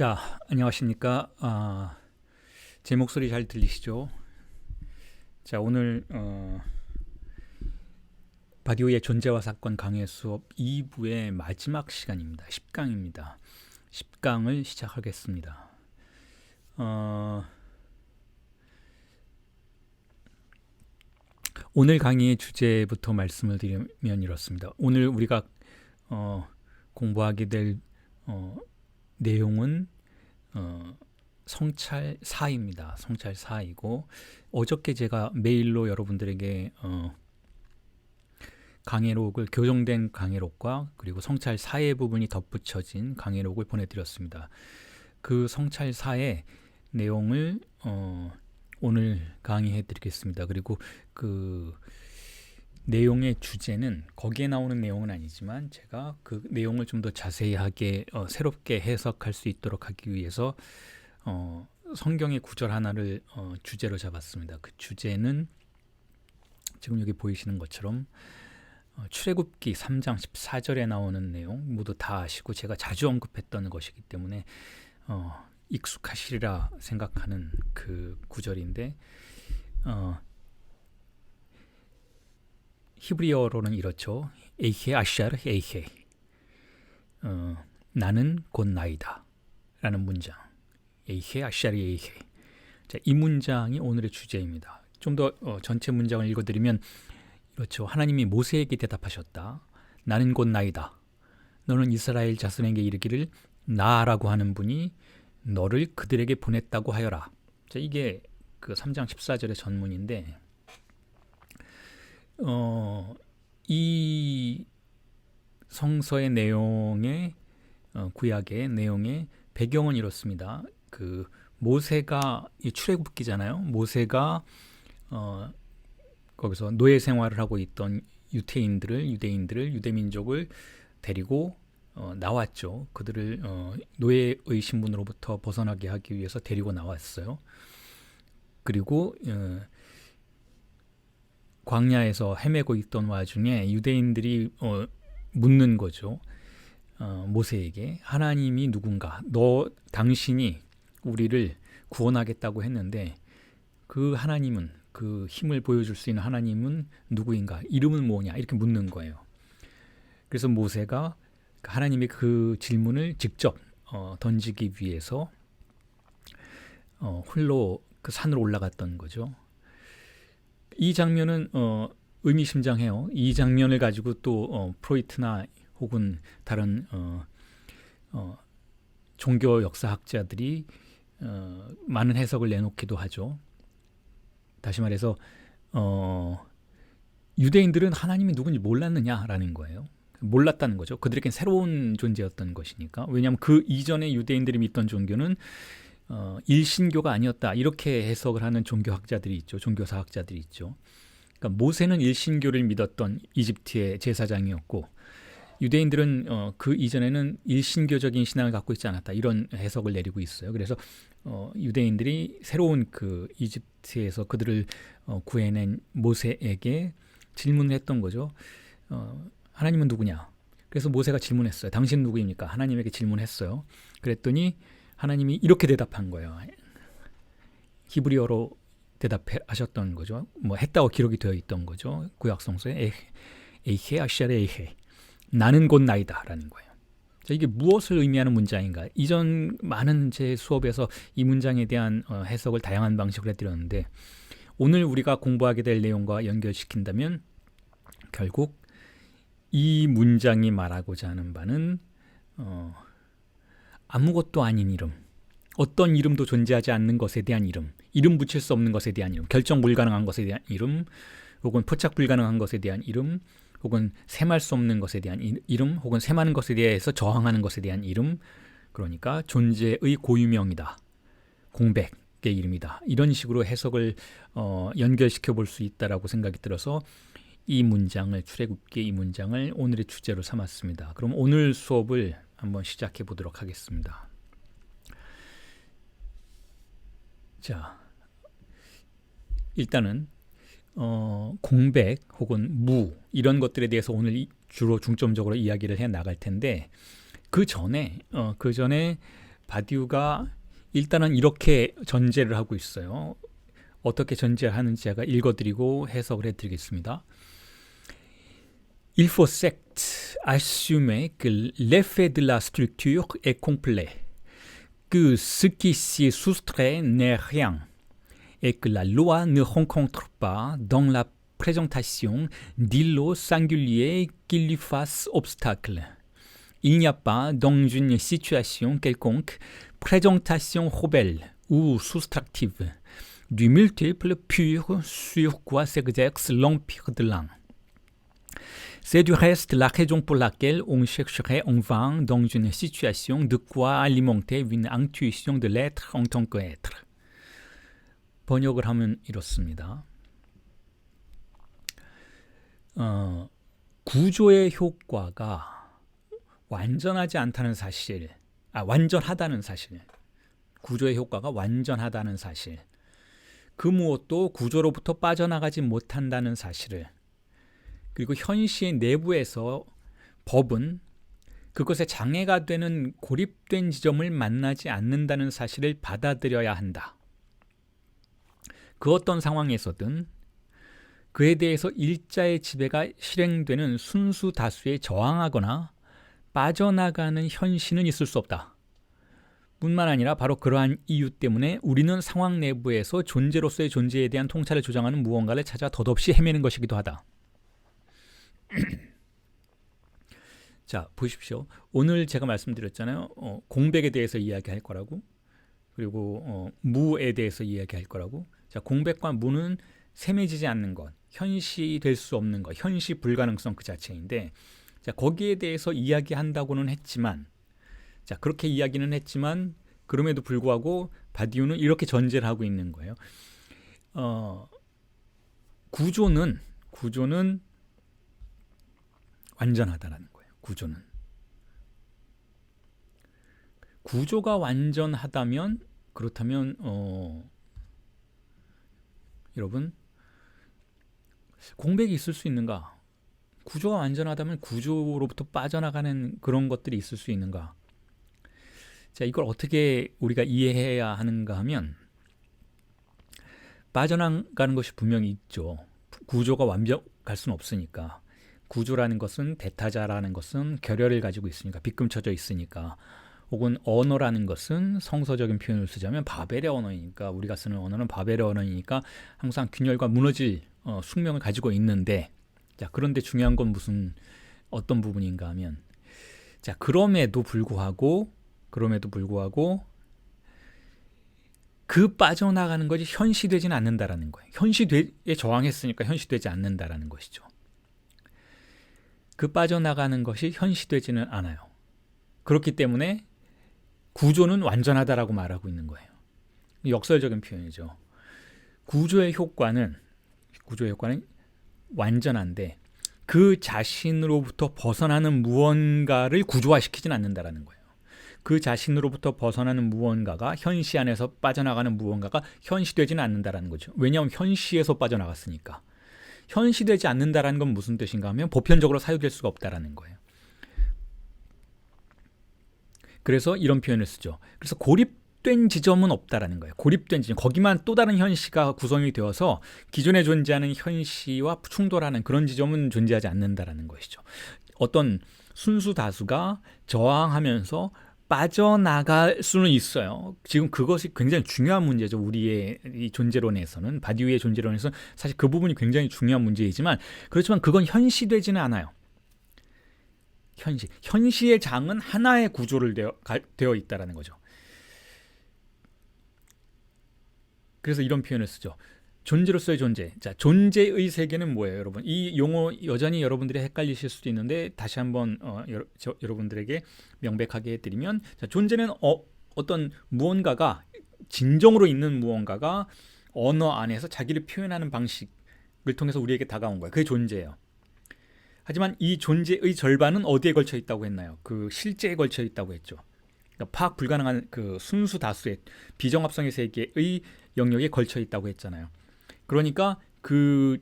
자, 안녕하십니까? 제 목소리 잘 들리시죠? 자, 오늘 바디오의 존재와 사건 강의 수업 2부의 마지막 시간입니다. 10강입니다. 10강을 시작하겠습니다. 오늘 강의의 주제부터 말씀을 드리면 이렇습니다. 오늘 우리가 공부하게 될 내용은 성찰 4입니다. 성찰 4이고 어저께 제가 메일로 여러분들에게 강의록을 교정된 강의록과 그리고 성찰 4의 부분이 덧붙여진 강의록을 보내드렸습니다. 그 성찰 4의 내용을 오늘 강의해 드리겠습니다. 그리고 그 내용의 주제는 거기에 나오는 내용은 아니지만 제가 그 내용을 좀 더 자세하게 새롭게 해석할 수 있도록 하기 위해서 성경의 구절 하나를 주제로 잡았습니다. 그 주제는 지금 여기 보이시는 것처럼 출애굽기 3장 14절에 나오는 내용 모두 다 아시고 제가 자주 언급했던 것이기 때문에 익숙하시리라 생각하는 그 구절인데 히브리어로는 이렇죠. 에이헤 아샤르 에이헤 나는 곧 나이다 라는 문장. 에이헤 아샤르 에이헤. 자, 이 문장이 오늘의 주제입니다. 좀 더 전체 문장을 읽어드리면 이렇죠. 하나님이 모세에게 대답하셨다. 나는 곧 나이다. 너는 이스라엘 자손에게 이르기를 나라고 하는 분이 너를 그들에게 보냈다고 하여라. 자, 이게 그 3장 14절의 전문인데 이 성서의 내용의 구약의 내용의 배경은 이렇습니다. 그 모세가 이 출애굽기잖아요. 모세가 거기서 노예 생활을 하고 있던 유대인들을 유대민족을 데리고 나왔죠. 그들을 노예의 신분으로부터 벗어나게 하기 위해서 데리고 나왔어요. 그리고 광야에서 헤매고 있던 와중에 유대인들이 묻는 거죠. 모세에게 하나님이 누군가? 당신이 우리를 구원하겠다고 했는데 그 하나님은 그 힘을 보여줄 수 있는 하나님은 누구인가? 이름은 뭐냐? 이렇게 묻는 거예요. 그래서 모세가 하나님의 그 질문을 직접 던지기 위해서 홀로 그 산으로 올라갔던 거죠. 이 장면은 의미심장해요. 이 장면을 가지고 또 프로이트나 혹은 다른 종교 역사학자들이 많은 해석을 내놓기도 하죠. 다시 말해서 유대인들은 하나님이 누군지 몰랐느냐라는 거예요. 몰랐다는 거죠. 그들에겐 새로운 존재였던 것이니까. 왜냐하면 그 이전에 유대인들이 믿던 종교는 일신교가 아니었다 이렇게 해석을 하는 종교학자들이 있죠. 종교사학자들이 있죠. 그러니까 모세는 일신교를 믿었던 이집트의 제사장이었고 유대인들은 그 이전에는 일신교적인 신앙을 갖고 있지 않았다 이런 해석을 내리고 있어요. 그래서 유대인들이 새로운 그 이집트에서 그들을 구해낸 모세에게 질문을 했던 거죠. 하나님은 누구냐? 그래서 모세가 질문했어요. 당신 누구입니까? 하나님에게 질문했어요. 그랬더니 하나님이 이렇게 대답한 거예요. 히브리어로 대답하셨던 거죠. 뭐 했다고 기록이 되어 있던 거죠. 구약 성서에 에이헤 아샤레 에이헤 나는 곧 나이다라는 거예요. 자, 이게 무엇을 의미하는 문장인가? 이전 많은 제 수업에서 이 문장에 대한 해석을 다양한 방식으로 해드렸는데 오늘 우리가 공부하게 될 내용과 연결시킨다면 결국 이 문장이 말하고자 하는 바는 아무것도 아닌 이름, 어떤 이름도 존재하지 않는 것에 대한 이름 붙일 수 없는 것에 대한 이름, 결정 불가능한 것에 대한 이름, 혹은 포착 불가능한 것에 대한 이름, 혹은 셈할 수 없는 것에 대한 이름, 혹은 셈하는 것에 대해서 저항하는 것에 대한 이름, 그러니까 존재의 고유명이다, 공백의 이름이다. 이런 식으로 해석을 연결시켜 볼 수 있다라고 생각이 들어서 이 문장을 출애굽기의 이 문장을 오늘의 주제로 삼았습니다. 그럼 오늘 수업을 한번 시작해 보도록 하겠습니다. 자, 일단은 공백 혹은 무 이런 것들에 대해서 오늘 주로 중점적으로 이야기를 해 나갈 텐데 그 전에 바디우가 일단은 이렇게 전제를 하고 있어요. 어떻게 전제를 하는지 제가 읽어드리고 해석을 해드리겠습니다. Il faut certes assumer que l'effet de la structure est complet, que ce qui s'y soustrait n'est rien, et que la loi ne rencontre pas dans la présentation d'îlots singuliers qui lui fassent obstacle. Il n'y a pas dans une situation quelconque présentation rebelle ou soustractive du multiple pur sur quoi s'exerce l'empire de l'un. C'est du reste la raison pour laquelle on chercherait en vain dans une situation de quoi alimenter une intuition de l'être en tant qu'être. 번역을 하면 이렇습니다. 구조의 효과가 완전하지 않다는 사실, 완전하다는 사실, 구조의 효과가 완전하다는 사실, 그 무엇도 구조로부터 빠져나가지 못한다는 사실을, 그리고 현시의 내부에서 법은 그것에 장애가 되는 고립된 지점을 만나지 않는다는 사실을 받아들여야 한다. 그 어떤 상황에서든 그에 대해서 일자의 지배가 실행되는 순수 다수에 저항하거나 빠져나가는 현실은 있을 수 없다. 뿐만 아니라 바로 그러한 이유 때문에 우리는 상황 내부에서 존재로서의 존재에 대한 통찰을 주장하는 무언가를 찾아 덧없이 헤매는 것이기도 하다. 자, 보십시오. 오늘 제가 말씀드렸잖아요. 공백에 대해서 이야기할 거라고, 그리고 무에 대해서 이야기할 거라고. 자, 공백과 무는 셈해지지 않는 것, 현시될 수 없는 것, 현시 불가능성 그 자체인데, 자, 거기에 대해서 이야기한다고는 했지만, 자, 그렇게 이야기는 했지만 그럼에도 불구하고 바디우는 이렇게 전제를 하고 있는 거예요. 구조는 완전하다라는 거예요. 구조가 완전하다면, 그렇다면 여러분, 공백이 있을 수 있는가? 구조가 완전하다면 구조로부터 빠져나가는 그런 것들이 있을 수 있는가? 자, 이걸 어떻게 우리가 이해해야 하는가 하면, 빠져나가는 것이 분명히 있죠. 구조가 완벽할 수는 없으니까. 구조라는 것은, 대타자라는 것은 결혈을 가지고 있으니까, 빗금쳐져 있으니까, 혹은 언어라는 것은 성서적인 표현을 쓰자면 바벨의 언어이니까, 우리가 쓰는 언어는 바벨의 언어이니까 항상 균열과 무너질 숙명을 가지고 있는데, 자, 그런데 중요한 건 어떤 부분인가 하면, 자, 그럼에도 불구하고 그 빠져나가는 것이 현시되지는 않는다라는 거예요. 현시에 저항했으니까 현시되지 않는다라는 것이죠. 그 빠져나가는 것이 현시되지는 않아요. 그렇기 때문에 구조는 완전하다라고 말하고 있는 거예요. 역설적인 표현이죠. 구조의 효과는 완전한데 그 자신으로부터 벗어나는 무언가를 구조화시키진 않는다라는 거예요. 그 자신으로부터 벗어나는 무언가가, 현시 안에서 빠져나가는 무언가가 현시되지는 않는다라는 거죠. 왜냐하면 현시에서 빠져나갔으니까. 현시되지 않는다라는 건 무슨 뜻인가 하면 보편적으로 사유될 수가 없다라는 거예요. 그래서 이런 표현을 쓰죠. 그래서 고립된 지점은 없다라는 거예요. 고립된 지점, 거기만 또 다른 현시가 구성이 되어서 기존에 존재하는 현시와 충돌하는 그런 지점은 존재하지 않는다라는 것이죠. 어떤 순수 다수가 저항하면서 빠져나갈 수는 있어요. 지금 그것이 굉장히 중요한 문제죠. 우리의 이 존재론에서는, 바디우의 존재론에서는 사실 그 부분이 굉장히 중요한 문제이지만, 그렇지만 그건 현시되지는 않아요. 현시의 장은 하나의 구조를 되어 있다라는 거죠. 그래서 이런 표현을 쓰죠. 존재로서의 존재. 자, 존재의 세계는 뭐예요, 여러분? 이 용어 여전히 여러분들이 헷갈리실 수도 있는데 다시 한번 여러분들에게 명백하게 해드리면, 자, 존재는 어떤 무언가가, 진정으로 있는 무언가가 언어 안에서 자기를 표현하는 방식을 통해서 우리에게 다가온 거예요. 그게 존재예요. 하지만 이 존재의 절반은 어디에 걸쳐 있다고 했나요? 그 실제에 걸쳐 있다고 했죠. 그러니까 파악 불가능한 그 순수 다수의 비정합성의 세계의 영역에 걸쳐 있다고 했잖아요. 그러니까 그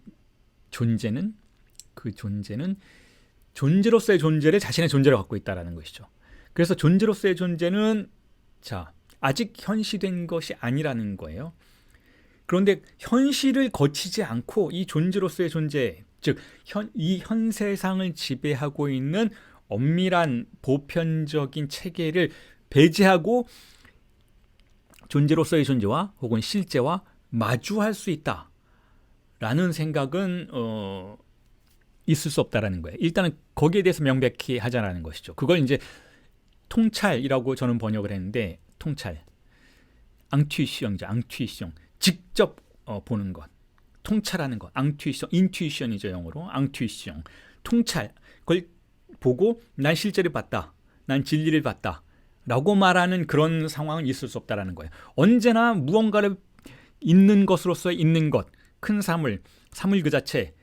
존재는 존재로서의 존재를 자신의 존재로 갖고 있다라는 것이죠. 그래서 존재로서의 존재는 자, 아직 현시된 것이 아니라는 거예요. 그런데 현실을 거치지 않고 이 존재로서의 존재, 즉 이 현세상을 지배하고 있는 엄밀한 보편적인 체계를 배제하고 존재로서의 존재와 혹은 실제와 마주할 수 있다라는 생각은 있을 수 없다라는 거예요. 일단은 거기에 대해서 명백히 하자라는 것이죠. 그걸 이제 통찰이라고 저는 번역을 했는데, 통찰, 앙투이시형이죠. 앙투이시형, 직접 보는 것, 통찰하는 것, 앙투이션, 인투이션이죠, 영어로. 앙투이션, 통찰, 그걸 보고 난 실제를 봤다, 난 진리를 봤다 라고 말하는 그런 상황은 있을 수 없다라는 거예요. 언제나 무언가를 있는 것으로서 있는 것, 큰 사물, 사물 그 자체,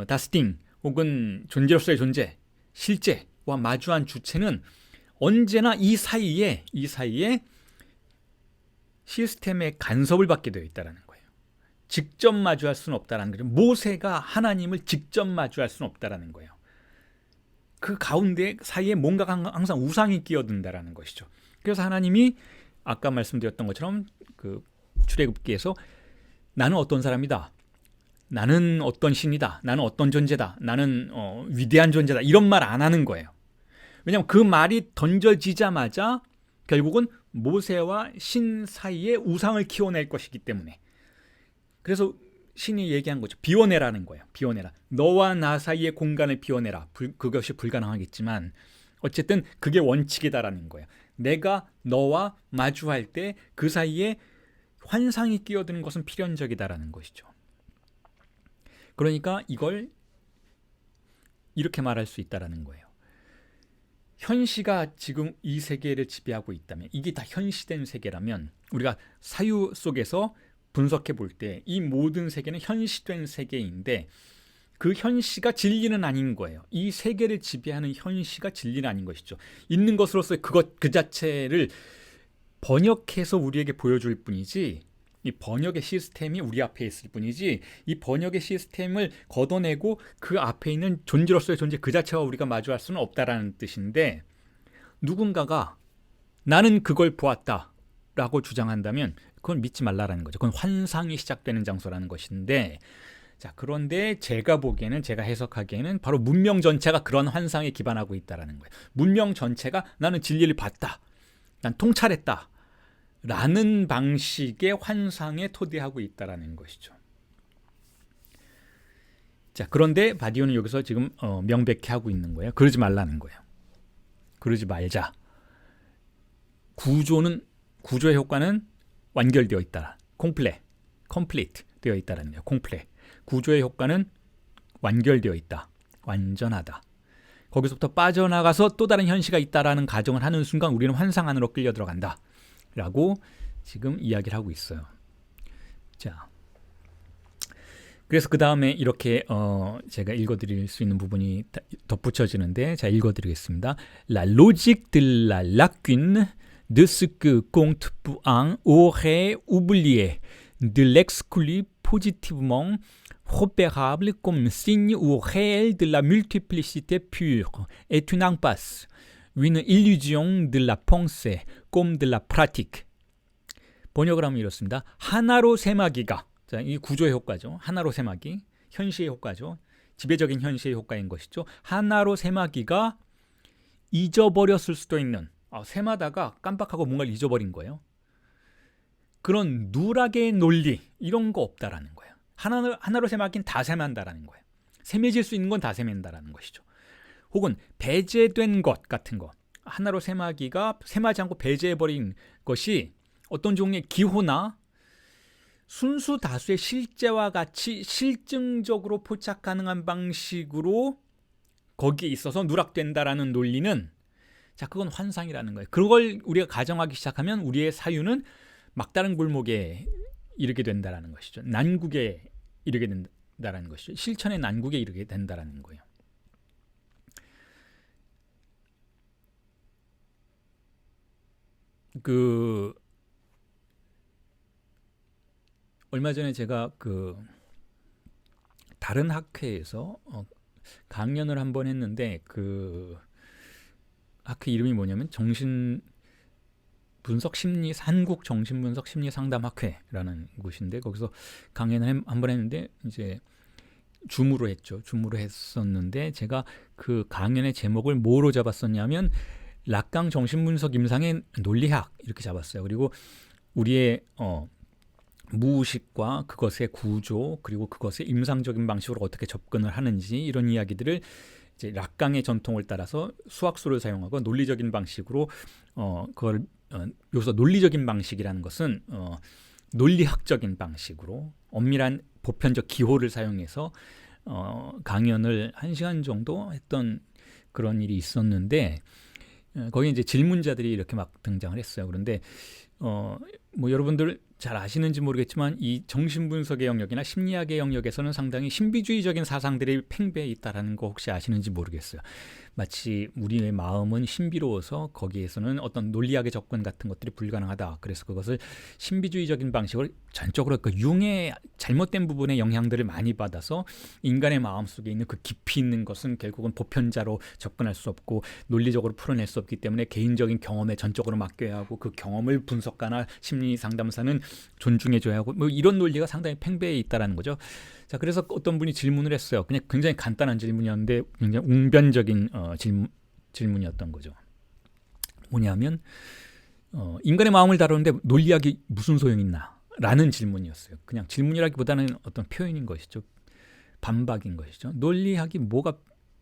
다스팅 혹은 존재로서의 존재, 실제와 마주한 주체는 언제나 이 사이에 시스템의 간섭을 받게 되어 있다는 거예요. 직접 마주할 수는 없다는 거죠. 모세가 하나님을 직접 마주할 수는 없다는 거예요. 그 가운데 사이에 뭔가가 항상 우상이 끼어든다는 것이죠. 그래서 하나님이 아까 말씀드렸던 것처럼 그 출애굽기에서 나는 어떤 사람이다, 나는 어떤 신이다, 나는 어떤 존재다, 나는 위대한 존재다, 이런 말 안 하는 거예요. 왜냐하면 그 말이 던져지자마자 결국은 모세와 신 사이에 우상을 키워낼 것이기 때문에. 그래서 신이 얘기한 거죠. 비워내라는 거예요. 비워내라. 너와 나 사이의 공간을 비워내라. 그것이 불가능하겠지만 어쨌든 그게 원칙이다라는 거예요. 내가 너와 마주할 때 그 사이에 환상이 끼어드는 것은 필연적이다라는 것이죠. 그러니까 이걸 이렇게 말할 수 있다라는 거예요. 현시가 지금 이 세계를 지배하고 있다면, 이게 다 현시된 세계라면, 우리가 사유 속에서 분석해 볼 때 이 모든 세계는 현시된 세계인데 그 현시가 진리는 아닌 거예요. 이 세계를 지배하는 현시가 진리는 아닌 것이죠. 있는 것으로서 그 자체를 번역해서 우리에게 보여줄 뿐이지, 이 번역의 시스템이 우리 앞에 있을 뿐이지, 이 번역의 시스템을 걷어내고 그 앞에 있는 존재로서의 존재 그 자체와 우리가 마주할 수는 없다라는 뜻인데, 누군가가 나는 그걸 보았다 라고 주장한다면 그건 믿지 말라라는 거죠. 그건 환상이 시작되는 장소라는 것인데, 자, 그런데 제가 보기에는, 제가 해석하기에는 바로 문명 전체가 그런 환상에 기반하고 있다라는 거예요. 문명 전체가 나는 진리를 봤다, 난 통찰했다 라는 방식의 환상에 토대하고 있다라는 것이죠. 자, 그런데 바디오는 여기서 지금 명백히 하고 있는 거예요. 그러지 말라는 거예요. 그러지 말자. 구조의 효과는 완결되어 있다. 컴플리트 되어 있다라는 거예요. 구조의 효과는 완결되어 있다. 완전하다. 거기서부터 빠져나가서 또 다른 현시가 있다라는 가정을 하는 순간 우리는 환상 안으로 끌려 들어간다 라고 지금 이야기를 하고 있어요. 자, 그래서 그 다음에 이렇게 제가 읽어드릴 수 있는 부분이 덧붙여지는데, 자, 읽어드리겠습니다. La logique de la lacune de ce que Comte-Pouin aurait oublié, de l'exclu positivement repérable comme signe ou réel de la multiplicité pure, est une impasse, une illusion de la pensée comme de la pratique. 번역을 하면 이렇습니다. 하나로 세마기가, 자, 이 구조의 효과죠. 하나로 세마기, 현시의 효과죠. 지배적인 현시의 효과인 것이죠. 하나로 세마기가 잊어버렸을 수도 있는, 세마다가 깜빡하고 뭔가를 잊어버린 거예요. 그런 누락의 논리, 이런 거 없다라는 거예요. 하나로 세마기는 다 세만다라는 거예요. 세매질 수 있는 건 다 세맨다라는 것이죠. 혹은 배제된 것 같은 거, 하나로 세마기가 세마지 않고 배제해버린 것이 어떤 종류의 기호나 순수 다수의 실제와 같이 실증적으로 포착 가능한 방식으로 거기에 있어서 누락된다라는 논리는, 자, 그건 환상이라는 거예요. 그걸 우리가 가정하기 시작하면 우리의 사유는 막다른 골목에 이르게 된다라는 것이죠. 난국에 이르게 된다라는 것이죠. 실천의 난국에 이르게 된다라는 거예요. 얼마 전에 제가 다른 학회에서 강연을 한번 했는데, 그 학회 이름이 뭐냐면 분석 심리 한국 정신분석 심리 상담학회라는 곳인데 거기서 강연을 한번 했는데 이제 줌으로 했죠. 줌으로 했었는데 제가 그 강연의 제목을 뭐로 잡았었냐면 락강 정신분석 임상의 논리학 이렇게 잡았어요. 그리고 우리의 무의식과 그것의 구조 그리고 그것의 임상적인 방식으로 어떻게 접근을 하는지 이런 이야기들을 이제 락강의 전통을 따라서 수학수를 사용하고 논리적인 방식으로 그걸 여기서 논리적인 방식이라는 것은 논리학적인 방식으로 엄밀한 보편적 기호를 사용해서 강연을 1시간 정도 했던 그런 일이 있었는데 거기 이제 질문자들이 이렇게 막 등장을 했어요. 그런데 뭐 여러분들 잘 아시는지 모르겠지만 이 정신분석의 영역이나 심리학의 영역에서는 상당히 신비주의적인 사상들이 팽배해 있다는 거 혹시 아시는지 모르겠어요. 마치 우리의 마음은 신비로워서 거기에서는 어떤 논리학의 접근 같은 것들이 불가능하다. 그래서 그것을 신비주의적인 방식으로 전적으로 그 융의 잘못된 부분의 영향들을 많이 받아서 인간의 마음속에 있는 그 깊이 있는 것은 결국은 보편자로 접근할 수 없고 논리적으로 풀어낼 수 없기 때문에 개인적인 경험에 전적으로 맡겨야 하고 그 경험을 분석가나 심리 상담사는 존중해줘야 하고 뭐 이런 논리가 상당히 팽배해 있다라는 거죠. 자, 그래서 어떤 분이 질문을 했어요. 그냥 굉장히 간단한 질문이었는데 굉장히 웅변적인 질문이었던 거죠. 뭐냐면 인간의 마음을 다루는데 논리학이 무슨 소용이 있나? 라는 질문이었어요. 그냥 질문이라기보다는 어떤 표현인 것이죠. 반박인 것이죠. 논리학이 뭐가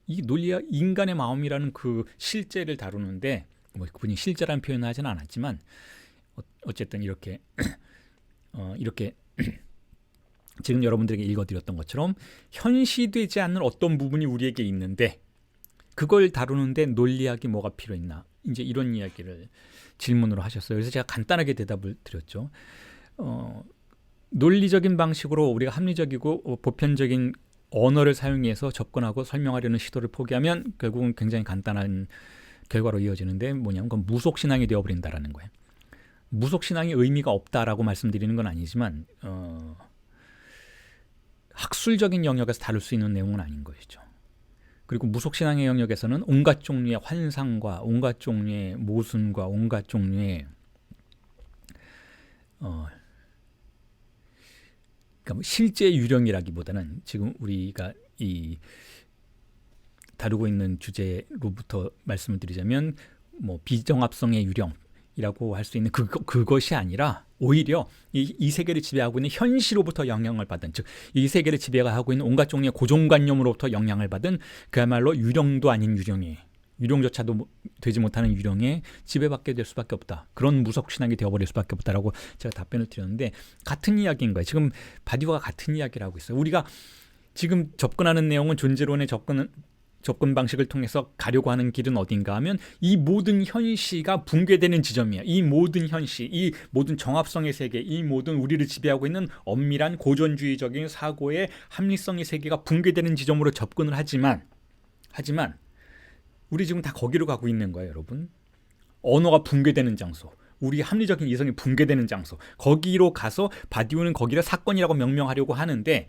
이 논리학 인간의 마음이라는 그 실제를 다루는데 뭐 그분이 실제라는 표현을 하지는 않았지만 어쨌든 이렇게 이렇게 지금 여러분들에게 읽어드렸던 것처럼 현시되지 않는 어떤 부분이 우리에게 있는데 그걸 다루는데 논리학이 뭐가 필요했나 이제 이런 이야기를 질문으로 하셨어요. 그래서 제가 간단하게 대답을 드렸죠. 논리적인 방식으로 우리가 합리적이고 보편적인 언어를 사용해서 접근하고 설명하려는 시도를 포기하면 결국은 굉장히 간단한 결과로 이어지는데 뭐냐면 그건 무속신앙이 되어버린다라는 거예요. 무속신앙이 의미가 없다라고 말씀드리는 건 아니지만 학술적인 영역에서 다룰 수 있는 내용은 아닌 것이죠. 그리고 무속신앙의 영역에서는 온갖 종류의 환상과 온갖 종류의 모순과 온갖 종류의 그러니까 뭐 실제 유령이라기보다는 지금 우리가 이 다루고 있는 주제로부터 말씀을 드리자면 뭐 비정합성의 유령이라고 할 수 있는 그것이 아니라 오히려 이 세계를 지배하고 있는 현시로부터 영향을 받은 즉 이 세계를 지배하고 있는 온갖 종류의 고정관념으로부터 영향을 받은 그야말로 유령도 아닌 유령의 유령조차도 되지 못하는 유령에 지배받게 될 수밖에 없다. 그런 무속신앙이 되어버릴 수밖에 없다라고 제가 답변을 드렸는데 같은 이야기인 거예요. 지금 바디와 같은 이야기를 하고 있어요. 우리가 지금 접근하는 내용은 존재론의 접근 방식을 통해서 가려고 하는 길은 어딘가 하면 이 모든 현시가 붕괴되는 지점이에요. 이 모든 현시, 이 모든 정합성의 세계, 이 모든 우리를 지배하고 있는 엄밀한 고전주의적인 사고의 합리성의 세계가 붕괴되는 지점으로 접근을 하지만 우리 지금 다 거기로 가고 있는 거예요, 여러분. 언어가 붕괴되는 장소, 우리 합리적인 이성이 붕괴되는 장소, 거기로 가서 바디우는 거기를 사건이라고 명명하려고 하는데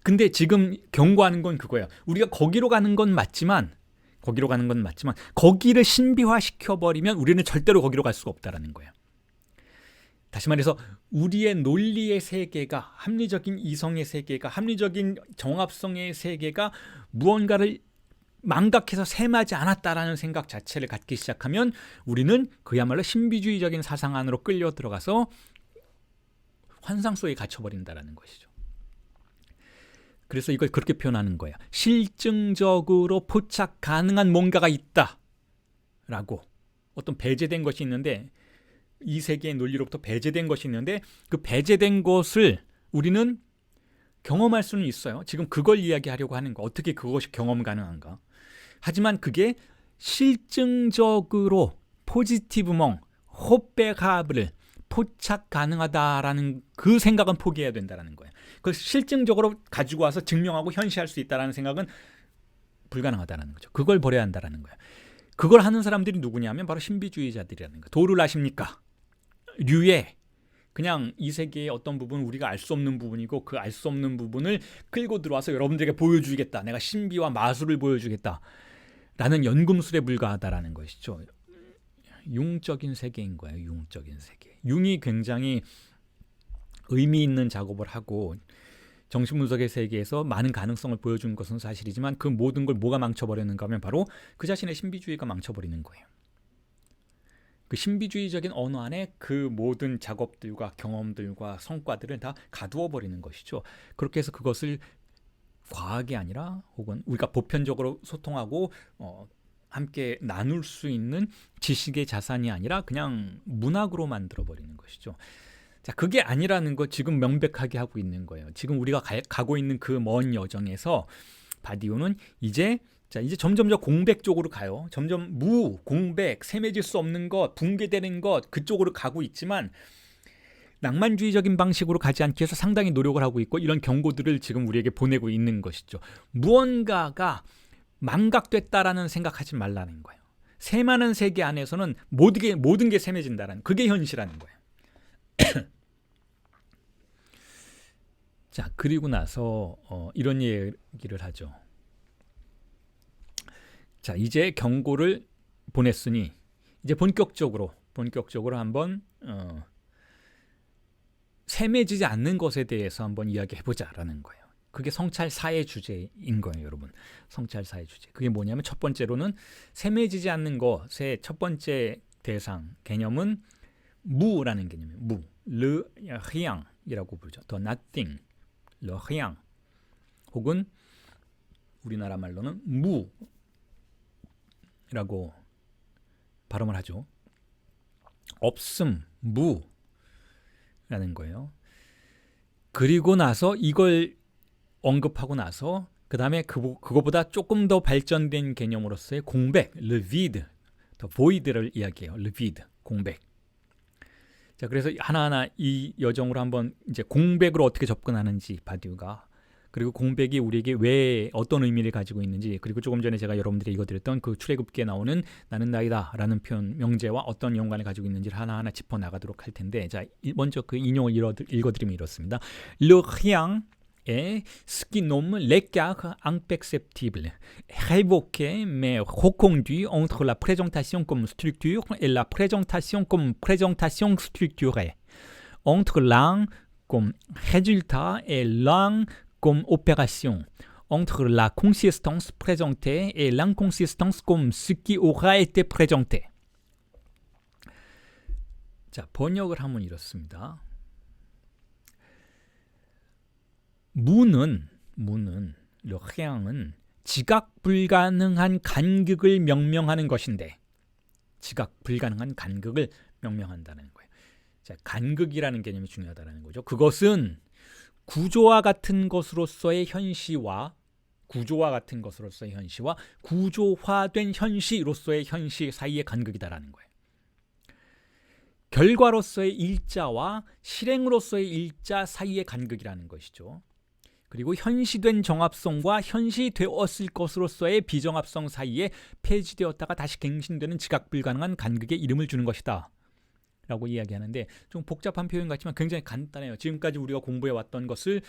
근데 지금 경고하는 건 그거예요. 우리가 거기로 가는 건 맞지만 거기를 신비화시켜버리면 우리는 절대로 거기로 갈 수가 없다라는 거예요. 다시 말해서 우리의 논리의 세계가 합리적인 이성의 세계가 합리적인 정합성의 세계가 무언가를 망각해서 셈하지 않았다라는 생각 자체를 갖기 시작하면 우리는 그야말로 신비주의적인 사상 안으로 끌려 들어가서 환상 속에 갇혀버린다라는 것이죠. 그래서 이걸 그렇게 표현하는 거예요. 실증적으로 포착 가능한 뭔가가 있다라고 어떤 배제된 것이 있는데 이 세계의 논리로부터 배제된 것이 있는데 그 배제된 것을 우리는 경험할 수는 있어요. 지금 그걸 이야기하려고 하는 거. 어떻게 그것이 경험 가능한가. 하지만 그게 실증적으로 포지티브멍, 호백하브를 포착 가능하다라는 그 생각은 포기해야 된다는 거예요. 그걸 실증적으로 가지고 와서 증명하고 현시할 수 있다는 생각은 불가능하다는 거죠. 그걸 버려야 한다는 거예요. 그걸 하는 사람들이 누구냐면 바로 신비주의자들이라는 거예요. 도를 아십니까? 류에 그냥 이 세계의 어떤 부분은 우리가 알 수 없는 부분이고 그 알 수 없는 부분을 끌고 들어와서 여러분들에게 보여주겠다. 내가 신비와 마술을 보여주겠다. 라는 연금술에 불과하다라는 것이죠. 융적인 세계인 거예요. 융적인 세계. 융이 굉장히 의미 있는 작업을 하고 정신분석의 세계에서 많은 가능성을 보여준 것은 사실이지만 그 모든 걸 뭐가 망쳐버리는가 하면 바로 그 자신의 신비주의가 망쳐버리는 거예요. 그 신비주의적인 언어 안에 그 모든 작업들과 경험들과 성과들을 다 가두어 버리는 것이죠. 그렇게 해서 그것을 과학이 아니라 혹은 우리가 보편적으로 소통하고 함께 나눌 수 있는 지식의 자산이 아니라 그냥 문학으로 만들어 버리는 것이죠. 자, 그게 아니라는 거 지금 명백하게 하고 있는 거예요. 지금 우리가 가고 있는 그 먼 여정에서 바디우는 이제 점점 저 공백 쪽으로 가요. 점점 공백, 셈해질 수 없는 것, 붕괴되는 것 그쪽으로 가고 있지만 낭만주의적인 방식으로 가지 않기 위해서 상당히 노력을 하고 있고 이런 경고들을 지금 우리에게 보내고 있는 것이죠. 무언가가 망각됐다라는 생각하지 말라는 거예요. 셈하는 세계 안에서는 모든 게 셈해진다라는 그게 현실이라는 거예요. 자, 그리고 나서 이런 얘기를 하죠. 자, 이제 경고를 보냈으니 이제 본격적으로 한번 셈해지지 않는 것에 대해서 한번 이야기해보자라는 거예요. 그게 성찰사의 주제인 거예요, 여러분. 성찰사의 주제. 그게 뭐냐면 첫 번째로는 셈해지지 않는 것의 첫 번째 대상 개념은 무라는 개념이에요. 무, le rien이라고 부르죠. the nothing, le rien. 혹은 우리나라 말로는 무라고 발음을 하죠. 없음, 무라는 거예요. 그리고 나서 이걸 언급하고 나서 그 다음에 그거보다 조금 더 발전된 개념으로서의 공백, le vide, the void를 이야기해요. le vide, 공백. 자, 그래서 하나하나 이 여정으로 한번 이제 공백으로 어떻게 접근하는지 바디우가, 그리고 공백이 우리에게 왜 어떤 의미를 가지고 있는지, 그리고 조금 전에 제가 여러분들이 읽어드렸던 그 출애굽기에 나오는 나는 나이다라는 표현 명제와 어떤 연관을 가지고 있는지를 하나하나 짚어 나가도록 할 텐데, 자, 먼저 그 인용을 읽어드리면 이렇습니다. Le rien est ce qui nomme l'écart imperceptible, révoqué mais reconduit entre la présentation comme structure et la présentation comme présentation structurée, entre l'un comme résultat et l'un comme opération, entre la consistance présentée et l'inconsistance comme ce qui aura été présenté. 자, 번역을 하면 이렇습니다. 무는 le rien은 지각 불가능한 간극을 명명하는 것인데, 지각 불가능한 간극을 명명한다는 거예요. 자, 간극이라는 개념이 중요하다는 거죠. 그것은 구조와 같은 것으로서의 현시와 구조화된 현시로서의 현시 사이의 간극이다라는 거예요. 결과로서의 일자와 실행으로서의 일자 사이의 간극이라는 것이죠. 그리고 현시된 정합성과 현시되었을 것으로서의 비정합성 사이에 폐지되었다가 다시 갱신되는 지각 불가능한 간극에 이름을 주는 것이다 라고 이야기하는데, 좀 복잡한 표현 같지만 굉장히 간단해요. 지금까지 우리가 공부해왔던 것을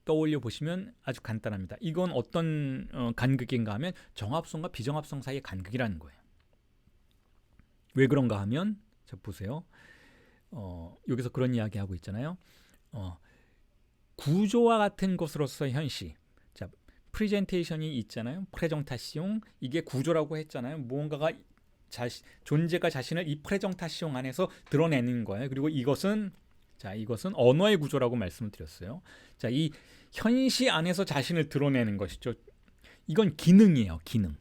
떠올려 보시면 아주 간단합니다. 이건 어떤 간극인가 하면 정합성과 비정합성 사이의 간극이라는 거예요. 왜 그런가 하면, 자, 보세요. 여기서 그런 이야기하고 있잖아요. 구조와 같은 것으로서의 현시. 자, 프레젠테이션이 있잖아요. 프레젠타시옹, 이게 구조라고 했잖아요. 무언가가 존재가 자신을 이 프레젠타시옹 안에서 드러내는 거예요. 그리고 이것은 언어의 구조라고 말씀을 드렸어요. 자, 이 현시 안에서 자신을 드러내는 것이죠. 이건 기능이에요. 기능.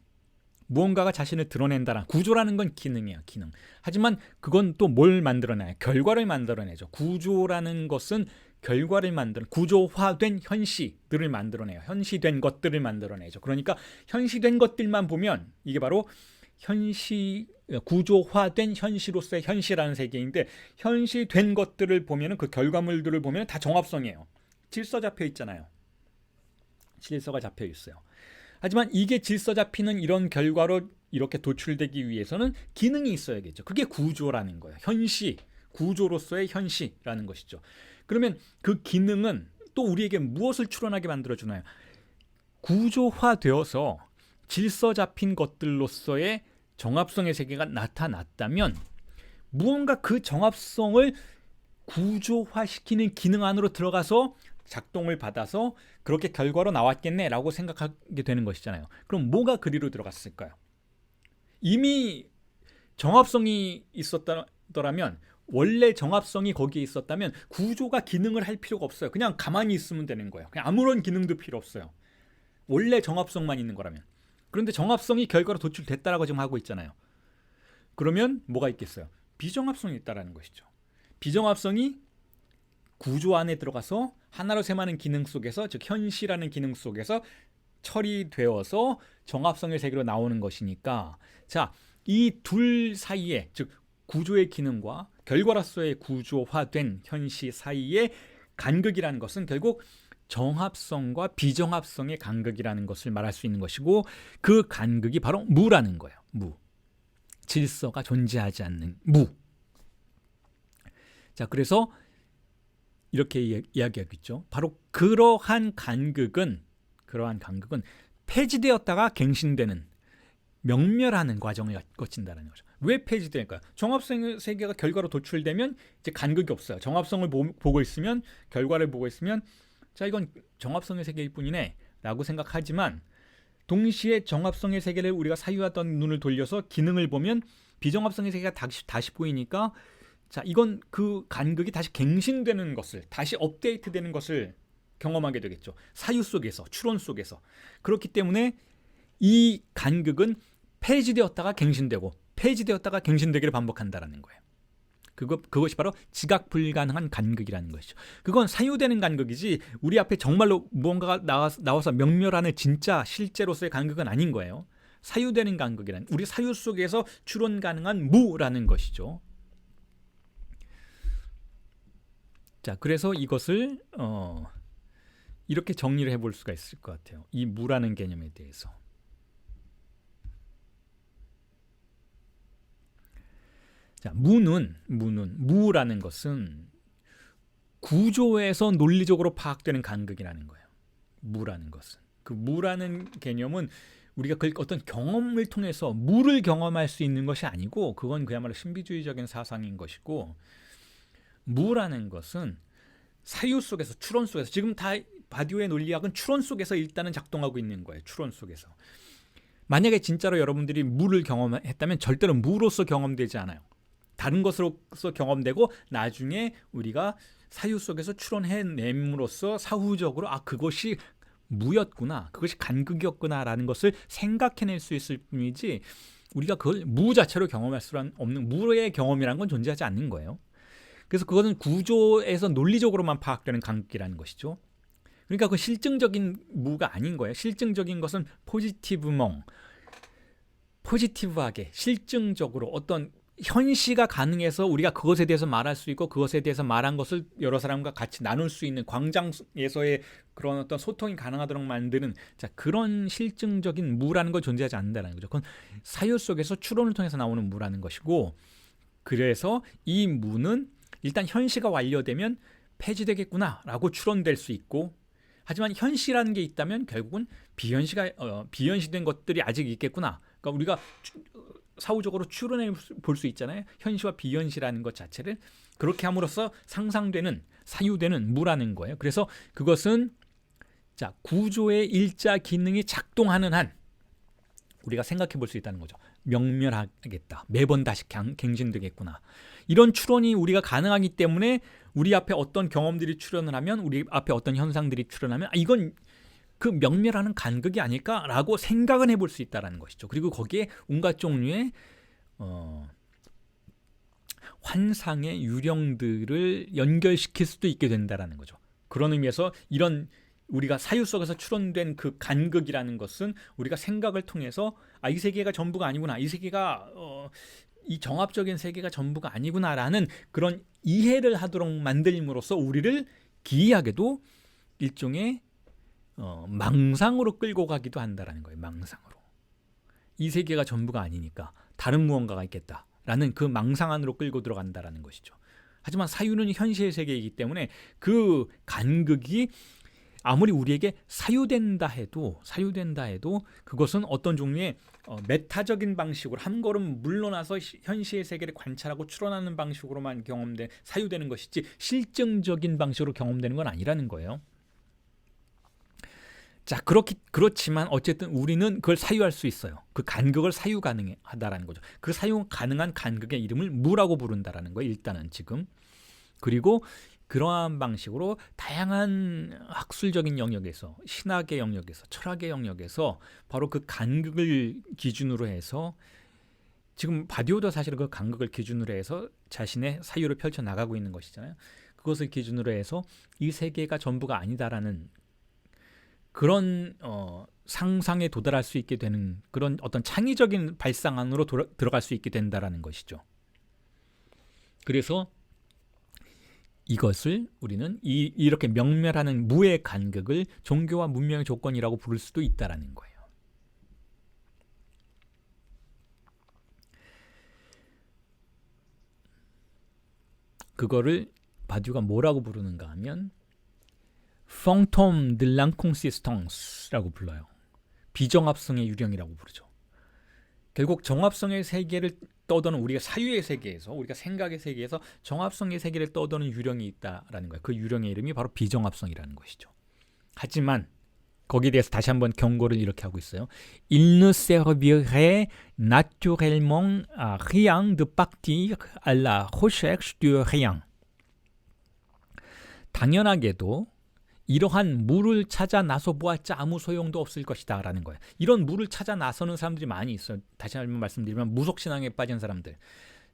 무언가가 자신을 드러낸다라. 구조라는 건 기능이에요. 기능. 하지만 그건 또 뭘 만들어내요? 결과를 만들어내죠. 구조라는 것은 결과를 구조화된 현시들을 만들어내요. 현시된 것들을 만들어내죠. 그러니까 현시된 것들만 보면 이게 바로 구조화된 현시로서의 현시라는 세계인데, 현시된 것들을 보면은 그 결과물들을 보면 다 정합성이에요. 질서 잡혀 있잖아요. 질서가 잡혀 있어요. 하지만 이게 질서 잡히는 이런 결과로 이렇게 도출되기 위해서는 기능이 있어야겠죠. 그게 구조라는 거예요. 현시, 구조로서의 현시라는 것이죠. 그러면 그 기능은 또 우리에게 무엇을 출현하게 만들어주나요? 구조화되어서 질서 잡힌 것들로서의 정합성의 세계가 나타났다면 무언가 그 정합성을 구조화시키는 기능 안으로 들어가서 작동을 받아서 그렇게 결과로 나왔겠네라고 생각하게 되는 것이잖아요. 그럼 뭐가 그리로 들어갔을까요? 이미 정합성이 있었더라면, 원래 정합성이 거기에 있었다면 구조가 기능을 할 필요가 없어요. 그냥 가만히 있으면 되는 거예요. 그냥 아무런 기능도 필요 없어요. 원래 정합성만 있는 거라면. 그런데 정합성이 결과로 도출됐다라고 지금 하고 있잖아요. 그러면 뭐가 있겠어요? 비정합성이 있다라는 것이죠. 비정합성이 구조 안에 들어가서 하나로 셈하는 기능 속에서, 즉 현시라는 기능 속에서 처리되어서 정합성의 세계로 나오는 것이니까, 자, 이 둘 사이에, 즉 구조의 기능과 결과로서의 구조화된 현시 사이의 간극이라는 것은 결국 정합성과 비정합성의 간극이라는 것을 말할 수 있는 것이고, 그 간극이 바로 무라는 거예요. 무. 질서가 존재하지 않는 무. 자, 그래서 이렇게 이야기하고 있죠. 바로 그러한 간극은 폐지되었다가 갱신되는, 명멸하는 과정을 거친다는 거죠. 왜 폐지될까요? 정합성의 세계가 결과로 도출되면 이제 간극이 없어요. 정합성을 보고 있으면, 결과를 보고 있으면, 자, 이건 정합성의 세계일 뿐이네 라고 생각하지만, 동시에 정합성의 세계를 우리가 사유하던 눈을 돌려서 기능을 보면 비정합성의 세계가 다시 보이니까, 자, 이건 그 간극이 다시 갱신되는 것을, 다시 업데이트되는 것을 경험하게 되겠죠. 사유 속에서, 추론 속에서. 그렇기 때문에 이 간극은 폐지되었다가 갱신되고 폐지되었다가 갱신되기를 반복한다라는 거예요. 그것이 바로 지각 불가능한 간극이라는 것이죠. 그건 사유되는 간극이지 우리 앞에 정말로 무언가가 나와서 명멸하는 진짜 실제로서의 간극은 아닌 거예요. 사유되는 간극이란, 우리 사유 속에서 추론 가능한 무라는 것이죠. 자, 그래서 이것을 이렇게 정리를 해볼 수가 있을 것 같아요. 이 무라는 개념에 대해서. 자, 무라는 것은 구조에서 논리적으로 파악되는 간극이라는 거예요. 무라는 것은. 그 무라는 개념은 우리가 어떤 경험을 통해서 무를 경험할 수 있는 것이 아니고, 그건 그야말로 신비주의적인 사상인 것이고, 무라는 것은 사유 속에서, 추론 속에서, 지금 다 바디오의 논리학은 추론 속에서 일단은 작동하고 있는 거예요. 추론 속에서. 만약에 진짜로 여러분들이 무를 경험했다면 절대로 무로서 경험되지 않아요. 다른 것으로서 경험되고, 나중에 우리가 사유 속에서 추론해냄으로써 사후적으로 그것이 무였구나, 그것이 간극이었구나라는 것을 생각해낼 수 있을 뿐이지, 우리가 그걸 무 자체로 경험할 수는 없는, 무의 경험이라는 건 존재하지 않는 거예요. 그래서 그것은 구조에서 논리적으로만 파악되는 간극이라는 것이죠. 그러니까 그 실증적인 무가 아닌 거예요. 실증적인 것은 포지티브하게 실증적으로 어떤 현시가 가능해서 우리가 그것에 대해서 말할 수 있고, 그것에 대해서 말한 것을 여러 사람과 같이 나눌 수 있는 광장에서의 그런 어떤 소통이 가능하도록 만드는, 자, 그런 실증적인 무라는 건 존재하지 않는다는 거죠. 그건 사유 속에서 추론을 통해서 나오는 무라는 것이고, 그래서 이 무는 일단 현시가 완료되면 폐지되겠구나라고 추론될 수 있고, 하지만 현시라는 게 있다면 결국은 비현시된 것들이 아직 있겠구나. 그러니까 우리가 사후적으로 추론해 볼 수 있잖아요. 현시와 비현시라는 것 자체를. 그렇게 함으로써 상상되는, 사유되는 무라는 거예요. 그래서 그것은, 자, 구조의 일자 기능이 작동하는 한 우리가 생각해 볼 수 있다는 거죠. 명멸하겠다, 매번 다시 갱신되겠구나, 이런 추론이 우리가 가능하기 때문에 우리 앞에 어떤 경험들이 출현을 하면, 우리 앞에 어떤 현상들이 출현하면 이건 그 명멸하는 간극이 아닐까라고 생각은 해볼 수 있다는 것이죠. 그리고 거기에 온갖 종류의 환상의 유령들을 연결시킬 수도 있게 된다는 거죠. 그런 의미에서 이런 우리가 사유 속에서 추론된 그 간극이라는 것은 우리가 생각을 통해서 이 세계가 전부가 아니구나, 이 세계가 이 정합적인 세계가 전부가 아니구나라는 그런 이해를 하도록 만들므로써 우리를 기이하게도 일종의 망상으로 끌고 가기도 한다라는 거예요. 망상으로. 이 세계가 전부가 아니니까 다른 무언가가 있겠다라는 그 망상 안으로 끌고 들어간다라는 것이죠. 하지만 사유는 현실의 세계이기 때문에 그 간극이 아무리 우리에게 사유된다 해도 그것은 어떤 종류의 메타적인 방식으로 한 걸음 물러나서 현실의 세계를 관찰하고 추론하는 방식으로만 사유되는 것이지 실증적인 방식으로 경험되는 건 아니라는 거예요. 자, 그렇지만 어쨌든 우리는 그걸 사유할 수 있어요. 그 간극을 사유 가능하다라는 거죠. 그 사유 가능한 간극의 이름을 무라고 부른다라는 거예요. 일단은 지금. 그리고 그러한 방식으로 다양한 학술적인 영역에서, 신학의 영역에서, 철학의 영역에서 바로 그 간극을 기준으로 해서 지금 바디오도 사실 그 간극을 기준으로 해서 자신의 사유를 펼쳐 나가고 있는 것이잖아요. 그것을 기준으로 해서 이 세계가 전부가 아니다라는 그런 상상에 도달할 수 있게 되는 그런 어떤 창의적인 발상 안으로 들어갈 수 있게 된다라는 것이죠. 그래서 이것을 우리는 이렇게 명멸하는 무의 간극을 종교와 문명의 조건이라고 부를 수도 있다라는 거예요. 그거를 바디우가 뭐라고 부르는가 하면 Fantôme de l'inconsistance라고 불러요. 비정합성의 유령이라고 부르죠. 결국 정합성의 세계를 떠도는 우리가 사유의 세계에서, 우리가 생각의 세계에서 정합성의 세계를 떠도는 유령이 있다라는 거예요. 그 유령의 이름이 바로 비정합성이라는 것이죠. 하지만 거기에 대해서 다시 한번 경고를 이렇게 하고 있어요. Il ne servirait naturellement à rien de partir à la recherche de rien. 당연하게도 이러한 물을 찾아 나서 보았자 아무 소용도 없을 것이다 라는 거예요. 이런 물을 찾아 나서는 사람들이 많이 있어요. 다시 한번 말씀드리면 무속신앙에 빠진 사람들.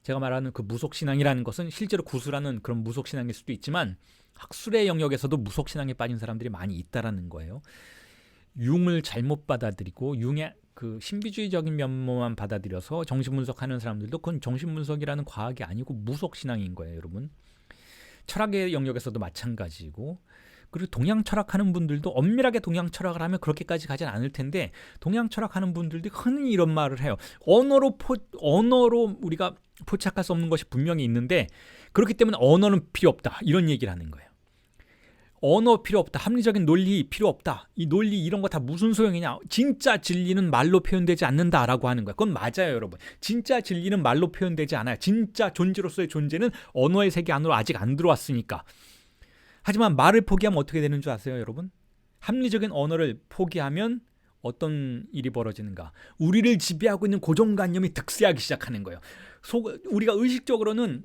제가 말하는 그 무속신앙이라는 것은 실제로 구술하는 그런 무속신앙일 수도 있지만 학술의 영역에서도 무속신앙에 빠진 사람들이 많이 있다라는 거예요. 융을 잘못 받아들이고 융의 그 신비주의적인 면모만 받아들여서 정신분석하는 사람들도 그건 정신분석이라는 과학이 아니고 무속신앙인 거예요, 여러분. 철학의 영역에서도 마찬가지고, 그리고 동양 철학하는 분들도 엄밀하게 동양 철학을 하면 그렇게까지 가진 않을 텐데, 동양 철학하는 분들도 흔히 이런 말을 해요. 언어로 우리가 포착할 수 없는 것이 분명히 있는데 그렇기 때문에 언어는 필요 없다, 이런 얘기를 하는 거예요. 언어 필요 없다, 합리적인 논리 필요 없다, 이 논리 이런 거 다 무슨 소용이냐, 진짜 진리는 말로 표현되지 않는다라고 하는 거예요. 그건 맞아요, 여러분. 진짜 진리는 말로 표현되지 않아요. 진짜 존재로서의 존재는 언어의 세계 안으로 아직 안 들어왔으니까. 하지만 말을 포기하면 어떻게 되는 줄 아세요, 여러분? 합리적인 언어를 포기하면 어떤 일이 벌어지는가? 우리를 지배하고 있는 고정관념이 득세하기 시작하는 거예요. 우리가 의식적으로는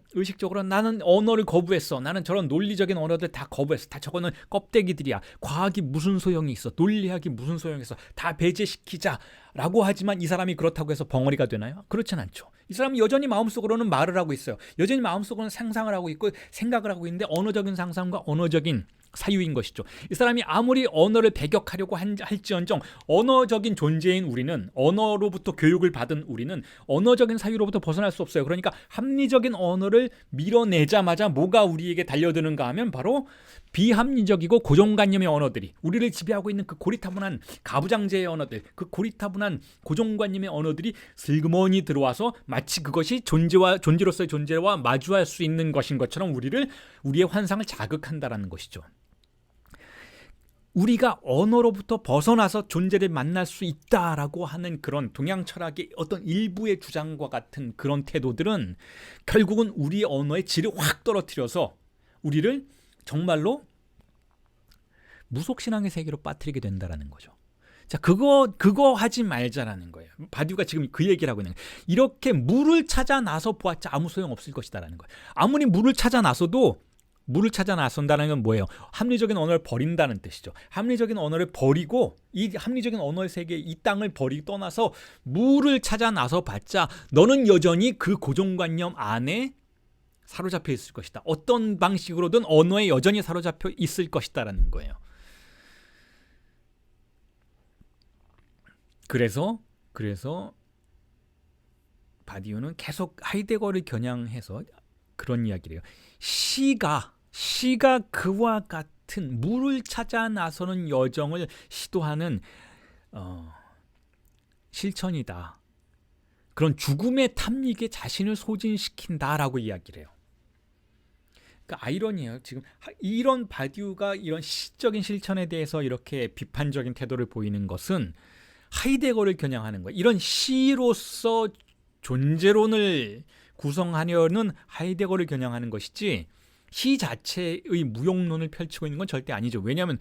나는 언어를 거부했어. 나는 저런 논리적인 언어들 다 거부했어. 다 저거는 껍데기들이야. 과학이 무슨 소용이 있어. 논리학이 무슨 소용이 있어. 다 배제시키자라고 하지만 이 사람이 그렇다고 해서 벙어리가 되나요? 그렇진 않죠. 이 사람이 여전히 마음속으로는 말을 하고 있어요. 여전히 마음속으로는 상상을 하고 있고 생각을 하고 있는데 언어적인 상상과 언어적인 사유인 것이죠. 이 사람이 아무리 언어를 배격하려고 할지언정 언어적인 존재인 우리는, 언어로부터 교육을 받은 우리는 언어적인 사유로부터 벗어날 수 없어요. 그러니까 합리적인 언어를 밀어내자마자 뭐가 우리에게 달려드는가 하면 바로 비합리적이고 고정관념의 언어들이, 우리를 지배하고 있는 그 고리타분한 가부장제의 언어들, 그 고리타분한 고정관념의 언어들이 슬그머니 들어와서 마치 그것이 존재로서의 존재와 마주할 수 있는 것인 것처럼 우리의 환상을 자극한다라는 것이죠. 우리가 언어로부터 벗어나서 존재를 만날 수 있다라고 하는 그런 동양 철학의 어떤 일부의 주장과 같은 그런 태도들은 결국은 우리의 언어의 질을 확 떨어뜨려서 우리를 정말로 무속신앙의 세계로 빠뜨리게 된다라는 거죠. 자, 그거 하지 말자라는 거예요. 바디우가 지금 그 얘기를 하고 있는 거예요. 이렇게 물을 찾아 나서 보았자 아무 소용 없을 것이다라는 거예요. 아무리 물을 찾아 나선다는 건 뭐예요? 합리적인 언어를 버린다는 뜻이죠. 합리적인 언어를 버리고 이 합리적인 언어의 세계, 이 땅을 버리고 떠나서 물을 찾아 나서 봤자 너는 여전히 그 고정관념 안에 사로잡혀 있을 것이다. 어떤 방식으로든 언어에 여전히 사로잡혀 있을 것이다라는 거예요. 그래서 바디우는 계속 하이데거를 겨냥해서 그런 이야기를 해요. 시가 그와 같은 물을 찾아 나서는 여정을 시도하는 실천이다. 그런 죽음의 탐닉에 자신을 소진시킨다라고 이야기를 해요. 그러니까 아이러니예요. 지금 이런 바디우가 이런 시적인 실천에 대해서 이렇게 비판적인 태도를 보이는 것은 하이데거를 겨냥하는 거예요. 이런 시로서 존재론을 구성하려는 하이데거를 겨냥하는 것이지 시 자체의 무용론을 펼치고 있는 건 절대 아니죠. 왜냐하면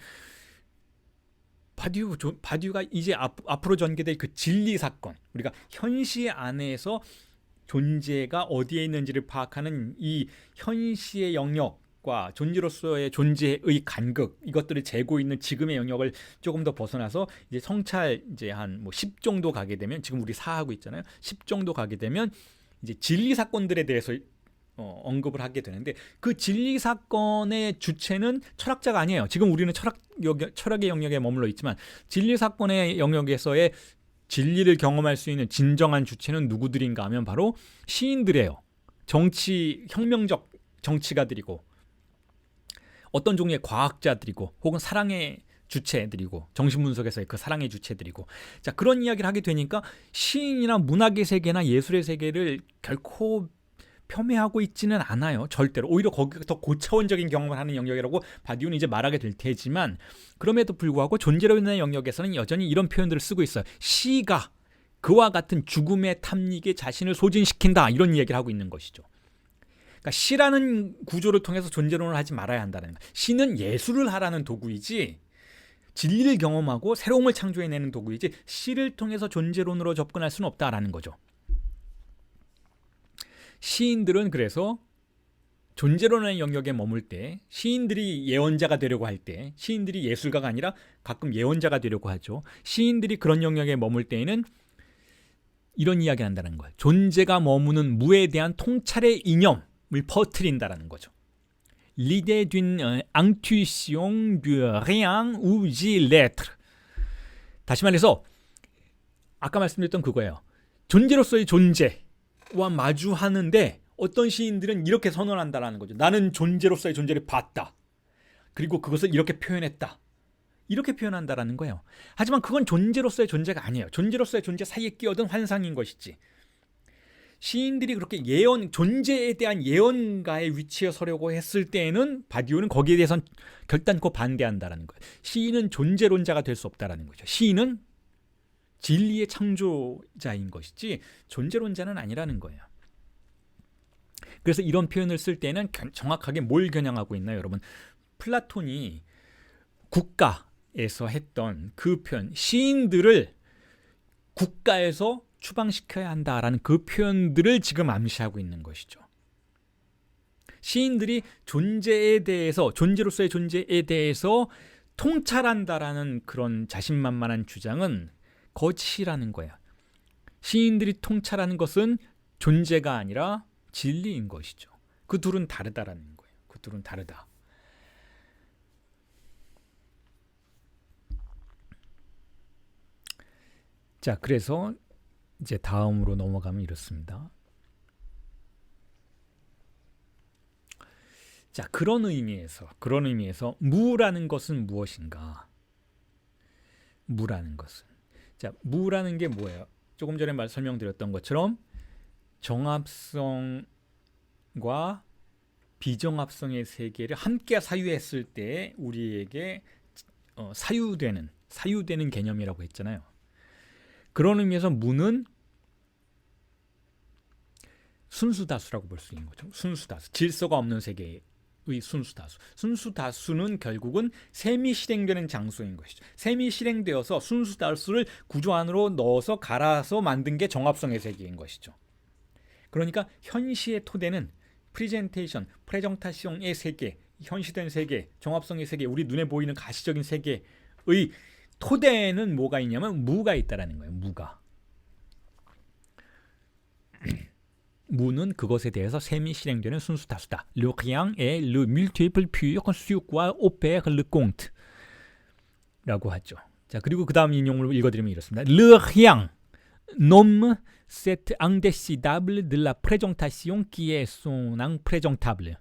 바디우가 이제 앞으로 전개될 그 진리 사건, 우리가 현시 안에서 존재가 어디에 있는지를 파악하는 이 현시의 영역과 존재로서의 존재의 간극, 이것들을 재고 있는 지금의 영역을 조금 더 벗어나서 이제 성찰 이제 한 뭐 10 정도 가게 되면, 지금 우리 4하고 있잖아요. 10 정도 가게 되면 이제 진리 사건들에 대해서 언급을 하게 되는데, 그 진리 사건의 주체는 철학자가 아니에요. 지금 우리는 철학의 영역에 머물러 있지만 진리 사건의 영역에서의 진리를 경험할 수 있는 진정한 주체는 누구들인가 하면 바로 시인들이에요. 혁명적 정치가들이고 어떤 종류의 과학자들이고 혹은 사랑의 주체들이고 정신분석에서의 그 사랑의 주체들이고, 자, 그런 이야기를 하게 되니까 시인이나 문학의 세계나 예술의 세계를 결코 폄훼하고 있지는 않아요. 절대로. 오히려 거기가 더 고차원적인 경험을 하는 영역이라고 바디우는 이제 말하게 될 테지만, 그럼에도 불구하고 존재론의 영역에서는 여전히 이런 표현들을 쓰고 있어요. 시가 그와 같은 죽음의 탐닉에 자신을 소진시킨다, 이런 이야기를 하고 있는 것이죠. 그러니까 시라는 구조를 통해서 존재론을 하지 말아야 한다는 거예요. 시는 예술을 하라는 도구이지 진리를 경험하고 새로움을 창조해내는 도구이지 시를 통해서 존재론으로 접근할 수는 없다라는 거죠. 시인들은 그래서 존재론의 영역에 머물 때, 시인들이 예언자가 되려고 할 때, 시인들이 예술가가 아니라 가끔 예언자가 되려고 하죠. 시인들이 그런 영역에 머물 때에는 이런 이야기를 한다는 거예요. 존재가 머무는 무에 대한 통찰의 이념을 퍼뜨린다라는 거죠. L'idée d'une intuition du rien ou du l'être. 다시 말해서 아까 말씀드렸던 그거예요. 존재로서의 존재와 마주하는데 어떤 시인들은 이렇게 선언한다라는 거죠. 나는 존재로서의 존재를 봤다. 그리고 그것을 이렇게 표현했다. 이렇게 표현한다라는 거예요. 하지만 그건 존재로서의 존재가 아니에요. 존재로서의 존재 사이에 끼어든 환상인 것이지. 시인들이 그렇게 존재에 대한 예언가의 위치에 서려고 했을 때에는 바디우는 거기에 대해서는 결단코 반대한다라는 거예요. 시인은 존재론자가 될 수 없다라는 거죠. 시인은 진리의 창조자인 것이지 존재론자는 아니라는 거예요. 그래서 이런 표현을 쓸 때는 정확하게 뭘 겨냥하고 있나요, 여러분? 플라톤이 국가에서 했던 그 표현, 시인들을 국가에서 추방시켜야 한다라는 그 표현들을 지금 암시하고 있는 것이죠. 시인들이 존재에 대해서, 존재로서의 존재에 대해서 통찰한다라는 그런 자신만만한 주장은 거짓이라는 거예요. 시인들이 통찰하는 것은 존재가 아니라 진리인 것이죠. 그 둘은 다르다라는 거예요. 그 둘은 다르다. 자, 그래서 이제 다음으로 넘어가면 이렇습니다. 자, 그런 의미에서 무라는 것은 무엇인가? 무라는 것은, 자, 무라는 게 뭐예요? 조금 전에 설명드렸던 것처럼 정합성과 비정합성의 세계를 함께 사유했을 때 우리에게 사유되는 개념이라고 했잖아요. 그런 의미에서 무는 순수다수라고 볼 수 있는 거죠. 순수다수, 질서가 없는 세계의 순수다수. 순수다수는 결국은 셈이 실행되는 장소인 것이죠. 셈이 실행되어서 순수다수를 구조 안으로 넣어서 갈아서 만든 게 정합성의 세계인 것이죠. 그러니까 현시의 토대는 프레젠타시옹의 세계, 현시된 세계, 정합성의 세계, 우리 눈에 보이는 가시적인 세계의 토대에는 뭐가 있냐면 무가 있다라는 거예요. 무가. 무는 그것에 대해서 셈이 실행되는 순수다수다. Le rien est le multiple pur sur quoi opère le compte 라고 하죠. 자, 그리고 그 다음 인용을 읽어드리면 이렇습니다. Le rien nomme cet indécidable de la présentation qui est son imprésentation,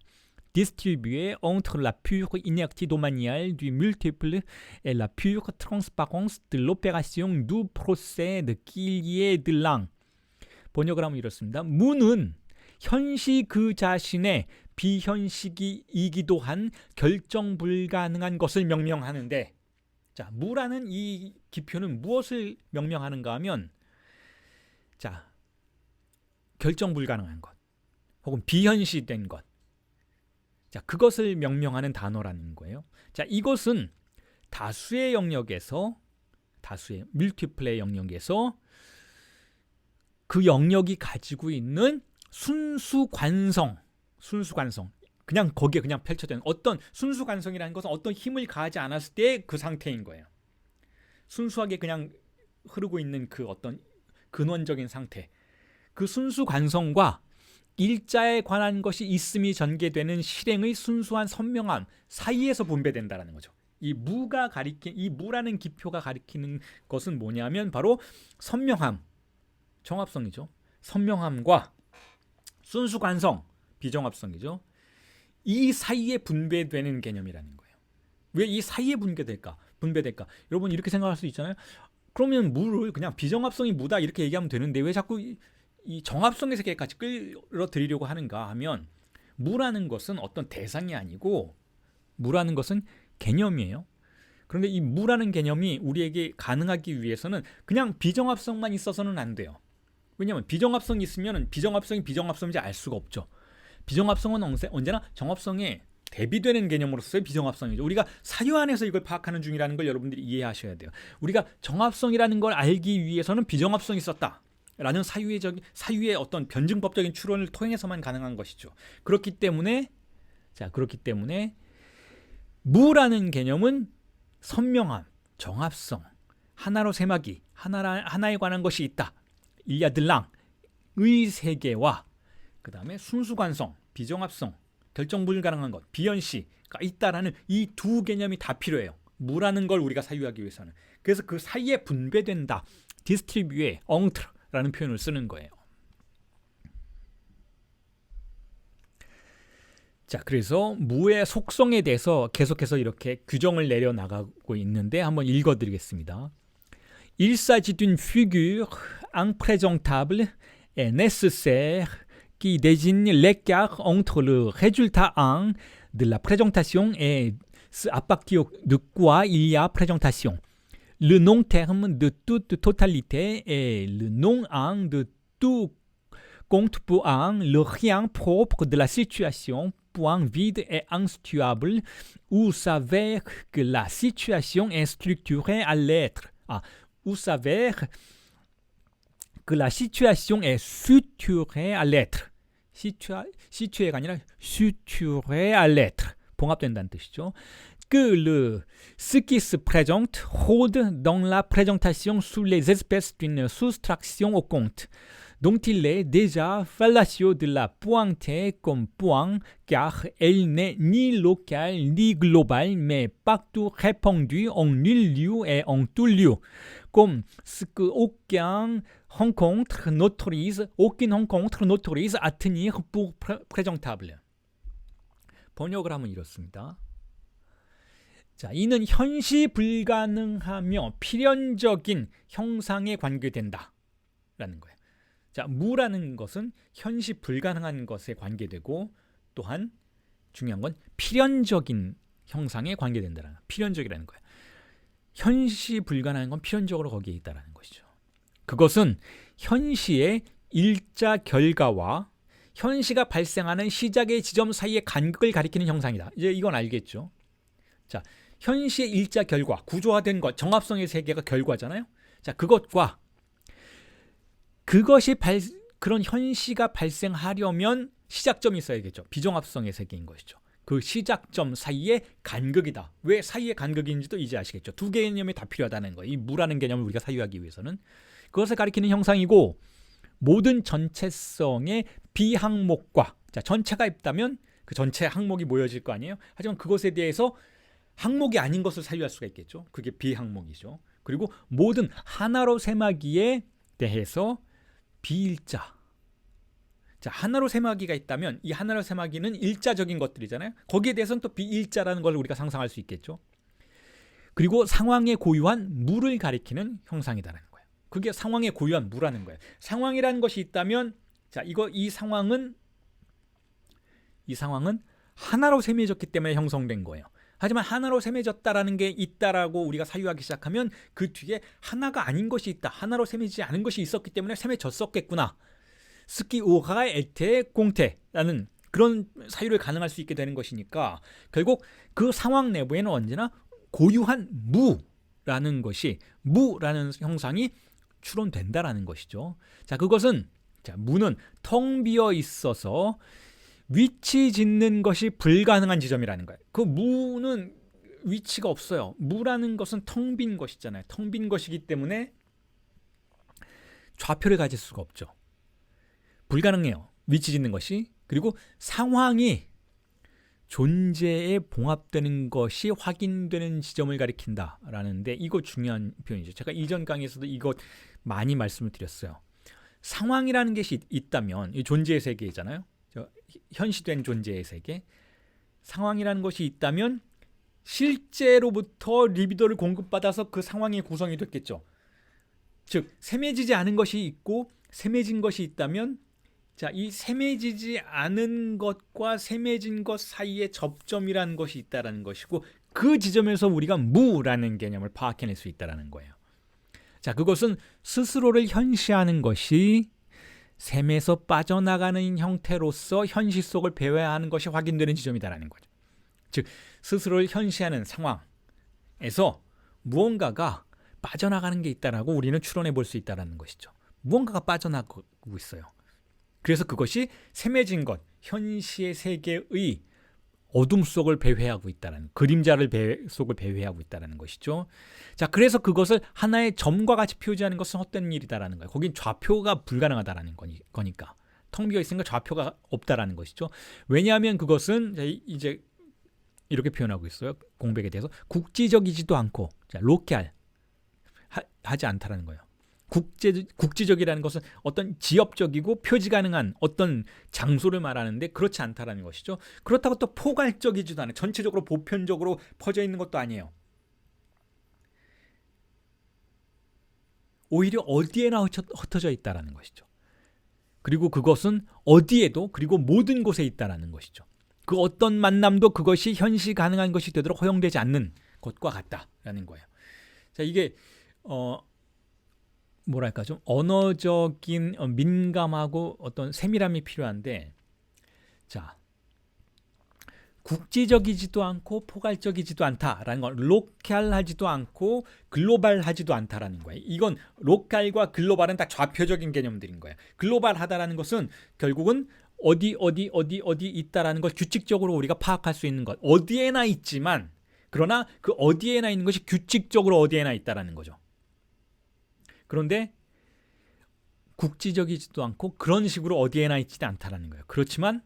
distribué entre la pure inertie domaniale du multiple et la pure transparence de l'opération du procès de qu'il y ait de l'un. 번역을 하면 이렇습니다. 무는 현시 그 자신의 비현식이기도 한 결정 불가능한 것을 명명하는데, 자, 무라는 이 기표는 무엇을 명명하는가 하면, 자, 결정 불가능한 것 혹은 비현시된 것, 자, 그것을 명명하는 단어라는 거예요. 자, 이것은 다수의 영역에서, 다수의 multiple의 영역에서 그 영역이 가지고 있는 순수관성, 그냥 거기에 그냥 펼쳐진 어떤 순수관성이라는 것은 어떤 힘을 가하지 않았을 때 그 상태인 거예요. 순수하게 그냥 흐르고 있는 그 어떤 근원적인 상태, 그 순수관성과 일자에 관한 것이 있음이 전개되는 실행의 순수한 선명함 사이에서 분배된다라는 거죠. 이 무라는 기표가 가리키는 것은 뭐냐면 바로 선명함, 정합성이죠. 선명함과 순수관성, 비정합성이죠. 이 사이에 분배되는 개념이라는 거예요. 왜 이 사이에 분배될까? 여러분 이렇게 생각할 수 있잖아요. 그러면 무를 그냥 비정합성이 무다 이렇게 얘기하면 되는데 왜 자꾸 이 정합성의 세계까지 끌어들이려고 하는가 하면, 무라는 것은 어떤 대상이 아니고 무라는 것은 개념이에요. 그런데 이 무라는 개념이 우리에게 가능하기 위해서는 그냥 비정합성만 있어서는 안 돼요. 왜냐하면 비정합성이 있으면 비정합성이 비정합성인지 알 수가 없죠. 비정합성은 언제나 정합성에 대비되는 개념으로서의 비정합성이죠. 우리가 사유 안에서 이걸 파악하는 중이라는 걸 여러분들이 이해하셔야 돼요. 우리가 정합성이라는 걸 알기 위해서는 비정합성이 있었다라는 사유의 어떤 변증법적인 추론을 통해서만 가능한 것이죠. 그렇기 때문에 무라는 개념은 선명함, 정합성, 하나로 세마기, 하나에 관한 것이 있다, 일야들랑의 세계와 그 다음에 순수관성, 비정합성, 결정 불가능한 것, 비현시가 있다라는 이 두 개념이 다 필요해요. 무라는 걸 우리가 사유하기 위해서는. 그래서 그 사이에 분배된다, 디스트리뷰에 엉트라는 표현을 쓰는 거예요. 자, 그래서 무의 속성에 대해서 계속해서 이렇게 규정을 내려나가고 있는데 한번 읽어드리겠습니다. Il s'agit d'une figure imprésentable et nécessaire qui désigne l'écart entre le résultat 1 de la présentation et ce à partir de quoi il y a présentation. Le non-terme de toute totalité et le non-1 de tout compte pour 1, le rien propre de la situation, point vide et instuable, où s'avère que la situation est structurée à l'être. où s'avère que la situation est suturée à l'être. situé가 아니라 suturée à l'être. 봉합된다는 뜻이죠. Que ce qui se présente rôde dans la présentation sous les espèces d'une soustraction au compte, dont il est déjà fallacieux de la pointer comme point, car elle n'est ni locale ni globale, mais partout répandue en nul lieu et en tout lieu, comme ce qu'aucune rencontre n'autorise à tenir pour présentable. 번역을 하면 이렇습니다. 자, 이는 현시 불가능하며 필연적인 형상에 관계된다 라는 거예요. 자, 무라는 것은 현시 불가능한 것에 관계되고, 또한 중요한 건 필연적인 형상에 관계된다라는, 필연적이라는 거예요. 현시 불가능한 건 필연적으로 거기에 있다라는 것이죠. 그것은 현시의 일자 결과와 현시가 발생하는 시작의 지점 사이의 간극을 가리키는 형상이다. 이제 이건 알겠죠? 자, 현시의 일자 결과, 구조화된 것, 정합성의 세계가 결과잖아요. 자, 그것과 그런 현시가 발생하려면 시작점이 있어야겠죠. 비정합성의 세계인 것이죠. 그 시작점 사이의 간극이다. 왜 사이의 간극인지도 이제 아시겠죠. 두 개념이 다 필요하다는 거예요. 이 무라는 개념을 우리가 사유하기 위해서는 그것을 가리키는 형상이고, 모든 전체성의 비항목과, 자, 전체가 있다면 그 전체 항목이 모여질 거 아니에요. 하지만 그것에 대해서 항목이 아닌 것을 사유할 수가 있겠죠. 그게 비항목이죠. 그리고 모든 하나로 세마기에 대해서 비일자. 자, 하나로 세마기가 있다면 이 하나로 세마기는 일자적인 것들이잖아요. 거기에 대해서는 또 비일자라는 걸 우리가 상상할 수 있겠죠. 그리고 상황에 고유한 무를 가리키는 형상이다라는 거예요. 그게 상황에 고유한 무라는 거예요. 상황이라는 것이 있다면, 자, 이 상황은 이 상황은 하나로 셈해졌기 때문에 형성된 거예요. 하지만 하나로 셈해졌다라는 게 있다라고 우리가 사유하기 시작하면 그 뒤에 하나가 아닌 것이 있다. 하나로 셈해지지 않은 것이 있었기 때문에 셈해졌었겠구나. 스키 오가 에테 공태라는 그런 사유를 가능할 수 있게 되는 것이니까 결국 그 상황 내부에는 언제나 고유한 무라는 것이 무라는 형상이 추론된다라는 것이죠. 자, 그것은 무는 텅 비어 있어서 위치 짓는 것이 불가능한 지점이라는 거예요. 그 무는 위치가 없어요. 무라는 것은 텅 빈 것이잖아요. 텅 빈 것이기 때문에 좌표를 가질 수가 없죠. 불가능해요. 위치 짓는 것이. 그리고 상황이 존재에 봉합되는 것이 확인되는 지점을 가리킨다라는데 이거 중요한 표현이죠. 제가 이전 강의에서도 이거 많이 말씀을 드렸어요. 상황이라는 것이 있다면 이 존재의 세계잖아요. 현시된 존재의 세계. 상황이라는 것이 있다면 실제로부터 리비도를 공급받아서 그 상황이 구성이 됐겠죠. 즉 셈해지지 않은 것이 있고 셈해진 것이 있다면 이 셈해지지 않은 것과 셈해진 것 사이에 접점이라는 것이 있다는 것이고 그 지점에서 우리가 무라는 개념을 파악해낼 수 있다는 거예요. 자, 그것은 스스로를 현시하는 것이 셈에서 빠져나가는 형태로서 현실 속을 배회하는 것이 확인되는 지점이다라는 거죠. 즉 스스로를 현시하는 상황에서 무언가가 빠져나가는 게 있다라고 우리는 추론해 볼 수 있다는 것이죠. 무언가가 빠져나가고 있어요. 그래서 그것이 셈해진 것, 현시의 세계의 어둠 속을 배회하고 있다는 그림자를 속을 배회하고 있다는 것이죠. 자, 그래서 그것을 하나의 점과 같이 표시하는 것은 헛된 일이다라는 거예요. 거긴 좌표가 불가능하다라는 거니까 텅 비어 있으니까 좌표가 없다라는 것이죠. 왜냐하면 그것은 이제 이렇게 표현하고 있어요. 공백에 대해서 국지적이지도 않고 로컬 하지 않다라는 거예요. 국지적이라는 것은 어떤 지역적이고 표지 가능한 어떤 장소를 말하는데 그렇지 않다라는 것이죠. 그렇다고 또 포괄적이지도 않아요. 전체적으로 보편적으로 퍼져 있는 것도 아니에요. 오히려 어디에나 흩어져 있다라는 것이죠. 그리고 그것은 어디에도 그리고 모든 곳에 있다라는 것이죠. 그 어떤 만남도 그것이 현시 가능한 것이 되도록 허용되지 않는 것과 같다라는 거예요. 자, 이게 뭐랄까 좀 언어적인 민감하고 어떤 세밀함이 필요한데, 자, 국지적이지도 않고 포괄적이지도 않다라는 건 로컬하지도 않고 글로벌하지도 않다라는 거예요. 이건 로컬과 글로벌은 다 좌표적인 개념들인 거예요. 글로벌하다라는 것은 결국은 어디 있다라는 걸 규칙적으로 우리가 파악할 수 있는 것. 어디에나 있지만 그러나 그 어디에나 있는 것이 규칙적으로 어디에나 있다라는 거죠. 그런데 국지적이지도 않고 그런 식으로 어디에나 있지도 않다라는 거예요. 그렇지만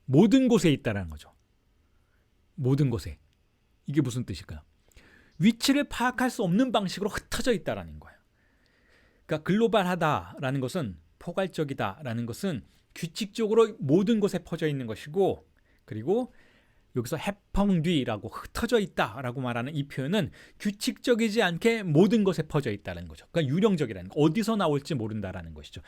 모든 곳에 있다라는 거죠. 모든 곳에. 이게 무슨 뜻일까요? 위치를 파악할 수 없는 방식으로 흩어져 있다라는 거예요. 그러니까 글로벌하다라는 것은 포괄적이다라는 것은 규칙적으로 모든 곳에 퍼져 있는 것이고, 그리고 여기서 해펑뒤라고 흩어져 있다라고 말하는 이 표현은 규칙적이지 않게 모든 것에 퍼져 있다는 거죠. 그러니까 유령적이라는 거, 어디서 나올지 모른다라는 것이죠.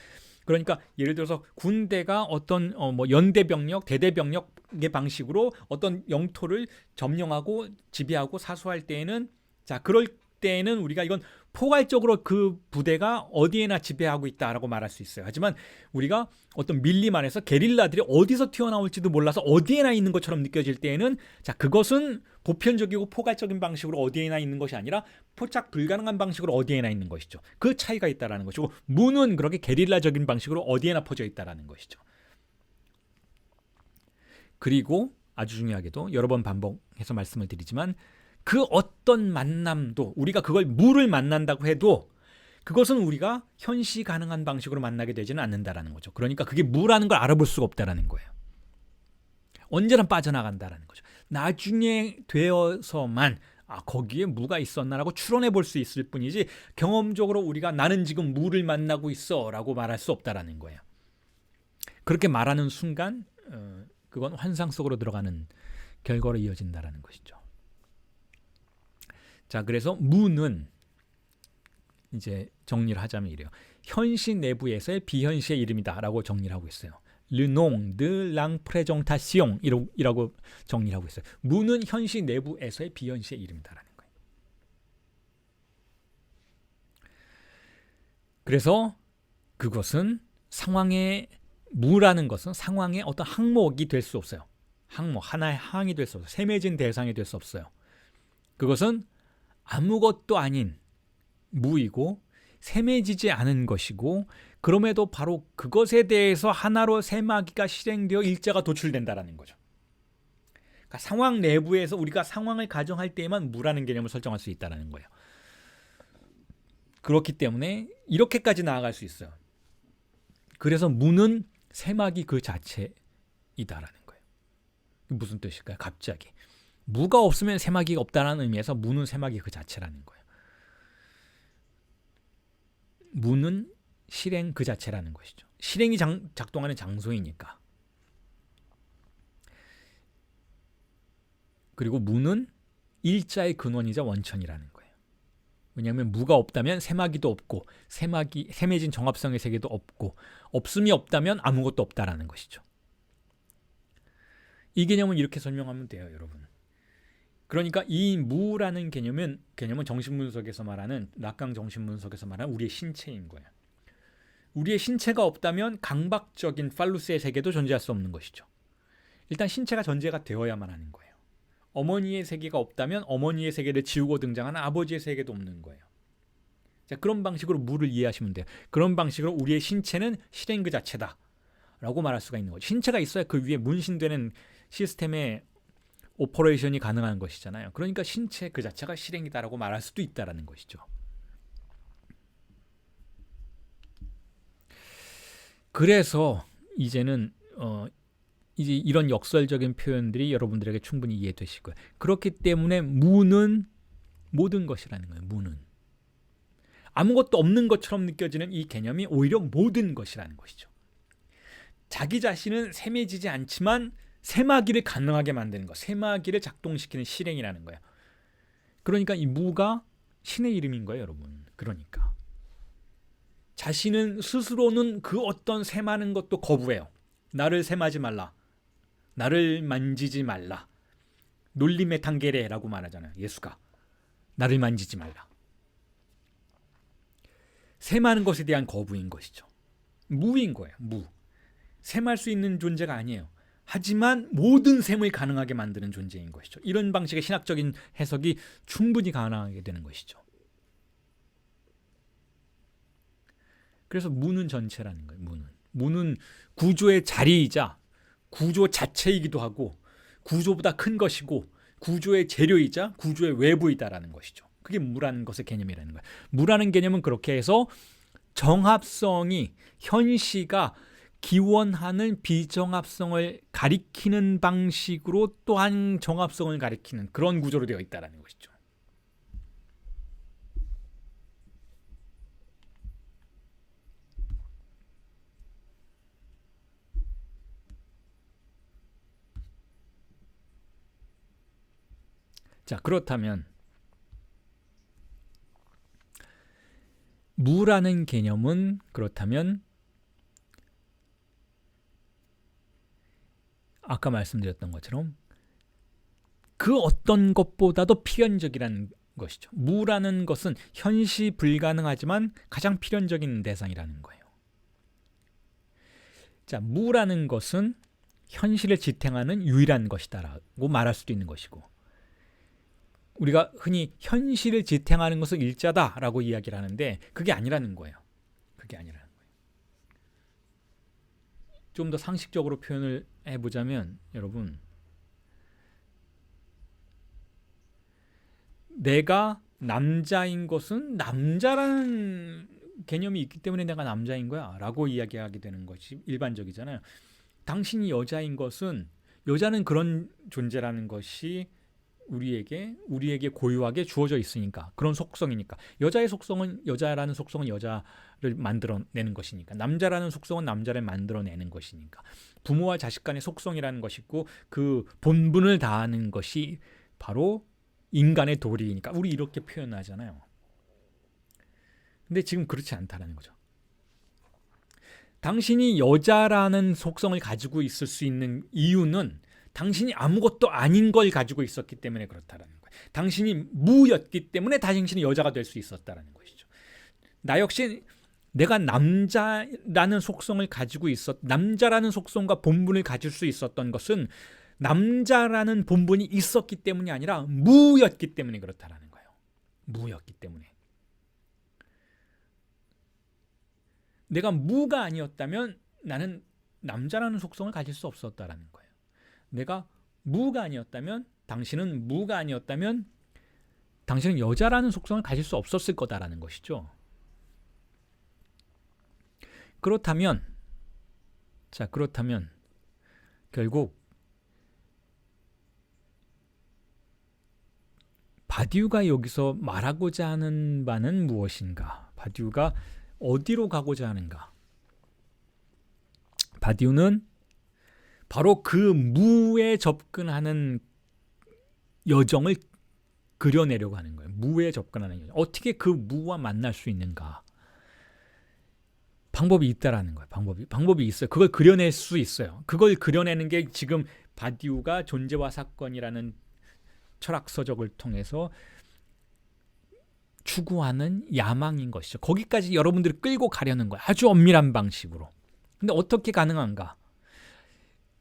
그러니까 예를 들어서 군대가 어떤 연대병력, 대대병력의 방식으로 어떤 영토를 점령하고 지배하고 사수할 때에는, 자, 그럴 때에는 우리가 이건 포괄적으로 그 부대가 어디에나 지배하고 있다라고 말할 수 있어요. 하지만 우리가 어떤 밀림 안에서 게릴라들이 어디서 튀어나올지도 몰라서 어디에나 있는 것처럼 느껴질 때에는, 자, 그것은 보편적이고 포괄적인 방식으로 어디에나 있는 것이 아니라 포착 불가능한 방식으로 어디에나 있는 것이죠. 그 차이가 있다라는 것이고, 무는 그렇게 게릴라적인 방식으로 어디에나 퍼져 있다라는 것이죠. 그리고 아주 중요하게도 여러 번 반복해서 말씀을 드리지만, 그 어떤 만남도 우리가 그걸 무를 만난다고 해도 그것은 우리가 현시 가능한 방식으로 만나게 되지는 않는다라는 거죠. 그러니까 그게 무라는 걸 알아볼 수가 없다라는 거예요. 언제나 빠져나간다라는 거죠. 나중에 되어서만 거기에 무가 있었나라고 추론해 볼 수 있을 뿐이지, 경험적으로 우리가 나는 지금 무를 만나고 있어 라고 말할 수 없다라는 거예요. 그렇게 말하는 순간 그건 환상 속으로 들어가는 결과로 이어진다라는 것이죠. 자, 그래서 무는 이제 정리를 하자면 이래요. 현시 내부에서의 비현시의 이름이다라고 정리를 하고 있어요. le nom de l'impresentation 이라고 정리를 하고 있어요. 무는 현시 내부에서의 비현시의 이름이다라는 거예요. 그래서 그것은 무라는 것은 상황의 어떤 항목이 될 수 없어요. 하나의 항이 될 수 없어요. 셈해진 대상이 될 수 없어요. 그것은 아무것도 아닌 무이고 셈해지지 않은 것이고, 그럼에도 바로 그것에 대해서 하나로 셈하기가 실행되어 일자가 도출된다라는 거죠. 그러니까 상황 내부에서 우리가 상황을 가정할 때에만 무라는 개념을 설정할 수 있다는 거예요. 그렇기 때문에 이렇게까지 나아갈 수 있어요. 그래서 무는 셈하기 그 자체이다라는 거예요. 무슨 뜻일까요? 갑자기 무가 없으면 셈하기가 없다는 의미에서 무는 셈하기 그 자체라는 거예요. 무는 실행 그 자체라는 것이죠. 실행이 작동하는 장소이니까. 그리고 무는 일자의 근원이자 원천이라는 거예요. 왜냐하면 무가 없다면 셈하기도 없고, 셈해진 정합성의 세계도 없고, 없음이 없다면 아무것도 없다라는 것이죠. 이 개념은 이렇게 설명하면 돼요, 여러분. 그러니까 이 무라는 개념은 정신분석에서 말하는, 락강 정신분석에서 말하는 우리의 신체인 거예요. 우리의 신체가 없다면 강박적인 팔루스의 세계도 존재할 수 없는 것이죠. 일단 신체가 전제가 되어야만 하는 거예요. 어머니의 세계가 없다면 어머니의 세계를 지우고 등장하는 아버지의 세계도 없는 거예요. 자, 그런 방식으로 무를 이해하시면 돼요. 그런 방식으로 우리의 신체는 실행 그 자체다 라고 말할 수가 있는 거죠. 신체가 있어야 그 위에 문신되는 시스템의 오퍼레이션이 가능한 것이잖아요. 그러니까 신체 그 자체가 실행이다라고 말할 수도 있다라는 것이죠. 그래서 이제는 이제 이런 역설적인 표현들이 여러분들에게 충분히 이해되실 거예요. 그렇기 때문에 무는 모든 것이라는 거예요. 무는 아무것도 없는 것처럼 느껴지는 이 개념이 오히려 모든 것이라는 것이죠. 자기 자신은 셈해지지 않지만 셈하기를 가능하게 만드는 것, 셈하기를 작동시키는 실행이라는 거예요. 그러니까 이 무가 신의 이름인 거예요, 여러분. 그러니까 자신은 스스로는 그 어떤 셈하는 것도 거부해요. 나를 셈하지 말라, 나를 만지지 말라. 놀림의 단계래라고 말하잖아요. 예수가 나를 만지지 말라. 셈하는 것에 대한 거부인 것이죠. 무인 거예요. 무. 셈할 수 있는 존재가 아니에요. 하지만 모든 셈을 가능하게 만드는 존재인 것이죠. 이런 방식의 신학적인 해석이 충분히 가능하게 되는 것이죠. 그래서 무는 전체라는 거예요. 무는 구조의 자리이자 구조 자체이기도 하고, 구조보다 큰 것이고, 구조의 재료이자 구조의 외부이다라는 것이죠. 그게 무라는 것의 개념이라는 거예요. 무라는 개념은 그렇게 해서 정합성이, 현시가 기원하는 비정합성을 가리키는 방식으로 또한 정합성을 가리키는 그런 구조로 되어 있다는 것이죠. 자, 그렇다면 무라는 개념은 그렇다면 아까 말씀드렸던 것처럼 그 어떤 것보다도 필연적이라는 것이죠. 무라는 것은 현시 불가능하지만 가장 필연적인 대상이라는 거예요. 자, 무라는 것은 현실을 지탱하는 유일한 것이다라고 말할 수도 있는 것이고, 우리가 흔히 현실을 지탱하는 것은 일자다라고 이야기를 하는데 그게 아니라는 거예요. 그게 아니라는 거예요. 좀 더 상식적으로 표현을 해보자면, 여러분, 내가 남자인 것은 남자라는 개념이 있기 때문에 내가 남자인 거야 라고 이야기하게 되는 것이 일반적이잖아요. 당신이 여자인 것은, 여자는 그런 존재라는 것이 우리에게 고유하게 주어져 있으니까, 그런 속성이니까. 여자의 속성은, 여자라는 속성은 여자를 만들어내는 것이니까, 남자라는 속성은 남자를 만들어내는 것이니까, 부모와 자식 간의 속성이라는 것이 있고 그 본분을 다하는 것이 바로 인간의 도리이니까 우리 이렇게 표현하잖아요. 근데 지금 그렇지 않다는 거죠. 당신이 여자라는 속성을 가지고 있을 수 있는 이유는 당신이 아무것도 아닌 걸 가지고 있었기 때문에 그렇다라는 거예요. 당신이 무였기 때문에 당신이 여자가 될 수 있었다라는 것이죠. 나 역시 내가 남자라는 속성을 가지고 남자라는 속성과 본분을 가질 수 있었던 것은 남자라는 본분이 있었기 때문이 아니라 무였기 때문에 그렇다라는 거예요. 무였기 때문에. 내가 무가 아니었다면 나는 남자라는 속성을 가질 수 없었다라는 거예요. 내가 무가 아니었다면, 당신은 무가 아니었다면 당신은 여자라는 속성을 가질 수 없었을 거다라는 것이죠. 그렇다면 결국 바디우가 여기서 말하고자 하는 바는 무엇인가? 바디우가 어디로 가고자 하는가? 바디우는 바로 그 무에 접근하는 여정을 그려내려고 하는 거예요. 무에 접근하는 여정. 어떻게 그 무와 만날 수 있는가? 방법이 있다라는 거예요. 방법이 있어요. 그걸 그려낼 수 있어요. 그걸 그려내는 게 지금 바디우가 존재와 사건이라는 철학 서적을 통해서 추구하는 야망인 것이죠. 거기까지 여러분들이 끌고 가려는 거예요. 아주 엄밀한 방식으로. 근데 어떻게 가능한가?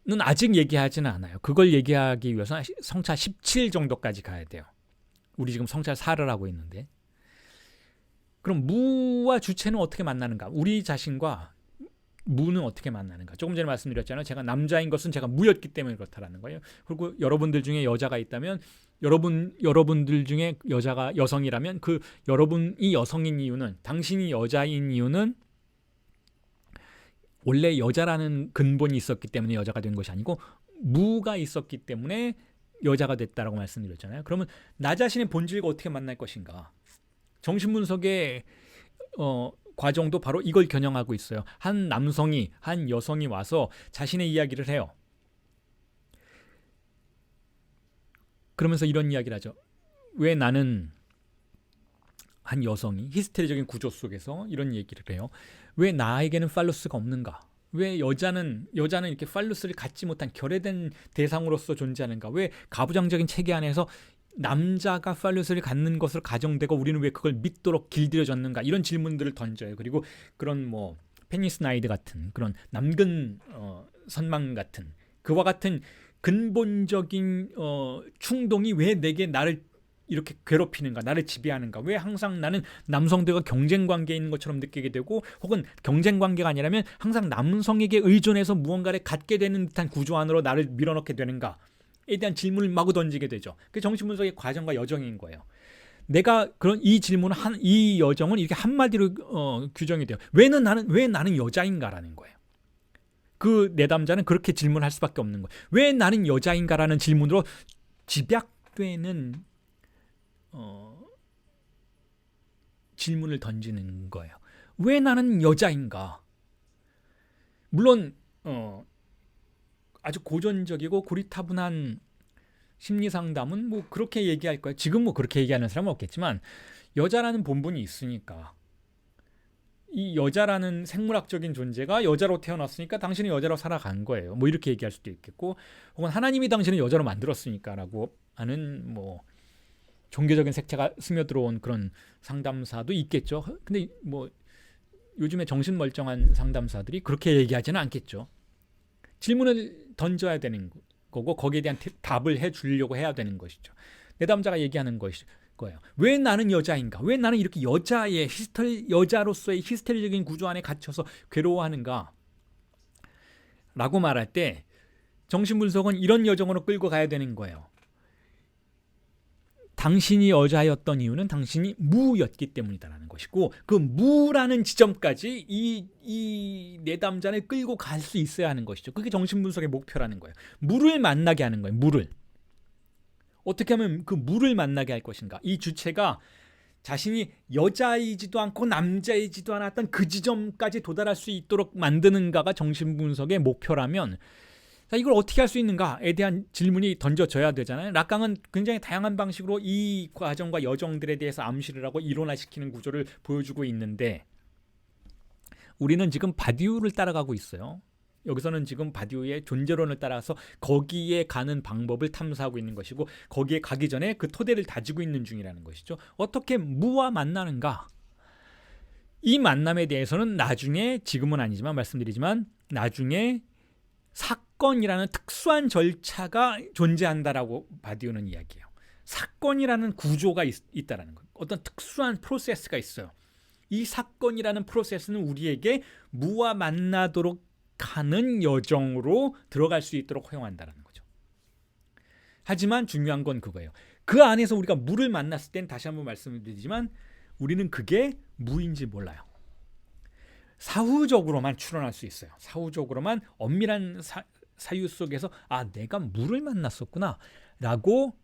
는 아직 얘기하지는 않아요. 그걸 얘기하기 위해서는 성차 17 정도까지 가야 돼요. 우리 지금 성차 4를 하고 있는데. 그럼 무와 주체는 어떻게 만나는가? 우리 자신과 무는 어떻게 만나는가? 조금 전에 말씀드렸잖아요. 제가 남자인 것은 제가 무였기 때문에 그렇다라는 거예요. 그리고 여러분들 중에 여자가 있다면 여러분들 중에 여자가 여성이라면 그 여러분이 여성인 이유는, 당신이 여자인 이유는 원래 여자라는 근본이 있었기 때문에 여자가 된 것이 아니고 무가 있었기 때문에 여자가 됐다라고 말씀드렸잖아요. 그러면 나 자신의 본질과 어떻게 만날 것인가? 정신분석의 과정도 바로 이걸 겨냥하고 있어요. 한 남성이, 한 여성이 와서 자신의 이야기를 해요. 그러면서 이런 이야기를 하죠. 왜 나는, 한 여성이 히스테리적인 구조 속에서 이런 얘기를 해요. 왜 나에게는 팔루스가 없는가? 왜 여자는 이렇게 팔루스를 갖지 못한 결여된 대상으로서 존재하는가? 왜 가부장적인 체계 안에서 남자가 팔루스를 갖는 것으로 가정되고 우리는 왜 그걸 믿도록 길들여졌는가? 이런 질문들을 던져요. 그리고 그런 페니스 나이드 같은 그런 남근 선망 같은 그와 같은 근본적인 충동이 왜 내게 나를 이렇게 괴롭히는가, 나를 지배하는가, 왜 항상 나는 남성들과 경쟁관계에 있는 것처럼 느끼게 되고, 혹은 경쟁관계가 아니라면 항상 남성에게 의존해서 무언가를 갖게 되는 듯한 구조 안으로 나를 밀어넣게 되는가에 대한 질문을 마구 던지게 되죠. 그게 정신분석의 과정과 여정인 거예요. 내가 그런 이 질문을 이 여정은 이렇게 한마디로 규정이 돼요. 왜 나는 여자인가라는 거예요. 그 내담자는 그렇게 질문할 수밖에 없는 거예요. 왜 나는 여자인가라는 질문으로 집약되는 질문을 던지는 거예요. 왜 나는 여자인가? 물론 아주 고전적이고 고리타분한 심리상담은 그렇게 얘기할 거예요. 지금 그렇게 얘기하는 사람은 없겠지만 여자라는 본분이 있으니까, 이 여자라는 생물학적인 존재가 여자로 태어났으니까 당신은 여자로 살아간 거예요. 이렇게 얘기할 수도 있겠고, 혹은 하나님이 당신을 여자로 만들었으니까라고 하는 종교적인 색채가 스며들어온 그런 상담사도 있겠죠. 근데 요즘에 정신 멀쩡한 상담사들이 그렇게 얘기하지는 않겠죠. 질문을 던져야 되는 거고 거기에 대한 답을 해주려고 해야 되는 것이죠. 내담자가 얘기하는 거예요. 왜 나는 여자인가? 왜 나는 이렇게 여자로서의 히스테리적인 구조 안에 갇혀서 괴로워하는가? 라고 말할 때 정신분석은 이런 여정으로 끌고 가야 되는 거예요. 당신이 여자였던 이유는 당신이 무였기 때문이다라는 것이고, 그 무라는 지점까지 이 내담자를 끌고 갈 수 있어야 하는 것이죠. 그게 정신분석의 목표라는 거예요. 무를 만나게 하는 거예요. 무를. 어떻게 하면 그 무를 만나게 할 것인가? 이 주체가 자신이 여자이지도 않고 남자이지도 않았던 그 지점까지 도달할 수 있도록 만드는가가 정신분석의 목표라면, 자, 이걸 어떻게 할 수 있는가에 대한 질문이 던져져야 되잖아요. 락강은 굉장히 다양한 방식으로 이 과정과 여정들에 대해서 암시를 하고 이론화시키는 구조를 보여주고 있는데, 우리는 지금 바디우를 따라가고 있어요. 여기서는 지금 바디우의 존재론을 따라서 거기에 가는 방법을 탐사하고 있는 것이고 거기에 가기 전에 그 토대를 다지고 있는 중이라는 것이죠. 어떻게 무와 만나는가? 이 만남에 대해서는 나중에, 지금은 아니지만 말씀드리지만 나중에 사건이라는 특수한 절차가 존재한다라고 바디우는 이야기해요. 사건이라는 구조가 있다라는 거예요. 어떤 특수한 프로세스가 있어요. 이 사건이라는 프로세스는 우리에게 무와 만나도록 하는 여정으로 들어갈 수 있도록 허용한다는 거죠. 하지만 중요한 건 그거예요. 그 안에서 우리가 무를 만났을 땐 다시 한번 말씀드리지만 우리는 그게 무인지 몰라요. 사후적으로만 추론할 수 있어요. 사후적으로만 엄밀한 사유 속에서 내가 무를 만났었구나 라고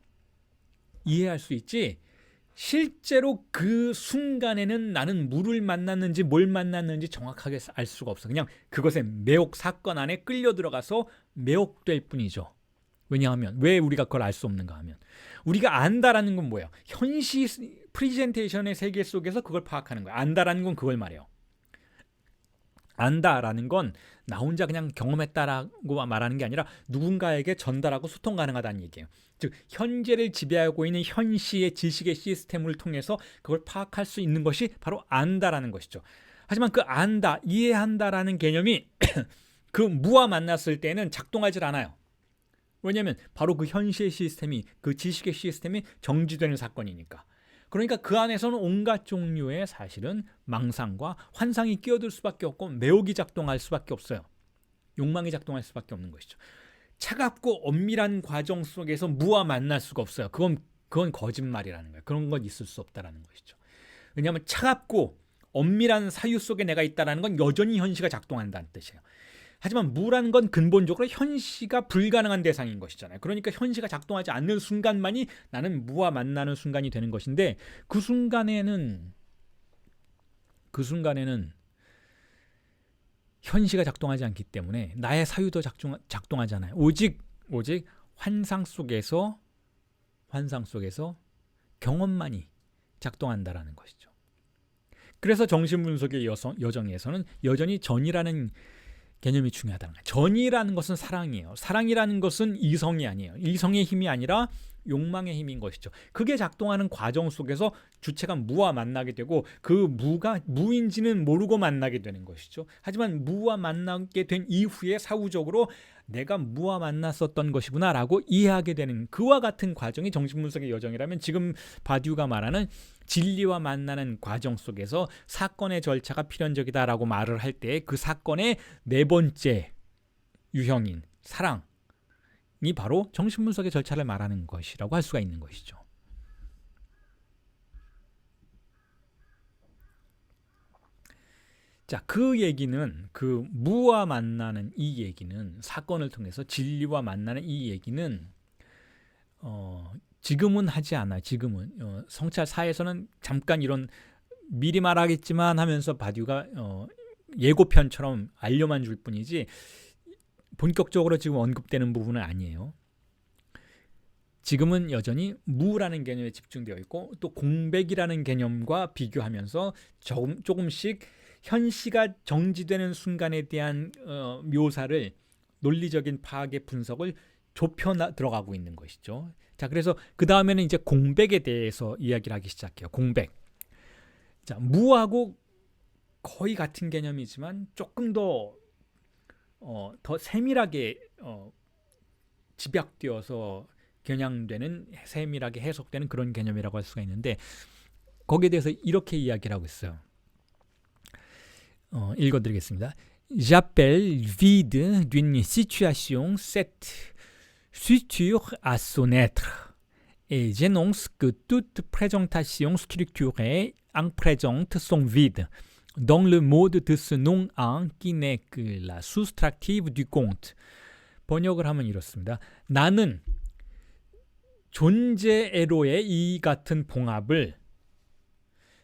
이해할 수 있지, 실제로 그 순간에는 나는 무를 만났는지 뭘 만났는지 정확하게 알 수가 없어. 그냥 그것의 매혹 사건 안에 끌려 들어가서 매혹될 뿐이죠. 왜냐하면 왜 우리가 그걸 알 수 없는가 하면 우리가 안다라는 건 뭐예요? 현시 프리젠테이션의 세계 속에서 그걸 파악하는 거예요. 안다라는 건 그걸 말해요. 안다라는 건 나 혼자 그냥 경험했다라고 말하는 게 아니라 누군가에게 전달하고 소통 가능하다는 얘기예요. 즉 현재를 지배하고 있는 현시의 지식의 시스템을 통해서 그걸 파악할 수 있는 것이 바로 안다라는 것이죠. 하지만 그 안다, 이해한다라는 개념이 그 무와 만났을 때는 작동하지 않아요. 왜냐하면 바로 그 현시의 시스템이, 그 지식의 시스템이 정지되는 사건이니까. 그러니까 그 안에서는 온갖 종류의 사실은 망상과 환상이 끼어들 수밖에 없고 매혹이 작동할 수밖에 없어요. 욕망이 작동할 수밖에 없는 것이죠. 차갑고 엄밀한 과정 속에서 무와 만날 수가 없어요. 그건 거짓말이라는 거예요. 그런 건 있을 수 없다라는 것이죠. 왜냐하면 차갑고 엄밀한 사유 속에 내가 있다는 건 여전히 현시가 작동한다는 뜻이에요. 하지만 무라는 건 근본적으로 현시가 불가능한 대상인 것이잖아요. 그러니까 현시가 작동하지 않는 순간만이 나는 무와 만나는 순간이 되는 것인데 그 순간에는 현시가 작동하지 않기 때문에 나의 사유도 작동하잖아요. 오직 환상 속에서 경험만이 작동한다라는 것이죠. 그래서 정신분석의 여정에서는 여전히 전이라는 개념이 중요하다는 거예요. 전이라는 것은 사랑이에요. 사랑이라는 것은 이성이 아니에요. 이성의 힘이 아니라 욕망의 힘인 것이죠. 그게 작동하는 과정 속에서 주체가 무와 만나게 되고 그 무가 무인지는 모르고 만나게 되는 것이죠. 하지만 무와 만나게 된 이후에 사후적으로 내가 무와 만났었던 것이구나 라고 이해하게 되는 그와 같은 과정이 정신분석의 여정이라면 지금 바디우가 말하는 진리와 만나는 과정 속에서 사건의 절차가 필연적이다라고 말을 할 때 그 사건의 네 번째 유형인 사랑이 바로 정신분석의 절차를 말하는 것이라고 할 수가 있는 것이죠. 자, 그 얘기는, 그 무와 만나는 이 얘기는, 사건을 통해서 진리와 만나는 이 얘기는 지금은 하지 않아요. 지금은 성찰사에서는 잠깐 이런 미리 말하겠지만 하면서 바디우가 예고편처럼 알려만 줄 뿐이지 본격적으로 지금 언급되는 부분은 아니에요. 지금은 여전히 무라는 개념에 집중되어 있고 또 공백이라는 개념과 비교하면서 조금씩 현시가 정지되는 순간에 대한 묘사를, 논리적인 파악의 분석을 좁혀 들어가고 있는 것이죠. 자, 그래서 그 다음에는 이제 공백에 대해서 이야기를 하기 시작해요. 공백. 자, 무하고 거의 같은 개념이지만 조금 더 세밀하게 집약되어서 겨냥되는, 세밀하게 해석되는 그런 개념이라고 할 수가 있는데 거기에 대해서 이렇게 이야기를 하고 있어요. 읽어드리겠습니다. J'appelle vide d'une situation cette structure à son être et j'énonce que toute présentation structurée en présente sont vides dans le mode de ce non-un qui n'est que la soustractive du conte. 번역을 하면 이렇습니다. 나는 존재애로의 이 같은 봉합을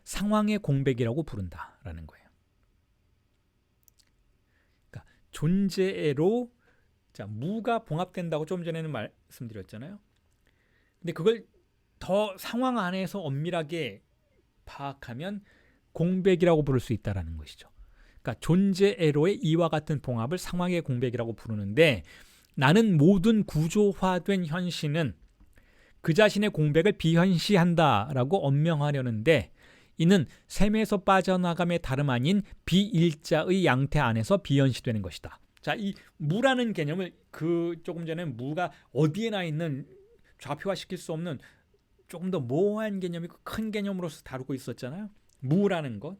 상황의 공백이라고 부른다라는 거예요. 그러니까 존재애로, 자, 무가 봉합된다고 좀 전에는 말씀드렸잖아요. 근데 그걸 더 상황 안에서 엄밀하게 파악하면 공백이라고 부를 수 있다라는 것이죠. 그러니까 존재애로의 이와 같은 봉합을 상황의 공백이라고 부르는데, 나는 모든 구조화된 현시는 그 자신의 공백을 비현시한다라고 언명하려는데, 이는 셈에서 빠져나감의 다름 아닌 비일자의 양태 안에서 비현시되는 것이다. 자, 이 무라는 개념을 조금 전에 무가 어디에나 있는 좌표화시킬 수 없는 조금 더 모호한 개념이고 큰 개념으로서 다루고 있었잖아요. 무라는 것.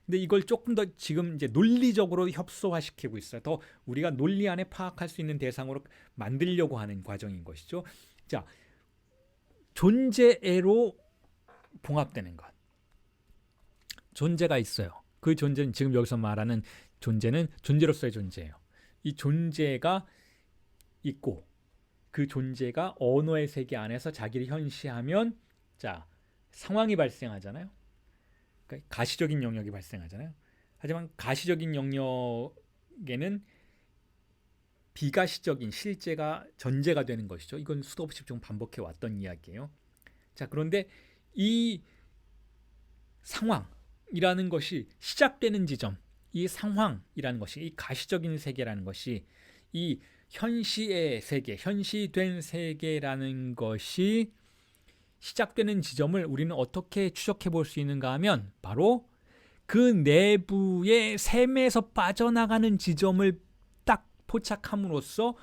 근데 이걸 조금 더 지금 이제 논리적으로 협소화시키고 있어요. 더 우리가 논리 안에 파악할 수 있는 대상으로 만들려고 하는 과정인 것이죠. 자, 존재애로 봉합되는 것. 존재가 있어요. 그 존재는 지금 여기서 말하는 존재는 존재로서의 존재예요. 이 존재가 있고 그 존재가 언어의 세계 안에서 자기를 현시하면, 자, 상황이 발생하잖아요. 그러니까 가시적인 영역이 발생하잖아요. 하지만 가시적인 영역에는 비가시적인 실제가 전제가 되는 것이죠. 이건 수도 없이 좀 반복해 왔던 이야기예요. 자, 그런데 이 상황이라는 것이 시작되는 지점, 이 상황이라는 것이, 이 가시적인 세계라는 것이, 이 현시의 세계, 현시된 세계라는 것이 시작되는 지점을 우리는 어떻게 추적해 볼 수 있는가 하면, 바로 그 내부의 셈에서 빠져나가는 지점을 딱 포착함으로써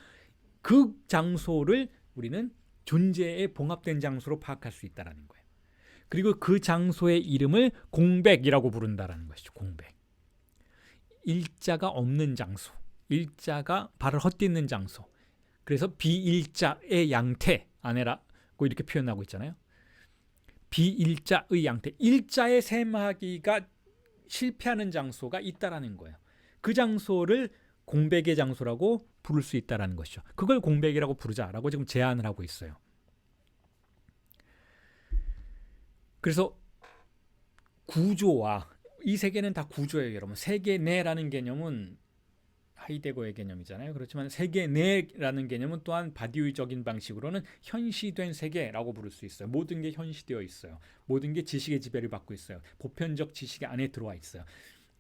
그 장소를 우리는 존재에 봉합된 장소로 파악할 수 있다는 거예요. 그리고 그 장소의 이름을 공백이라고 부른다는 것이죠. 공백. 일자가 없는 장소, 일자가 발을 헛디는 장소. 그래서 비일자의 양태 아내라고 이렇게 표현하고 있잖아요. 비일자의 양태, 일자의 셈하기가 실패하는 장소가 있다라는 거예요. 그 장소를 공백의 장소라고 부를 수 있다라는 것이죠. 그걸 공백이라고 부르자라고 지금 제안을 하고 있어요. 그래서 구조와, 이 세계는 다 구조예요, 여러분. 세계 내라는 개념은 하이데거의 개념이잖아요. 그렇지만 세계 내라는 개념은 또한 바디우이적인 방식으로는 현시된 세계라고 부를 수 있어요. 모든 게 현시되어 있어요. 모든 게 지식의 지배를 받고 있어요. 보편적 지식 안에 들어와 있어요.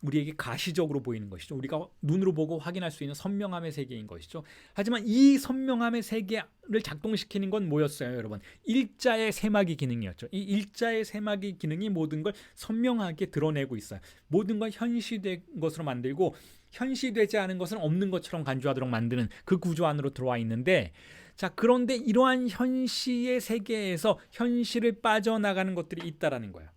우리에게 가시적으로 보이는 것이죠. 우리가 눈으로 보고 확인할 수 있는 선명함의 세계인 것이죠. 하지만 이 선명함의 세계를 작동시키는 건 뭐였어요, 여러분? 일자의 세마기 기능이었죠. 이 일자의 세마기 기능이 모든 걸 선명하게 드러내고 있어요. 모든 걸 현시된 것으로 만들고, 현시되지 않은 것은 없는 것처럼 간주하도록 만드는 그 구조 안으로 들어와 있는데, 자, 그런데 이러한 현시의 세계에서 현실을 빠져나가는 것들이 있다라는 거예요.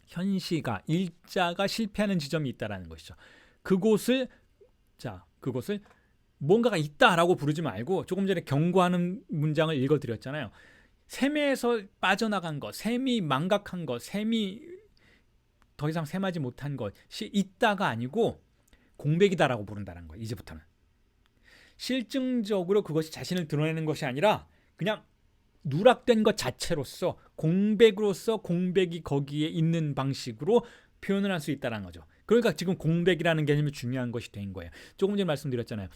현시가, 일자가 실패하는 지점이 있다라는 것이죠. 그곳을 뭔가가 있다라고 부르지 말고, 조금 전에 경고하는 문장을 읽어드렸잖아요. 셈에서 빠져나간 것, 셈이 망각한 것, 셈이 더 이상 셈하지 못한 것이 있다가 아니고 공백이다라고 부른다는 거예요. 이제부터는 실증적으로 그것이 자신을 드러내는 것이 아니라 그냥 누락된 것 자체로서, 공백으로서 공백이 거기에 있는 방식으로 표현을 할 수 있다는 거죠. 그러니까 지금 공백이라는 개념이 중요한 것이 된 거예요. 조금 전에 말씀드렸잖아요.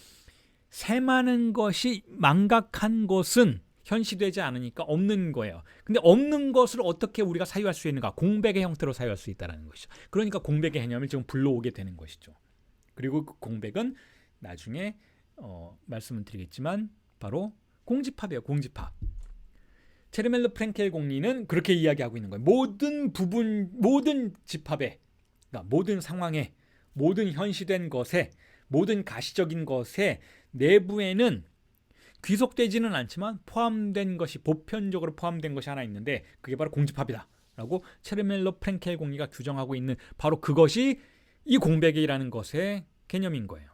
셈하는 것이 망각한 것은 현시되지 않으니까 없는 거예요. 근데 없는 것을 어떻게 우리가 사유할 수 있는가? 공백의 형태로 사유할 수 있다는 것이죠. 그러니까 공백의 개념을 지금 불러오게 되는 것이죠. 그리고 그 공백은 나중에 말씀을 드리겠지만 바로 공집합이에요. 공집합. 체르멜로 프랭켈 공리는 그렇게 이야기하고 있는 거예요. 모든 부분, 모든 집합에, 그러니까 모든 상황에, 모든 현시된 것에, 모든 가시적인 것에 내부에는 귀속되지는 않지만 포함된 것이, 보편적으로 포함된 것이 하나 있는데, 그게 바로 공집합이다 라고 체르멜로 프랭켈 공리가 규정하고 있는, 바로 그것이 이 공백이라는 것의 개념인 거예요.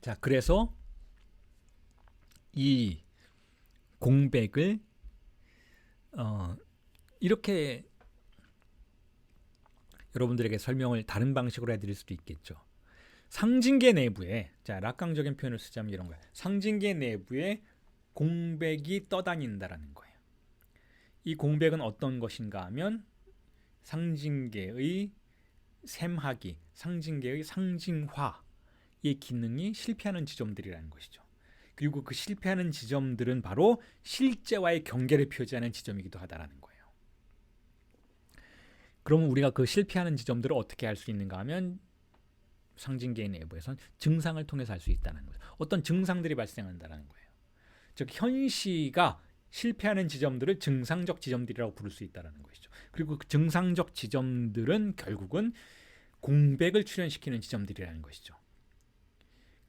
자, 그래서 이 공백을 이렇게 여러분들에게 설명을 다른 방식으로 해드릴 수도 있겠죠. 상징계 내부에, 자, 락강적인 표현을 쓰자면 이런 거예요. 상징계 내부에 공백이 떠다닌다라는 거예요. 이 공백은 어떤 것인가 하면 상징계의 셈하기, 상징계의 상징화의 기능이 실패하는 지점들이라는 것이죠. 그리고 그 실패하는 지점들은 바로 실제와의 경계를 표시하는 지점이기도 하다라는 거예요. 그러면 우리가 그 실패하는 지점들을 어떻게 할 수 있는가 하면 상징계의 내부에선 증상을 통해서 할 수 있다는 거죠. 어떤 증상들이 발생한다는 거예요. 즉 현시가 실패하는 지점들을 증상적 지점들이라고 부를 수 있다는 것이죠. 그리고 그 증상적 지점들은 결국은 공백을 출현시키는 지점들이라는 것이죠.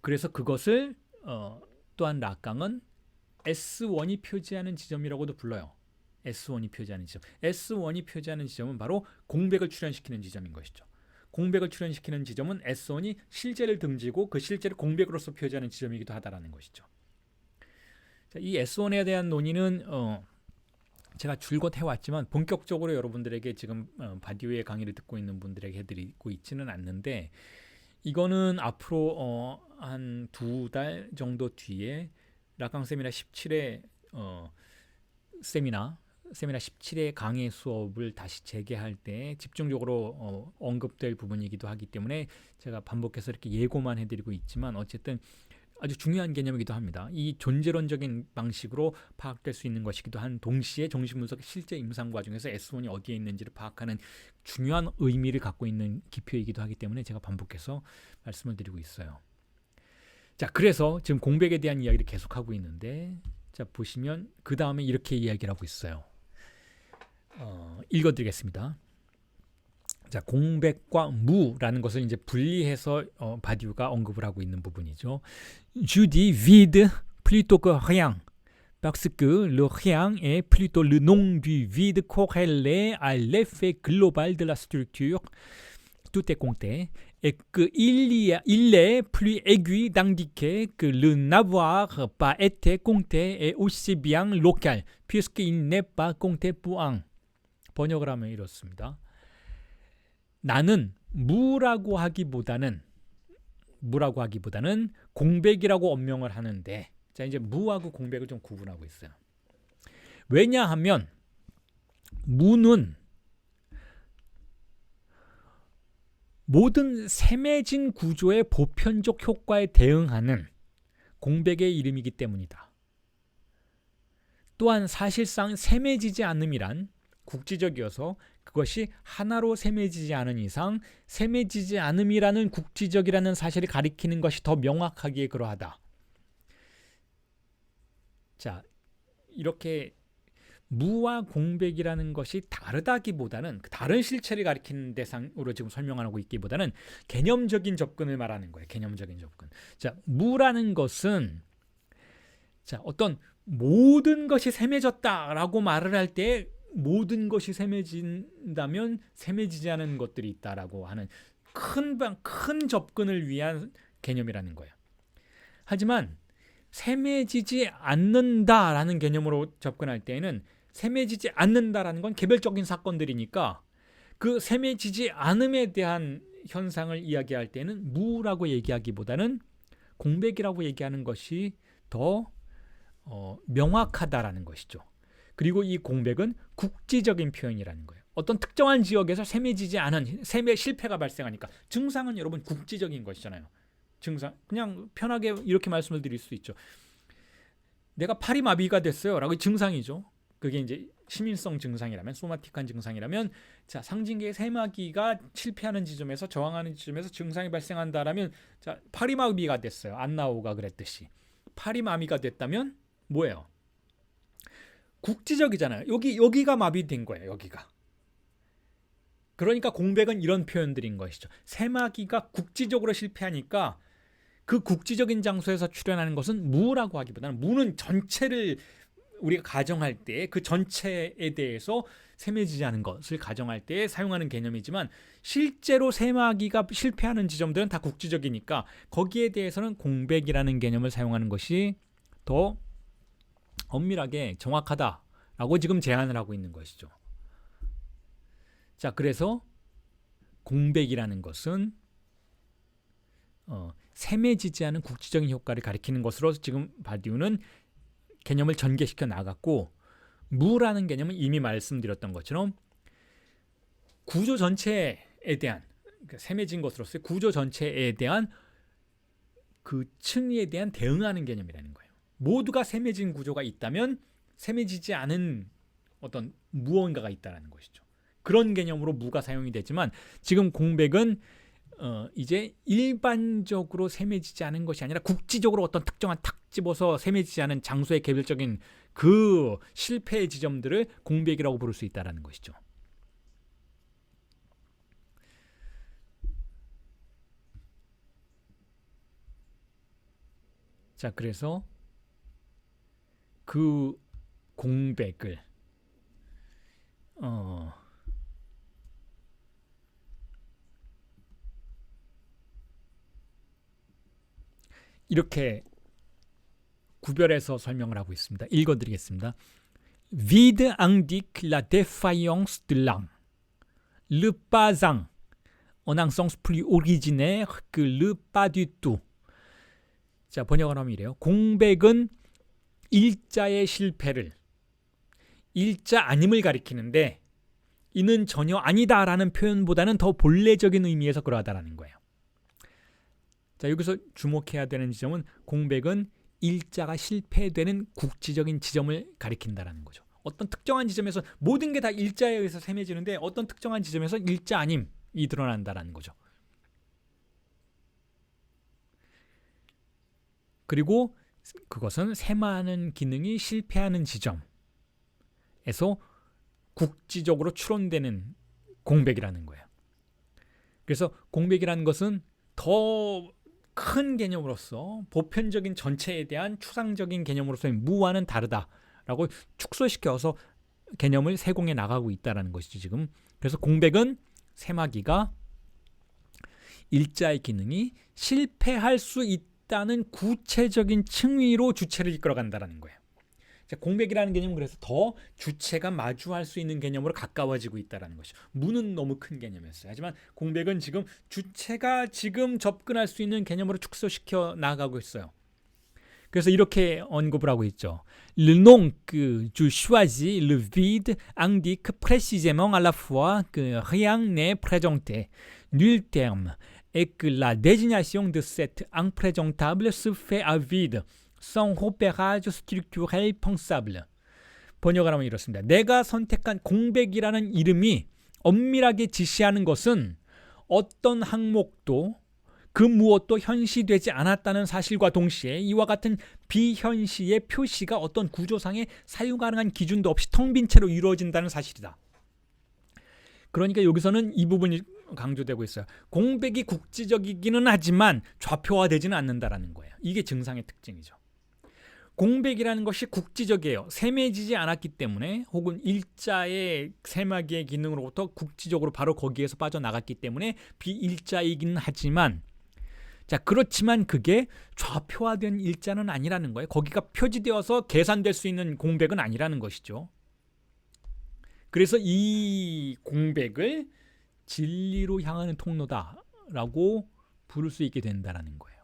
그래서 그것을 또한 락강은 S1이 표지하는 지점이라고도 불러요. S1이 표지하는 지점. S1이 표지하는 지점은 바로 공백을 출현시키는 지점인 것이죠. 공백을 출현시키는 지점은 S1이 실제를 등지고 그 실제를 공백으로서 표지하는 지점이기도 하다라는 것이죠. 자, 이 S1에 대한 논의는 제가 줄곧 해왔지만 본격적으로 여러분들에게 지금 바디오의 강의를 듣고 있는 분들에게 해드리고 있지는 않는데 이거는 앞으로 한 2달 정도 뒤에 락강 세미나 17회 세미나 17회 강의 수업을 다시 재개할 때 집중적으로 언급될 부분이기도 하기 때문에 제가 반복해서 이렇게 예고만 해드리고 있지만 어쨌든 아주 중요한 개념이기도 합니다. 이 존재론적인 방식으로 파악될 수 있는 것이기도 한 동시에 정신분석의 실제 임상 과정에서 S1이 어디에 있는지를 파악하는 중요한 의미를 갖고 있는 기표이기도 하기 때문에 제가 반복해서 말씀을 드리고 있어요. 자, 그래서 지금 공백에 대한 이야기를 계속하고 있는데 자 보시면 그 다음에 이렇게 이야기를 하고 있어요. 읽어드리겠습니다. 자, 공백과 무라는 것을 이제 분리해서 바디우가 언급을 하고 있는 부분이죠. Je dis vide plutôt que rien, parce que le rien est plutôt le nom du vide corrélé à l'effet global de la structure. Tout est compté, et qu'il est plus aigu d'indiquer que le n'avoir pas été compté est aussi bien local, puisqu'il n'est pas compté pour un. 번역을 하면 이렇습니다. 나는 무라고 하기보다는 공백이라고 언명을 하는데, 자 이제 무하고 공백을 좀 구분하고 있어요. 왜냐하면 무는 모든 셈해진 구조의 보편적 효과에 대응하는 공백의 이름이기 때문이다. 또한 사실상 셈해지지 않음이란 국지적이어서 그것이 하나로 셈해지지 않은 이상 셈해지지 않음이라는 국지적이라는 사실을 가리키는 것이 더 명확하기에 그러하다. 자, 이렇게 무와 공백이라는 것이 다르다기보다는 다른 실체를 가리키는 대상으로 지금 설명하고 있기보다는 개념적인 접근을 말하는 거예요. 개념적인 접근. 자, 무라는 것은 자, 어떤 모든 것이 셈해졌다라고 말을 할 때 모든 것이 셈해진다면 셈해지지 않은 것들이 있다라고 하는 큰 접근을 위한 개념이라는 거예요. 하지만 셈해지지 않는다라는 개념으로 접근할 때에는 셈해지지 않는다라는 건 개별적인 사건들이니까 그 셈해지지 않음에 대한 현상을 이야기할 때는 무라고 얘기하기보다는 공백이라고 얘기하는 것이 더 명확하다라는 것이죠. 그리고 이 공백은 국지적인 표현이라는 거예요. 어떤 특정한 지역에서 셈해지지 않은 셈의 실패가 발생하니까 증상은 여러분 국지적인 것이잖아요. 증상 그냥 편하게 이렇게 말씀을 드릴 수 있죠. 내가 팔이 마비가 됐어요 라고 증상이죠. 그게 이제 시민성 증상이라면 소마틱한 증상이라면 자 상징계의 세마기가 실패하는 지점에서 저항하는 지점에서 증상이 발생한다라면 자 팔이 마비가 됐어요. 안나오가 그랬듯이 팔이 마비가 됐다면 뭐예요? 국지적이잖아요. 여기가 마비된 거예요. 여기가. 그러니까 공백은 이런 표현들인 것이죠. 세마기가 국지적으로 실패하니까 그 국지적인 장소에서 출현하는 것은 무라고 하기보다는 무는 전체를 우리가 가정할 때 그 전체에 대해서 셈해지지 않은 것을 가정할 때 사용하는 개념이지만 실제로 세마기가 실패하는 지점들은 다 국지적이니까 거기에 대해서는 공백이라는 개념을 사용하는 것이 더 엄밀하게 정확하다라고 지금 제안을 하고 있는 것이죠. 자, 그래서 공백이라는 것은 셈해지지 않은 국지적인 효과를 가리키는 것으로 지금 바디우는 개념을 전개시켜 나갔고 무라는 개념은 이미 말씀드렸던 것처럼 구조 전체에 대한 그러니까 셈해진 것으로서의 구조 전체에 대한 그 층위에 대한 대응하는 개념이라는 거예요. 모두가 셈해진 구조가 있다면 셈해지지 않은 어떤 무언가가 있다는 것이죠. 그런 개념으로 무가 사용이 되지만 지금 공백은 이제 일반적으로 셈해지지 않은 것이 아니라 국지적으로 어떤 특정한 탁 집어서 셈해지지 않은 장소의 개별적인 그 실패의 지점들을 공백이라고 부를 수 있다는 것이죠. 자, 그래서 그 공백을 이렇게 구별해서 설명을 하고 있습니다. 읽어드리겠습니다. Vide indique la défaillance de l'un, le pas un, en un sens plus originaire que le pas du tout. 자, 번역을 하면 이래요. 공백은 일자의 실패를 일자 아님을 가리키는데 이는 전혀 아니다라는 표현보다는 더 본래적인 의미에서 그러하다라는 거예요. 자, 여기서 주목해야 되는 지점은 공백은 일자가 실패되는 국지적인 지점을 가리킨다라는 거죠. 어떤 특정한 지점에서 모든 게 다 일자에 의해서 셈해지는데 어떤 특정한 지점에서 일자 아님이 드러난다라는 거죠. 그리고 그것은 셈하는 기능이 실패하는 지점에서 국지적으로 추론되는 공백이라는 거예요. 그래서 공백이라는 것은 더 큰 개념으로서 보편적인 전체에 대한 추상적인 개념으로서의 무와는 다르다라고 축소시켜서 개념을 세공해 나가고 있다는 것이죠, 지금. 그래서 공백은 셈하기가 일자의 기능이 실패할 수 있다는 구체적인 층위로 주체를 이끌어간다는 거예요. 공백이라는 개념은 그래서 더 주체가 마주할 수 있는 개념으로 가까워지고 있다는 것이죠. 무는 너무 큰 개념이었어요. 하지만 공백은 지금 주체가 지금 접근할 수 있는 개념으로 축소시켜 나가고 있어요. 그래서 이렇게 언급을 하고 있죠. Le nom que je choisis, le vide, indique précisément à la fois que rien n'est présenté, nul terme, et que la désignation de cet imprésentable se fait à vide. sans repérage structurel pensable. 번역을 하면 이렇습니다. 내가 선택한 공백이라는 이름이 엄밀하게 지시하는 것은 어떤 항목도 그 무엇도 현시되지 않았다는 사실과 동시에 이와 같은 비현시의 표시가 어떤 구조상의 사유 가능한 기준도 없이 텅 빈 채로 이루어진다는 사실이다. 그러니까 여기서는 이 부분이 강조되고 있어요. 공백이 국지적이기는 하지만 좌표화되지는 않는다라는 거예요. 이게 증상의 특징이죠. 공백이라는 것이 국지적이에요. 셈해지지 않았기 때문에 혹은 일자의 셈하기의 기능으로부터 국지적으로 바로 거기에서 빠져나갔기 때문에 비일자이긴 하지만 자, 그렇지만 그게 좌표화된 일자는 아니라는 거예요. 거기가 표지되어서 계산될 수 있는 공백은 아니라는 것이죠. 그래서 이 공백을 진리로 향하는 통로다라고 부를 수 있게 된다는 거예요.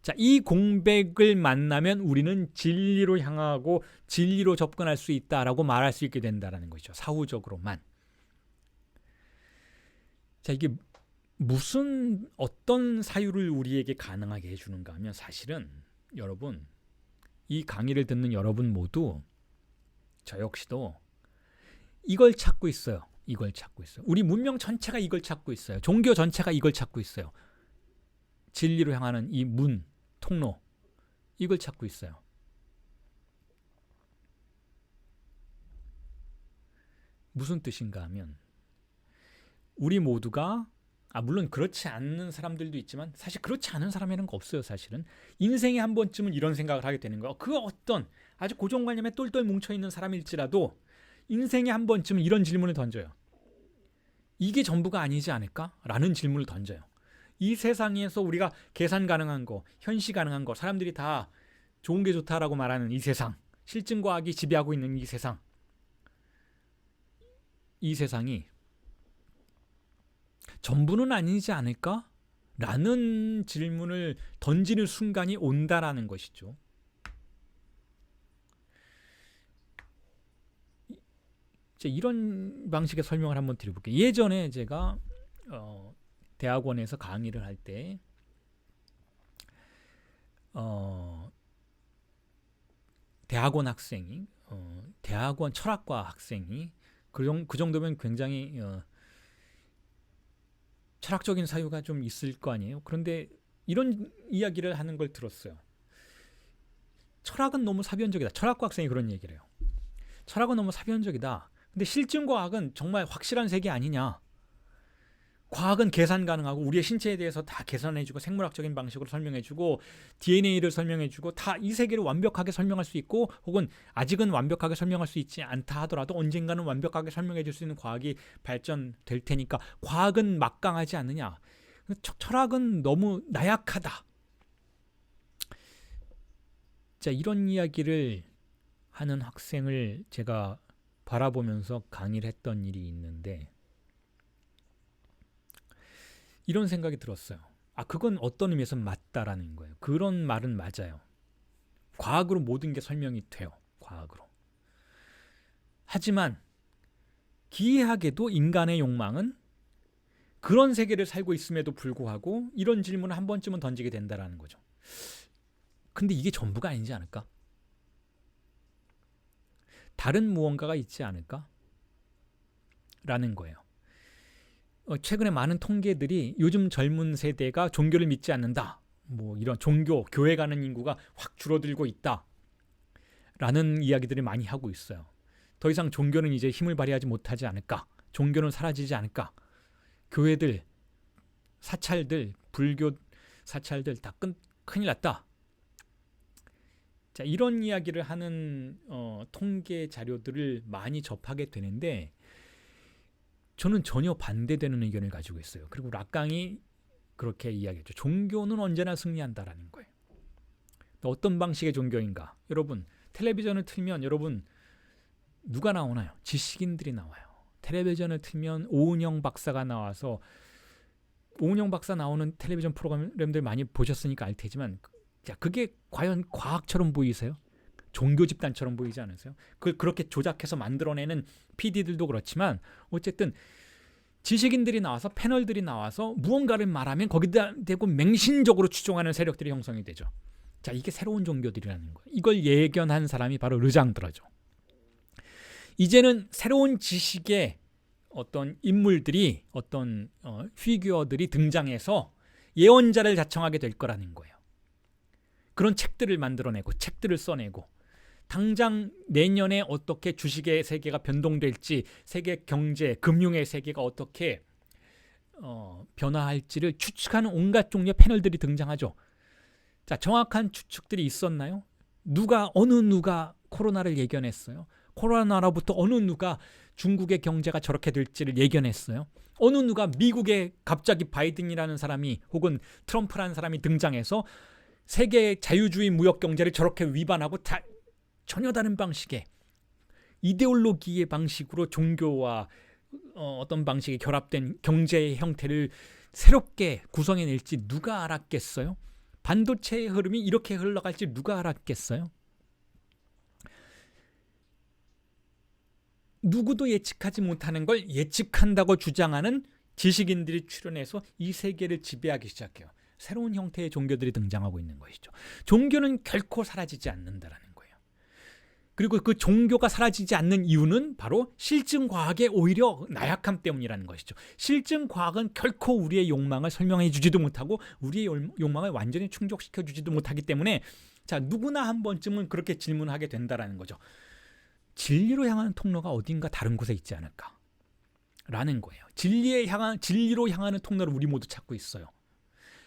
자, 이 공백을 만나면 우리는 진리로 향하고 진리로 접근할 수 있다라고 말할 수 있게 된다는 것이죠. 사후적으로만. 자, 이게 무슨 어떤 사유를 우리에게 가능하게 해주는가 하면 사실은 여러분, 이 강의를 듣는 여러분 모두 저 역시도 이걸 찾고 있어요. 이걸 찾고 있어요. 우리 문명 전체가 이걸 찾고 있어요. 종교 전체가 이걸 찾고 있어요. 진리로 향하는 이 문, 통로, 이걸 찾고 있어요. 무슨 뜻인가 하면 우리 모두가 물론 그렇지 않는 사람들도 있지만 사실 그렇지 않은 사람이라는 거 없어요. 사실은 인생에 한 번쯤은 이런 생각을 하게 되는 거예요. 그 어떤 아주 고정관념에 똘똘 뭉쳐있는 사람일지라도 인생에 한 번쯤은 이런 질문을 던져요. 이게 전부가 아니지 않을까? 라는 질문을 던져요. 이 세상에서 우리가 계산 가능한 거, 현시 가능한 거, 사람들이 다 좋은 게 좋다라고 말하는 이 세상, 실증과학이 지배하고 있는 이 세상, 이 세상이 전부는 아니지 않을까? 라는 질문을 던지는 순간이 온다라는 것이죠. 이런 방식의 설명을 한번 드려볼게요. 예전에 제가 대학원에서 강의를 할 때 어, 대학원 학생이 대학원 철학과 학생이 그 정도면 굉장히 철학적인 사유가 좀 있을 거 아니에요. 그런데 이런 이야기를 하는 걸 들었어요. 철학은 너무 사변적이다. 철학과 학생이 그런 얘기를 해요. 철학은 너무 사변적이다. 근데 실증과학은 정말 확실한 세계 아니냐. 과학은 계산 가능하고 우리의 신체에 대해서 다 계산해주고 생물학적인 방식으로 설명해주고 DNA를 설명해주고 다 이 세계를 완벽하게 설명할 수 있고 혹은 아직은 완벽하게 설명할 수 있지 않다 하더라도 언젠가는 완벽하게 설명해줄 수 있는 과학이 발전될 테니까 과학은 막강하지 않느냐. 철학은 너무 나약하다. 자, 이런 이야기를 하는 학생을 제가 바라보면서 강의를 했던 일이 있는데 이런 생각이 들었어요. 그건 어떤 의미에서 맞다라는 거예요. 그런 말은 맞아요. 과학으로 모든 게 설명이 돼요. 과학으로. 하지만 기이하게도 인간의 욕망은 그런 세계를 살고 있음에도 불구하고 이런 질문을 한 번쯤은 던지게 된다라는 거죠. 근데 이게 전부가 아니지 않을까? 다른 무언가가 있지 않을까? 라는 거예요. 최근에 많은 통계들이 요즘 젊은 세대가 종교를 믿지 않는다. 뭐 이런 종교, 교회 가는 인구가 확 줄어들고 있다. 라는 이야기들을 많이 하고 있어요. 더 이상 종교는 이제 힘을 발휘하지 못하지 않을까? 종교는 사라지지 않을까? 교회들, 사찰들, 불교 사찰들 다 큰일 났다. 자, 이런 이야기를 하는 통계 자료들을 많이 접하게 되는데 저는 전혀 반대되는 의견을 가지고 있어요. 그리고 락강이 그렇게 이야기했죠. 종교는 언제나 승리한다라는 거예요. 어떤 방식의 종교인가? 여러분, 텔레비전을 틀면 여러분 누가 나오나요? 지식인들이 나와요. 텔레비전을 틀면 오은영 박사가 나와서 오은영 박사 나오는 텔레비전 프로그램들 많이 보셨으니까 알 테지만 자, 그게 과연 과학처럼 보이세요? 종교 집단처럼 보이지 않으세요? 그렇게 조작해서 만들어내는 PD들도 그렇지만 어쨌든 지식인들이 나와서 패널들이 나와서 무언가를 말하면 거기다 대고 맹신적으로 추종하는 세력들이 형성이 되죠. 자, 이게 새로운 종교들이라는 거예요. 이걸 예견한 사람이 바로 르장드라죠. 이제는 새로운 지식의 어떤 인물들이 어떤 피규어들이 등장해서 예언자를 자청하게 될 거라는 거예요. 그런 책들을 만들어내고 책들을 써내고 당장 내년에 어떻게 주식의 세계가 변동될지 세계 경제, 금융의 세계가 어떻게 변화할지를 추측하는 온갖 종류의 패널들이 등장하죠. 자, 정확한 추측들이 있었나요? 어느 누가 코로나를 예견했어요? 코로나로부터 어느 누가 중국의 경제가 저렇게 될지를 예견했어요? 어느 누가 미국에 갑자기 바이든이라는 사람이 혹은 트럼프라는 사람이 등장해서 세계 자유주의 무역 경제를 저렇게 위반하고 전혀 다른 방식의 이데올로기의 방식으로 종교와 어떤 방식이 결합된 경제의 형태를 새롭게 구성해낼지 누가 알았겠어요? 반도체의 흐름이 이렇게 흘러갈지 누가 알았겠어요? 누구도 예측하지 못하는 걸 예측한다고 주장하는 지식인들이 출연해서 이 세계를 지배하기 시작해요. 새로운 형태의 종교들이 등장하고 있는 것이죠. 종교는 결코 사라지지 않는다라는 거예요. 그리고 그 종교가 사라지지 않는 이유는 바로 실증과학의 오히려 나약함 때문이라는 것이죠. 실증과학은 결코 우리의 욕망을 설명해 주지도 못하고 우리의 욕망을 완전히 충족시켜 주지도 못하기 때문에 자, 누구나 한 번쯤은 그렇게 질문하게 된다라는 거죠. 진리로 향하는 통로가 어딘가 다른 곳에 있지 않을까? 라는 거예요. 진리로 향하는 통로를 우리 모두 찾고 있어요.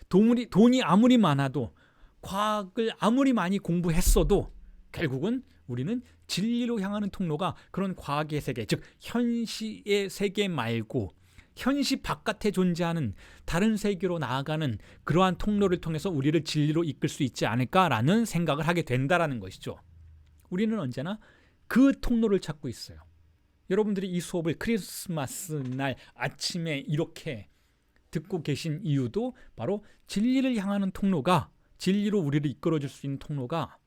돈이 아무리 많아도 과학을 아무리 많이 공부했어도 결국은 우리는 진리로 향하는 통로가 그런 과학의 세계, 즉 현시의 세계 말고 현시 바깥에 존재하는 다른 세계로 나아가는 그러한 통로를 통해서 우리를 진리로 이끌 수 있지 않을까라는 생각을 하게 된다라는 것이죠. 우리는 언제나 그 통로를 찾고 있어요. 여러분들이 이 수업을 크리스마스 날 아침에 이렇게 듣고 계신 이유도 바로 진리를 향하는 통로가, 진리로 우리를 이끌어줄 수 있는 통로가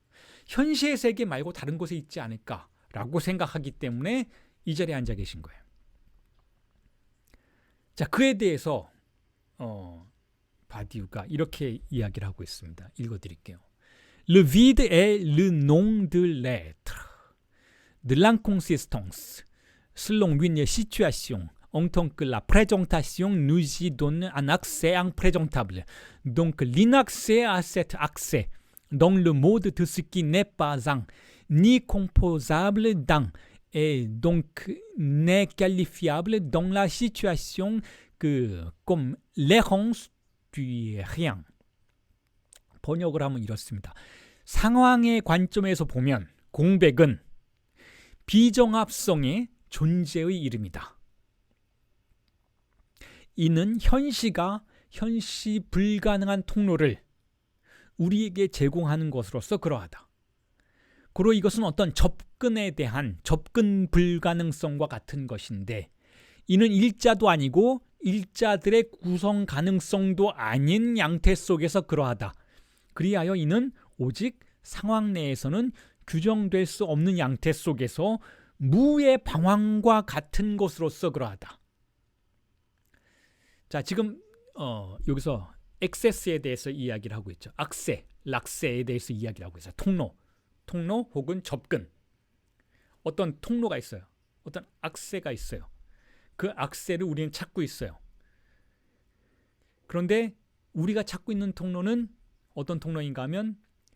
현시의 세계 말고 다른 곳에 있지 않을까라고 생각하기 때문에 이 자리에 앉아 계신 거예요. 자, 그에 대해서 바디우가 이렇게 이야기를 하고 있습니다. 읽어드릴게요. Le vide est le nom de l'être, de l'inconsistance, selon une situation, en tant que la présentation nous y donne un accès imprésentabile. Donc l'inaccès à cet accès, dans le mode de ce qui n'est pas un, ni composable d'un, et donc n'est qualifiable dans la situation que comme l'errance du rien. 번역을 하면 이렇습니다. 상황의 관점에서 보면 공백은 비정합성의 존재의 이름이다. 이는 현시가 현시 불가능한 통로를 우리에게 제공하는 것으로서 그러하다. 고로 이것은 어떤 접근에 대한 접근 불가능성과 같은 것인데 이는 일자도 아니고 일자들의 구성 가능성도 아닌 양태 속에서 그러하다. 그리하여 이는 오직 상황 내에서는 규정될 수 없는 양태 속에서 무의 방황과 같은 것으로서 그러하다. 자, 지금 여기서 액세스에 대해서 이야기를 하고 있죠. 악세, 락세에 대해서 이야기를 하고 있어요. 통로 혹은 접근. 어떤 통로가 있어요. 어떤 악세가 있어요. 그 악세를 우리는 찾고 있어요. 그런데 우리가 찾고 있는 통로는 어떤 통로인가 하면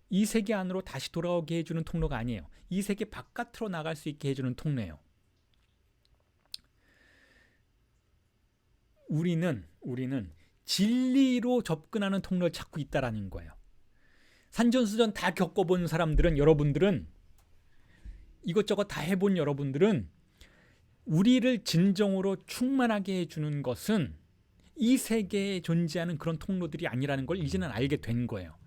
이 세계 안으로 다시 돌아오게 해주는 통로가 아니에요. 이 세계 바깥으로 나갈 수 있게 해주는 통로예요. 우리는 진리로 접근하는 통로를 찾고 있다라는 거예요. 산전수전 다 겪어본 사람들은, 여러분들은, 이것저것 다 해본 여러분들은 우리를 진정으로 충만하게 해주는 것은 이 세계에 존재하는 그런 통로들이 아니라는 걸 이제는 알게 된 거예요.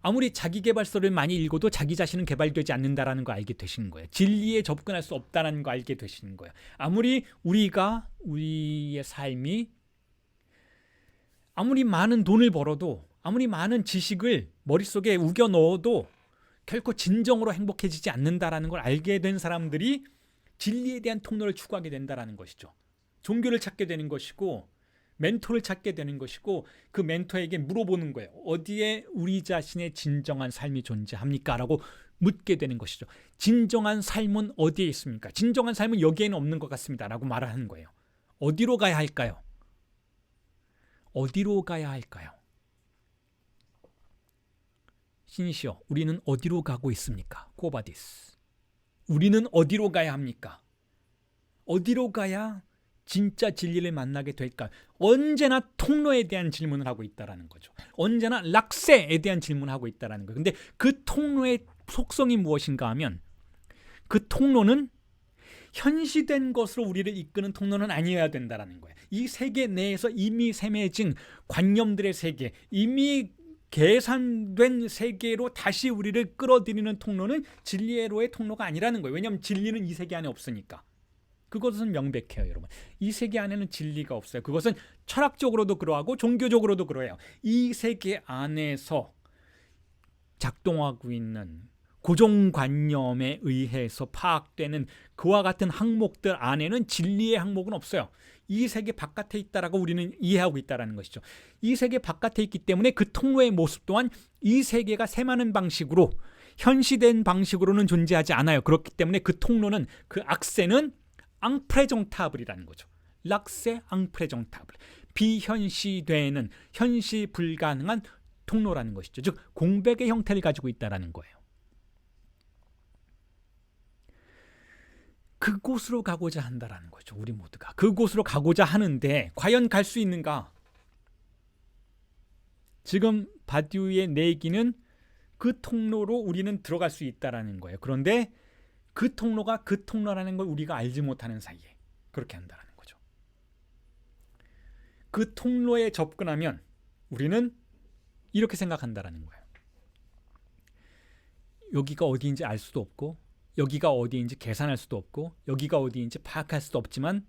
아무리 자기계발서를 많이 읽어도 자기 자신은 개발되지 않는다라는 거 알게 되시는 거예요. 진리에 접근할 수 없다는 거 알게 되시는 거예요. 아무리 우리의 삶이 아무리 많은 돈을 벌어도 아무리 많은 지식을 머릿속에 우겨 넣어도 결코 진정으로 행복해지지 않는다라는 걸 알게 된 사람들이 진리에 대한 통로를 추구하게 된다라는 것이죠. 종교를 찾게 되는 것이고 멘토를 찾게 되는 것이고 그 멘토에게 물어보는 거예요. 어디에 우리 자신의 진정한 삶이 존재합니까? 라고 묻게 되는 것이죠. 진정한 삶은 어디에 있습니까? 진정한 삶은 여기에는 없는 것 같습니다. 라고 말하는 거예요. 어디로 가야 할까요? 어디로 가야 할까요? 신이시여, 우리는 어디로 가고 있습니까? 코바디스. 우리는 어디로 가야 합니까? 어디로 가야 진짜 진리를 만나게 될까? 언제나 통로에 대한 질문을 하고 있다는 거죠. 언제나 락세에 대한 질문을 하고 있다는 거예요. 근데 그 통로의 속성이 무엇인가 하면 그 통로는 현시된 것으로 우리를 이끄는 통로는 아니어야 된다는 거예요. 이 세계 내에서 이미 셈해진 관념들의 세계, 이미 계산된 세계로 다시 우리를 끌어들이는 통로는 진리로의 통로가 아니라는 거예요. 왜냐하면 진리는 이 세계 안에 없으니까. 그것은 명백해요, 여러분. 이 세계 안에는 진리가 없어요. 그것은 철학적으로도 그러하고 종교적으로도 그러해요. 이 세계 안에서 작동하고 있는 고정관념에 의해서 파악되는 그와 같은 항목들 안에는 진리의 항목은 없어요. 이 세계 바깥에 있다라고 우리는 이해하고 있다는 것이죠. 이 세계 바깥에 있기 때문에 그 통로의 모습 또한 이 세계가 셈하는 방식으로 현시된 방식으로는 존재하지 않아요. 그렇기 때문에 그 통로는, 그 악세는 앙프레정타블이라는 거죠. 락세 앙프레정타블. 비현시되는, 현시 불가능한 통로라는 것이죠. 즉 공백의 형태를 가지고 있다는 거예요. 그곳으로 가고자 한다라는 거죠. 우리 모두가 그곳으로 가고자 하는데 과연 갈 수 있는가? 지금 바디우의 내기는 그 통로로 우리는 들어갈 수 있다라는 거예요. 그런데 그 통로가 그 통로라는 걸 우리가 알지 못하는 사이에 그렇게 한다는 거죠. 그 통로에 접근하면 우리는 이렇게 생각한다라는 거예요. 여기가 어디인지 알 수도 없고, 여기가 어디인지 계산할 수도 없고, 여기가 어디인지 파악할 수도 없지만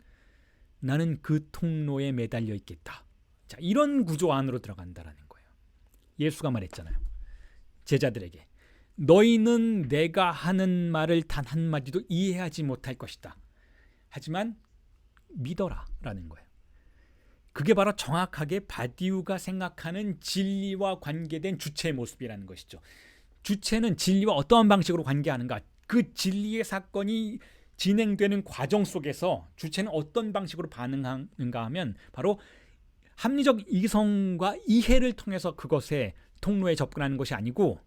나는 그 통로에 매달려 있겠다. 자, 이런 구조 안으로 들어간다라는 거예요. 예수가 말했잖아요. 제자들에게 너희는 내가 하는 말을 단 한마디도 이해하지 못할 것이다. 하지만 믿어라 라는 거예요. 그게 바로 정확하게 바디우가 생각하는 진리와 관계된 주체의 모습이라는 것이죠. 주체는 진리와 어떠한 방식으로 관계하는가, 그 진리의 사건이 진행되는 과정 속에서 주체는 어떤 방식으로 반응하는가 하면 바로 합리적 이성과 이해를 통해서 그것의 통로에 접근하는 것이 아니고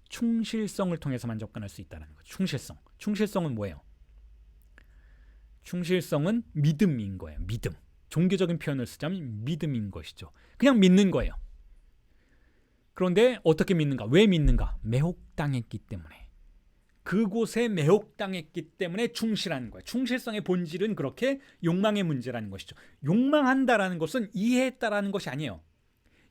충실성을 통해서만 접근할 수 있다는 거죠. 충실성은 뭐예요? 충실성은 믿음인 거예요. 믿음. 종교적인 표현을 쓰자면 믿음인 것이죠. 그냥 믿는 거예요. 그런데 어떻게 믿는가? 왜 믿는가? 매혹당했기 때문에. 그곳에 매혹당했기 때문에 충실하는 거예요. 충실성의 본질은 그렇게 욕망의 문제라는 것이죠. 욕망한다라는 것은 이해했다라는 것이 아니에요.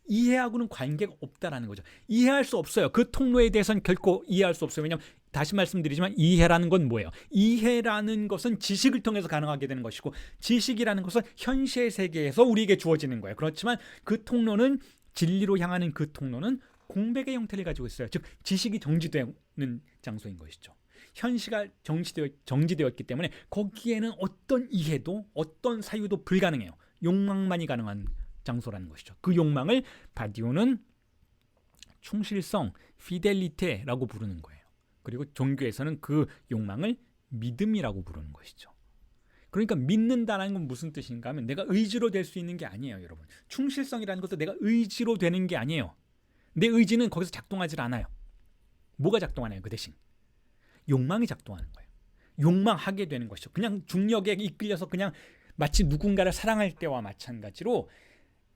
이해하고는 관계가 없다라는 거죠. 이해할 수 없어요. 그 통로에 대해서는 결코 이해할 수 없어요. 왜냐하면 다시 말씀드리지만 이해라는 건 뭐예요? 이해라는 것은 지식을 통해서 가능하게 되는 것이고 지식이라는 것은 현실 세계에서 우리에게 주어지는 거예요. 그렇지만 그 통로는 진리로 향하는 그 통로는 공백의 형태를 가지고 있어요. 즉 지식이 정지되는 장소인 것이죠. 현시가 정지되었기 때문에 거기에는 어떤 이해도 어떤 사유도 불가능해요. 욕망만이 가능한 장소라는 것이죠. 그 욕망을 바디오는 충실성, 피델리테라고 부르는 거예요. 그리고 종교에서는 그 욕망을 믿음이라고 부르는 것이죠. 그러니까 믿는다는 건 무슨 뜻인가 하면 내가 의지로 될 수 있는 게 아니에요, 여러분. 충실성이라는 것도 내가 의지로 되는 게 아니에요. 내 의지는 거기서 작동하지 않아요. 뭐가 작동하나요? 그 대신 욕망이 작동하는 거예요. 욕망하게 되는 것이죠. 그냥 중력에 이끌려서 그냥 마치 누군가를 사랑할 때와 마찬가지로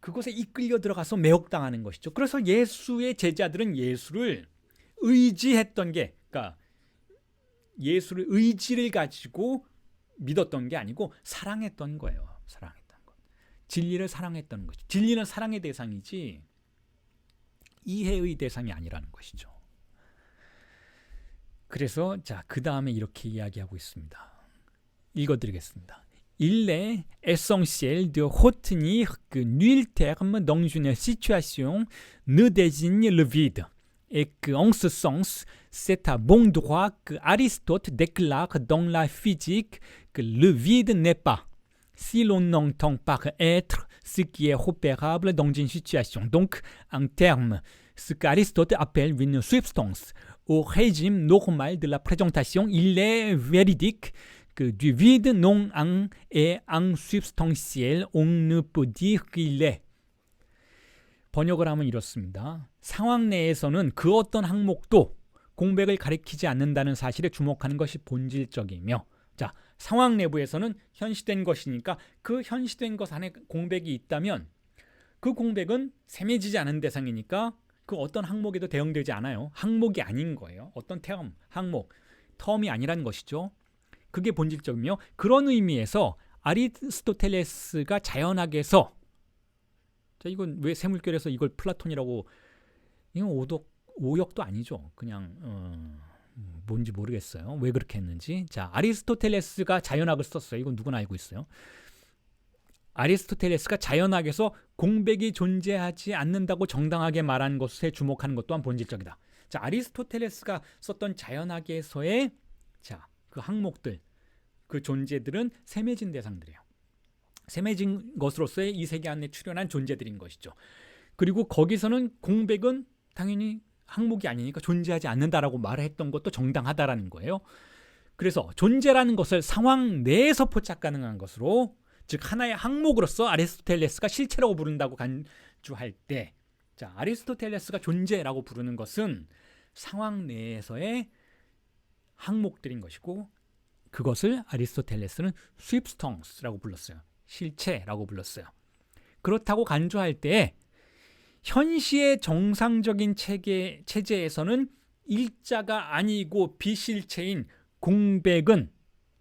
그곳에 이끌려 들어가서 매혹당하는 것이죠. 그래서 예수의 제자들은 예수를 의지했던 게, 그러니까 예수를 의지를 가지고 믿었던 게 아니고 사랑했던 거예요. 사랑했던 것. 진리를 사랑했던 것이죠. 진리는 사랑의 대상이지 이해의 대상이 아니라는 것이죠. 그래서 그 다음에 이렇게 이야기하고 있습니다. 읽어드리겠습니다. Il est essentiel de retenir que nul terme dans une situation ne désigne le vide et que, en ce sens, c'est à bon droit que Aristote déclare dans la physique que le vide n'est pas, si l'on entend par être ce qui est repérable dans une situation. Donc, en termes, ce qu'Aristote appelle une substance. Au régime normal de la présentation, il est véridique que du vide non en et insubstantiel, on ne peut dire qu'il est. 번역을 하면 이렇습니다. 상황 내에서는 그 어떤 항목도 공백을 가리키지 않는다는 사실에 주목하는 것이 본질적이며, 자, 상황 내부에서는 현시된 것이니까 그 현시된 것 안에 공백이 있다면 그 공백은 셈해지지 않은 대상이니까 그 어떤 항목에도 대응되지 않아요. 항목이 아닌 거예요. 어떤 term, 항목, term이 아니라는 것이죠. 그게 본질적이며, 그런 의미에서 아리스토텔레스가 자연학에서, 자, 이건 왜 세물결에서 이걸 플라톤이라고, 이건 오역도 아니죠. 그냥 뭔지 모르겠어요. 왜 그렇게 했는지. 자, 아리스토텔레스가 자연학을 썼어요. 이건 누구나 알고 있어요. 아리스토텔레스가 자연학에서 공백이 존재하지 않는다고 정당하게 말한 것에 주목하는 것 또한 본질적이다. 자, 아리스토텔레스가 썼던 자연학에서의 그 항목들, 그 존재들은 셈해진 대상들이에요. 셈해진 것으로서의 이 세계 안에 출현한 존재들인 것이죠. 그리고 거기서는 공백은 당연히 항목이 아니니까 존재하지 않는다라고 말했던 것도 정당하다라는 거예요. 그래서 존재라는 것을 상황 내에서 포착 가능한 것으로, 즉 하나의 항목으로서 아리스토텔레스가 실체라고 부른다고 간주할 때, 자, 아리스토텔레스가 존재라고 부르는 것은 상황 내에서의 항목들인 것이고, 그것을 아리스토텔레스는 substance라고 불렀어요. 실체라고 불렀어요. 그렇다고 간주할 때 현시의 정상적인 체제에서는 일자가 아니고 비실체인 공백은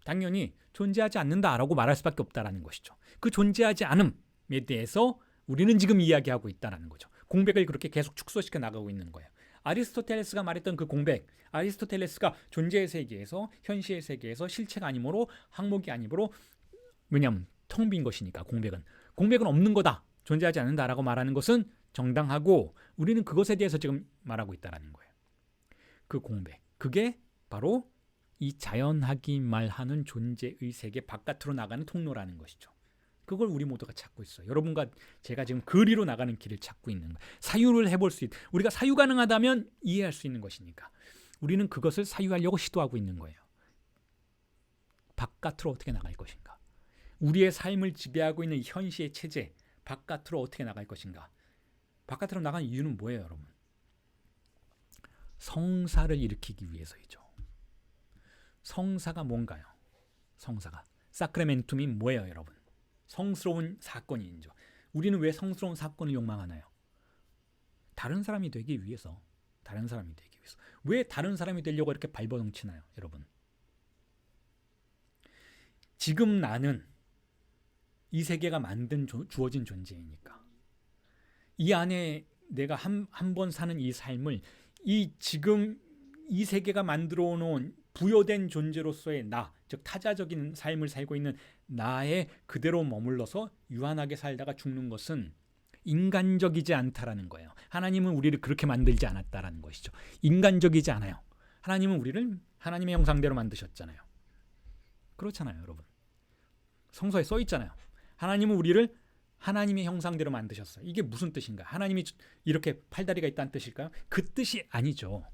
당연히 존재하지 않는다라고 말할 수밖에 없다라는 것이죠. 그 존재하지 않음에 대해서 우리는 지금 이야기하고 있다는 거죠. 공백을 그렇게 계속 축소시켜 나가고 있는 거예요. 아리스토텔레스가 말했던 그 공백, 아리스토텔레스가 존재의 세계에서, 현시의 세계에서 실체가 아니므로, 항목이 아니므로, 왜냐하면 텅 빈 것이니까 공백은 없는 거다, 존재하지 않는다라고 말하는 것은 정당하고, 우리는 그것에 대해서 지금 말하고 있다는 거예요. 그 공백, 그게 바로 이 자연학이 말하는 존재의 세계 바깥으로 나가는 통로라는 것이죠. 그걸 우리 모두가 찾고 있어요. 여러분과 제가 지금 그리로 나가는 길을 찾고 있는 거예요. 사유를 해볼 수 우리가 사유 가능하다면 이해할 수 있는 것이니까 우리는 그것을 사유하려고 시도하고 있는 거예요. 바깥으로 어떻게 나갈 것인가? 우리의 삶을 지배하고 있는 현시의 체제 바깥으로 어떻게 나갈 것인가? 바깥으로 나가는 이유는 뭐예요, 여러분? 성사를 일으키기 위해서이죠. 성사가 뭔가요? 성사가 사크레멘툼이 뭐예요, 여러분? 성스러운 사건이죠. 우리는 왜 성스러운 사건을 욕망하나요? 다른 사람이 되기 위해서. 다른 사람이 되기 위해서. 왜 다른 사람이 되려고 이렇게 발버둥치나요, 여러분? 지금 나는 이 세계가 주어진 존재이니까. 이 안에 내가 한 번 사는 이 삶을 지금 이 세계가 만들어 놓은 부여된 존재로서의 나, 즉 타자적인 삶을 살고 있는 나에 그대로 머물러서 유한하게 살다가 죽는 것은 인간적이지 않다라는 거예요. 하나님은 우리를 그렇게 만들지 않았다라는 것이죠. 인간적이지 않아요. 하나님은 우리를 하나님의 형상대로 만드셨잖아요. 그렇잖아요, 여러분. 성서에 써 있잖아요. 하나님은 우리를 하나님의 형상대로 만드셨어요. 이게 무슨 뜻인가? 하나님이 이렇게 팔다리가 있다는 뜻일까요? 그 뜻이 아니죠.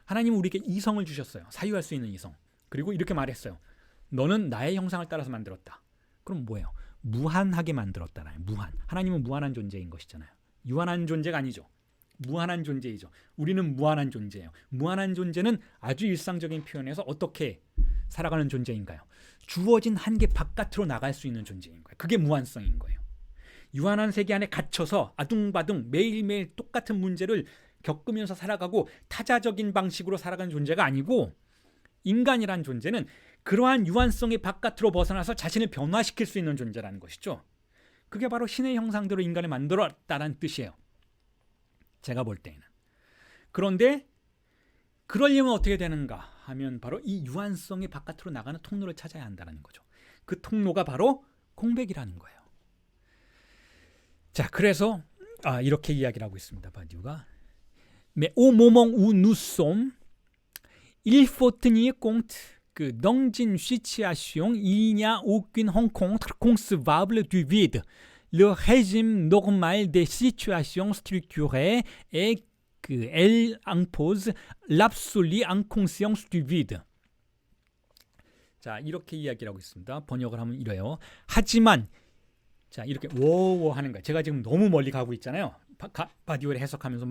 하나님은 우리에게 이성을 주셨어요. 사유할 수 있는 이성. 그리고 이렇게 말했어요. 너는 나의 형상을 따라서 만들었다. 그럼 뭐예요? 무한하게 만들었다라요. 무한. 하나님은 무한한 존재인 것이잖아요. 유한한 존재가 아니죠. 무한한 존재이죠. 우리는 무한한 존재예요. 무한한 존재는 아주 일상적인 표현에서 어떻게 살아가는 존재인가요? 주어진 한계 바깥으로 나갈 수 있는 존재인 거예요. 그게 무한성인 거예요. 유한한 세계 안에 갇혀서 아둥바둥 매일매일 똑같은 문제를 겪으면서 살아가고 타자적인 방식으로 살아가는 존재가 아니고, 인간이란 존재는 그러한 유한성의 바깥으로 벗어나서 자신을 변화시킬 수 있는 존재라는 것이죠. 그게 바로 신의 형상대로 인간을 만들었다는 뜻이에요. 제가 볼 때에는. 그런데 그러려면 어떻게 되는가 하면 바로 이 유한성의 바깥으로 나가는 통로를 찾아야 한다는 거죠. 그 통로가 바로 공백이라는 거예요. 자, 그래서 이렇게 이야기를 하고 있습니다. 바디우가 Mais au moment où nous sommes, il faut tenir compte que dans une situation, il n'y a aucune rencontre concevable du vide. Le régime normal des situations structurées est qu'elle impose l'absolue inconscience du vide. 자, 이렇게 이야기를 하고 있습니다. 번역을 하면 이래요. 하지만, 자, 이렇게 워워 하는 거예요. 제가 지금 너무 멀리 가고 있잖아요. 바디우를 해석하면서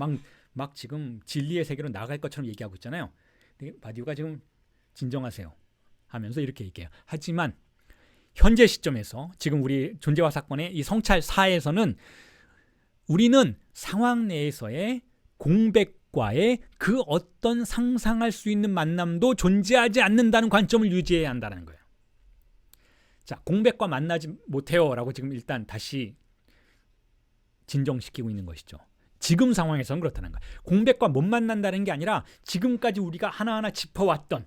막 지금 진리의 세계로 나갈 것처럼 얘기하고 있잖아요. 바디우가 지금 진정하세요 하면서 이렇게 얘기해요. 하지만 현재 시점에서 지금 우리 존재와 사건의 이 성찰 4에서는 우리는 상황 내에서의 공백과의 그 어떤 상상할 수 있는 만남도 존재하지 않는다는 관점을 유지해야 한다는 거예요. 자, 공백과 만나지 못해요 라고 지금 일단 다시 진정시키고 있는 것이죠. 지금 상황에서는 그렇다는 거예요. 공백과 못 만난다는 게 아니라 지금까지 우리가 하나하나 짚어왔던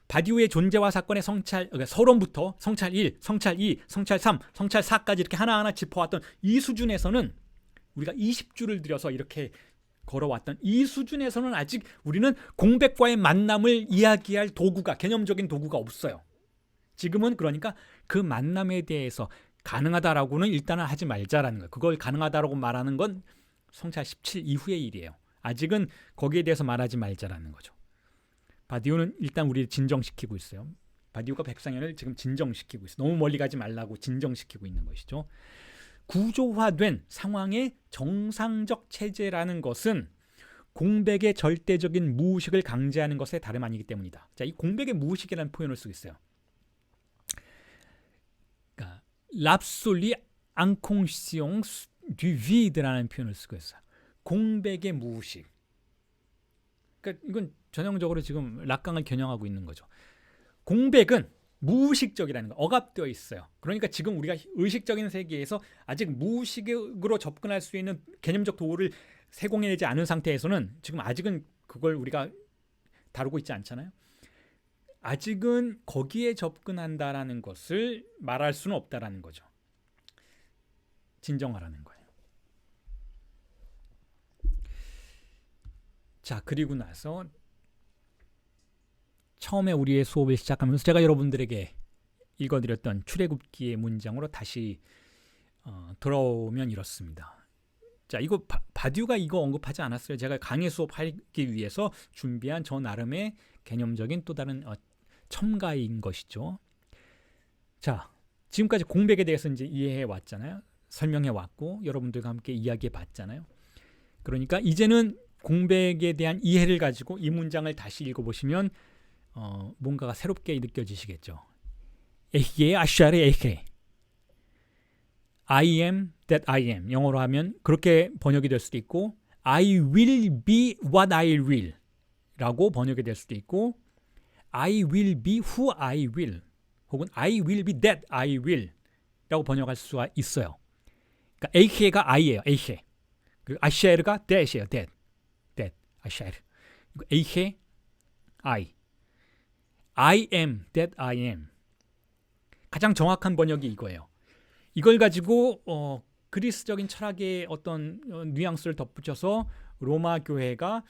바디우의 존재와 사건의 성찰, 서론부터 성찰 1, 성찰 2, 성찰 3, 성찰 4까지 이렇게 하나하나 짚어왔던 이 수준에서는, 우리가 20주를 들여서 이렇게 걸어왔던 이 수준에서는 아직 우리는 공백과의 만남을 이야기할 도구가, 개념적인 도구가 없어요. 지금은 그러니까 그 만남에 대해서 가능하다라고는 일단은 하지 말자라는 거예요. 그걸 가능하다라고 말하는 건 성찰 17 이후의 일이에요. 아직은 거기에 대해서 말하지 말자라는 거죠. 바디우는 일단 우리를 진정시키고 있어요. 바디우가 백상현을 지금 진정시키고 있어요. 너무 멀리 가지 말라고 진정시키고 있는 것이죠. 구조화된 상황의 정상적 체제라는 것은 공백의 절대적인 무의식을 강제하는 것에 다름 아니기 때문이다. 자, 이 공백의 무의식이라는 표현을 쓰고 있어요. 그러니까 l'absolue inconscience du vide라는 표현을 쓰고 있어요. 공백의 무의식. 그러니까 이건 전형적으로 지금 락강을 겨냥하고 있는 거죠. 공백은 무의식적이라는 거, 억압되어 있어요. 그러니까 지금 우리가 의식적인 세계에서 아직 무의식으로 접근할 수 있는 개념적 도구를 세공해내지 않은 상태에서는 지금 아직은 그걸 우리가 다루고 있지 않잖아요. 아직은 거기에 접근한다라는 것을 말할 수는 없다라는 거죠. 진정하라는 거예요. 자, 그리고 나서 처음에 우리의 수업을 시작하면서 제가 여러분들에게 읽어드렸던 출애굽기의 문장으로 다시 돌아오면 이렇습니다. 자, 이거 바듀가 이거 언급하지 않았어요. 제가 강의 수업하기 위해서 준비한 저 나름의 개념적인 또 다른 첨가인 것이죠. 자, 지금까지 공백에 대해서 이제 이해해 왔잖아요. 설명해 왔고 여러분들과 함께 이야기해 봤잖아요. 그러니까 이제는 공백에 대한 이해를 가지고 이 문장을 다시 읽어보시면 뭔가가 새롭게 느껴지시겠죠. 에히에 아샤르 에헤 I am that I am. 영어로 하면 그렇게 번역이 될 수도 있고 I will be what I will 라고 번역이 될 수도 있고 I will be who I will 혹은 I will be that I will 라고 번역할 수가 있어요. 그러니까 에이헤가 I예요. 에이헤. 그리고 아샤르가 that이에요. that. 아샤르. 에이헤 I. I am that I am. 가장 정확한 번역이 이거예요. 이걸 가지고 그리스적인 철학의 어떤 뉘앙스를 덧붙여서 로마 교회가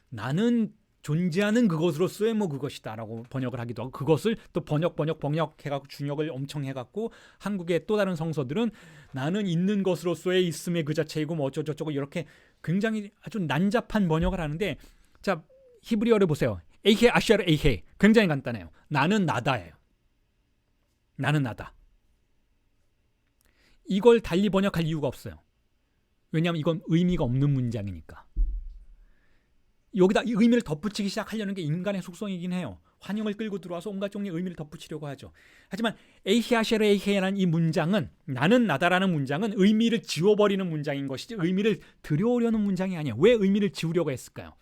나는 존재하는 그것으로서의 뭐 그것이다라고 번역을 하기도 하고 그것을 또 번역해갖고 준역을 엄청 해갖고 한국의 또 다른 성서들은 나는 있는 것으로서의 있음의 그 자체이고 뭐 어쩌고저쩌고 이렇게 굉장히 아주 난잡한 번역을 하는데 자 히브리어를 보세요. 에이헤 아샤르 에이헤 굉장히 간단해요. 나는 나다예요. 나는 나다. 이걸 달리 번역할 이유가 없어요. 왜냐하면 이건 의미가 없는 문장이니까. 여기다 의미를 덧붙이기 시작하려는 게 인간의 속성이긴 해요. 환영을 끌고 들어와서 온갖 종류의 의미를 덧붙이려고 하죠. 하지만 에이히아셰르 에이헤라는 이 문장은 나는 나다라는 문장은 의미를 지워버리는 문장인 것이지 의미를 들여오려는 문장이 아니에요. 왜 의미를 지우려고 했을까요?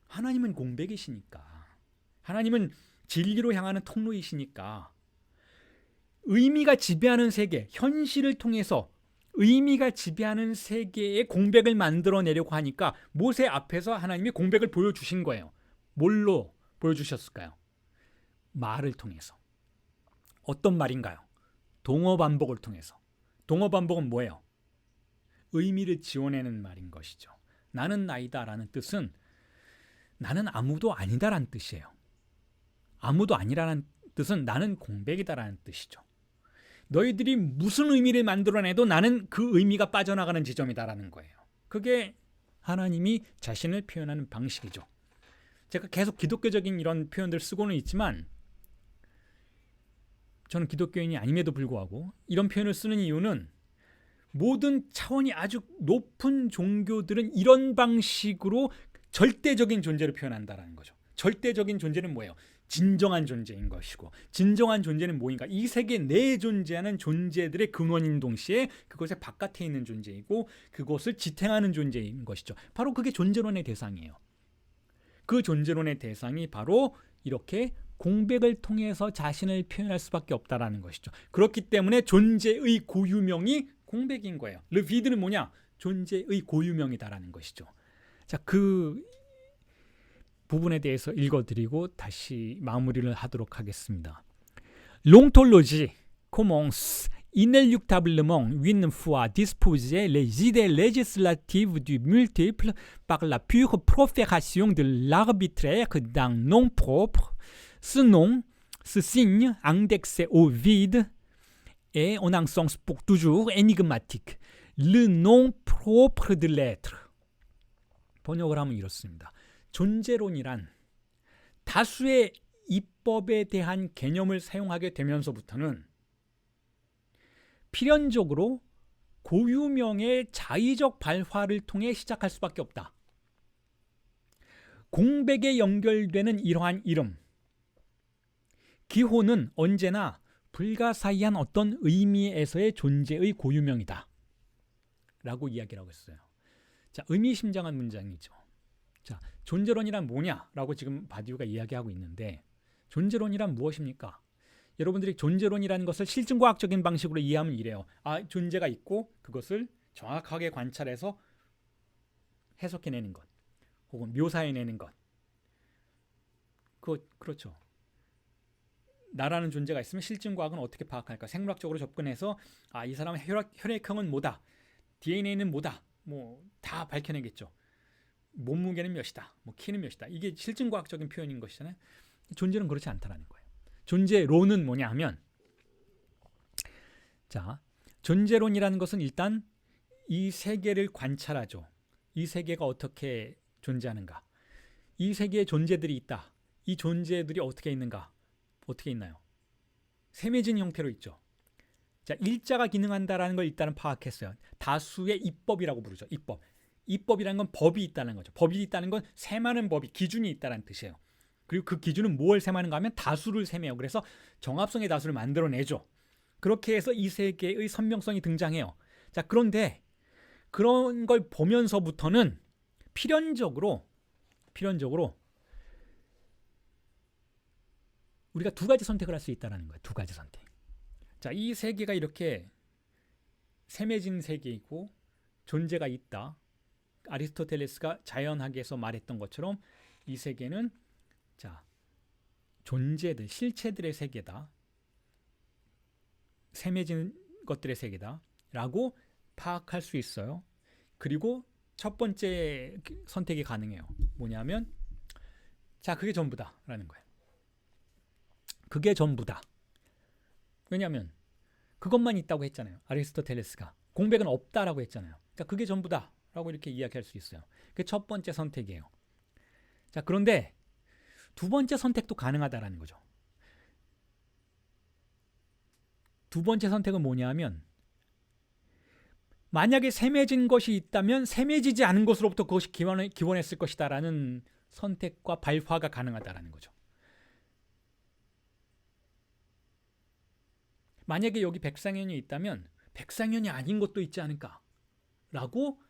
하나님은 공백이시니까. 하나님은 진리로 향하는 통로이시니까. 의미가 지배하는 세계, 현실을 통해서 의미가 지배하는 세계의 공백을 만들어내려고 하니까 모세 앞에서 하나님이 공백을 보여주신 거예요. 뭘로 보여주셨을까요? 말을 통해서. 어떤 말인가요? 동어 반복을 통해서. 동어 반복은 뭐예요? 의미를 지워내는 말인 것이죠. 나는 나이다라는 뜻은 나는 아무도 아니다라는 뜻이에요. 아무도 아니라는 뜻은 나는 공백이다라는 뜻이죠. 너희들이 무슨 의미를 만들어내도 나는 그 의미가 빠져나가는 지점이다라는 거예요. 그게 하나님이 자신을 표현하는 방식이죠. 제가 계속 기독교적인 이런 표현들 쓰고는 있지만 저는 기독교인이 아님에도 불구하고 이런 표현을 쓰는 이유는 모든 차원이 아주 높은 종교들은 이런 방식으로 절대적인 존재를 표현한다는 거죠. 절대적인 존재는 뭐예요? 진정한 존재인 것이고 진정한 존재는 뭐인가? 이 세계에 내에 존재하는 존재들의 근원인 동시에 그것의 바깥에 있는 존재이고 그것을 지탱하는 존재인 것이죠. 바로 그게 존재론의 대상이에요. 그 존재론의 대상이 바로 이렇게 공백을 통해서 자신을 표현할 수밖에 없다라는 것이죠. 그렇기 때문에 존재의 고유명이 공백인 거예요. 르비드는 뭐냐? 존재의 고유명이다라는 것이죠. 자, 그 부분에 대해서 읽어드리고 다시 마무리를 하도록 하겠습니다. L'ontologie commence inéluctablement une fois disposées les idées législatives du multiple par la pure profération de l'arbitraire d'un nom propre. Ce nom, ce signe indexé au vide est en un sens pour toujours énigmatique. Le nom propre de l'être. 번역을 하면 이렇습니다. 존재론이란 다수의 입법에 대한 개념을 사용하게 되면서부터는 필연적으로 고유명의 자의적 발화를 통해 시작할 수밖에 없다. 공백에 연결되는 이러한 이름, 기호는 언제나 불가사의한 어떤 의미에서의 존재의 고유명이다 라고 이야기를 하고 있어요. 자, 의미심장한 문장이죠. 자, 존재론이란 뭐냐라고 지금 바디우가 이야기하고 있는데 존재론이란 무엇입니까? 여러분들이 존재론이라는 것을 실증과학적인 방식으로 이해하면 이래요. 아, 존재가 있고 그것을 정확하게 관찰해서 해석해내는 것 혹은 묘사해내는 것. 그렇죠. 나라는 존재가 있으면 실증과학은 어떻게 파악할까? 생물학적으로 접근해서 아, 이 사람의 혈액형은 뭐다, DNA는 뭐다, 뭐 다 밝혀내겠죠. 몸무게는 몇이다, 뭐 키는 몇이다. 이게 실증과학적인 표현인 것이잖아요. 존재는 그렇지 않다라는 거예요. 존재론은 뭐냐 하면, 자, 존재론이라는 것은 일단 이 세계를 관찰하죠. 이 세계가 어떻게 존재하는가? 이 세계에 존재들이 있다. 이 존재들이 어떻게 있는가? 어떻게 있나요? 셈해진 형태로 있죠. 자, 일자가 기능한다라는 걸 일단은 파악했어요. 다수의 입법이라고 부르죠. 입법. 입법이라는 건 법이 있다는 거죠. 법이 있다는 건 셈하는 법이, 기준이 있다는 뜻이에요. 그리고 그 기준은 뭘 셈하는가 하면 다수를 셈해요. 그래서 정합성의 다수를 만들어내죠. 그렇게 해서 이 세계의 선명성이 등장해요. 자, 그런데 그런 걸 보면서부터는 필연적으로 우리가 두 가지 선택을 할 수 있다는 거예요. 두 가지 선택. 자, 이 세계가 이렇게 셈해진 세계이고 존재가 있다. 아리스토텔레스가 자연학에서 말했던 것처럼 이 세계는 자, 존재들, 실체들의 세계다. 셈해진 것들의 세계다. 라고 파악할 수 있어요. 그리고 첫 번째 선택이 가능해요. 뭐냐면, 자, 그게 전부다. 라는 거예요. 그게 전부다. 왜냐하면 그것만 있다고 했잖아요. 아리스토텔레스가. 공백은 없다라고 했잖아요. 그러니까 그게 전부다. 라고 이렇게 이야기할 수 있어요. 그게 첫 번째 선택이에요. 자, 그런데 두 번째 선택도 가능하다라는 거죠. 두 번째 선택은 뭐냐 하면, 만약에 셈해진 것이 있다면 셈해지지 않은 것으로부터 그것이 기원했을 것이다라는 선택과 발화가 가능하다라는 거죠. 만약에 여기 백상현이 있다면 백상현이 아닌 것도 있지 않을까라고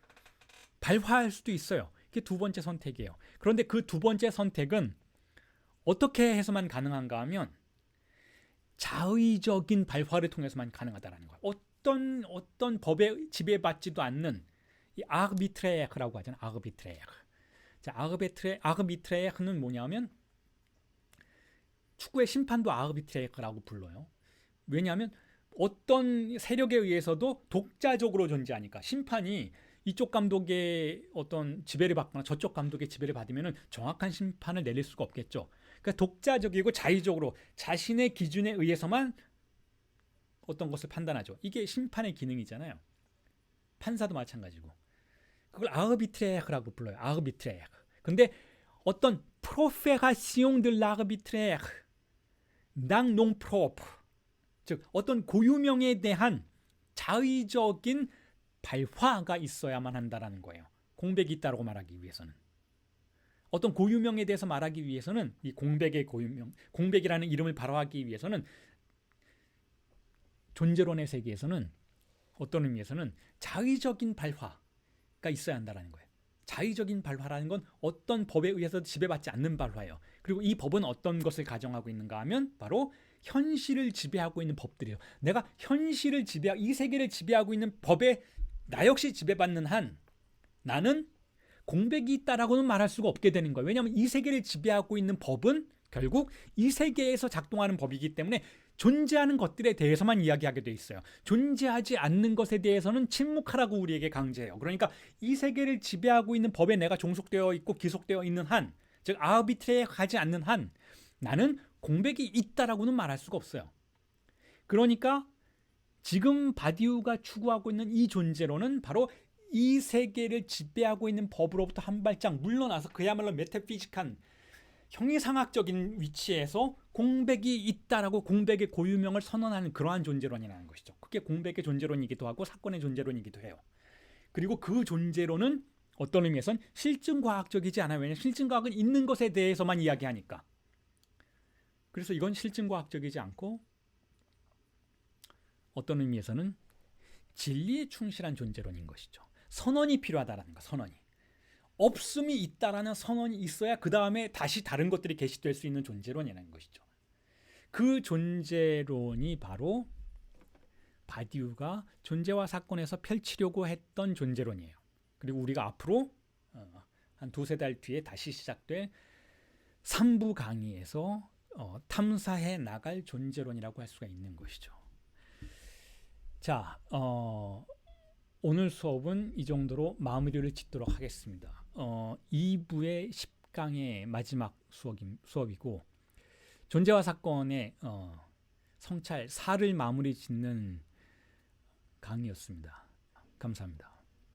발화할 수도 있어요. 이게 두 번째 선택이에요. 그런데 그 두 번째 선택은 어떻게 해서만 가능한가 하면 자의적인 발화를 통해서만 가능하다라는 거예요. 어떤 법에 지배받지도 않는 이 아르비트레르라고 하잖아요. 아르비트레르. 자, 아르비트레르는 뭐냐면 축구의 심판도 아르비트레르라고 불러요. 왜냐하면 어떤 세력에 의해서도 독자적으로 존재하니까, 심판이 이쪽 감독의 어떤 지배를 받거나 저쪽 감독의 지배를 받으면 정확한 심판을 내릴 수가 없겠죠. 그러니까 독자적이고 자의적으로 자신의 기준에 의해서만 어떤 것을 판단하죠. 이게 심판의 기능이잖아요. 판사도 마찬가지고. 그걸 아르비트레르라고 불러요. 아르비트레르. 근데 어떤 프로페가시옹 드 라르비트레르, 낭 농 프로프, 즉 어떤 고유명에 대한 자의적인 발화가 있어야만 한다라는 거예요. 공백이 있다고 말하기 위해서는. 어떤 고유명에 대해서 말하기 위해서는, 이 공백의 고유명, 공백이라는 이름을 발화하기 위해서는, 존재론의 세계에서는 어떤 의미에서는 자의적인 발화가 있어야 한다는 거예요. 자의적인 발화라는 건 어떤 법에 의해서 지배받지 않는 발화예요. 그리고 이 법은 어떤 것을 가정하고 있는가 하면 바로 현실을 지배하고 있는 법들이에요. 내가 현실을 지배하고 이 세계를 지배하고 있는 법에 나 역시 지배받는 한 나는 공백이 있다라고는 말할 수가 없게 되는 거예요. 왜냐하면 이 세계를 지배하고 있는 법은 결국 이 세계에서 작동하는 법이기 때문에 존재하는 것들에 대해서만 이야기하게 돼 있어요. 존재하지 않는 것에 대해서는 침묵하라고 우리에게 강제해요. 그러니까 이 세계를 지배하고 있는 법에 내가 종속되어 있고 기속되어 있는 한, 즉 아비트레하지 않는 한 나는 공백이 있다라고는 말할 수가 없어요. 그러니까 지금 바디우가 추구하고 있는 이 존재론은 바로 이 세계를 지배하고 있는 법으로부터 한 발짝 물러나서 그야말로 메타피직한 형이상학적인 위치에서 공백이 있다라고 공백의 고유명을 선언하는 그러한 존재론이라는 것이죠. 그게 공백의 존재론이기도 하고 사건의 존재론이기도 해요. 그리고 그 존재론은 어떤 의미에선 실증과학적이지 않아요. 왜냐하면 실증과학은 있는 것에 대해서만 이야기하니까. 그래서 이건 실증과학적이지 않고 어떤 의미에서는 진리에 충실한 존재론인 것이죠. 선언이 필요하다라는 거, 선언이. 없음이 있다라는 선언이 있어야 그 다음에 다시 다른 것들이 계시될 수 있는 존재론이라는 것이죠. 그 존재론이 바로 바디우가 존재와 사건에서 펼치려고 했던 존재론이에요. 그리고 우리가 앞으로 한 두세 달 뒤에 다시 시작될 3부 강의에서 탐사해 나갈 존재론이라고 할 수가 있는 것이죠. 자, 오늘 수업은 이 정도로 마무리를 짓도록 하겠습니다. 2부의 10강의 마지막 수업이고 존재와 사건의 성찰 4를 마무리 짓는 강의였습니다. 감사합니다.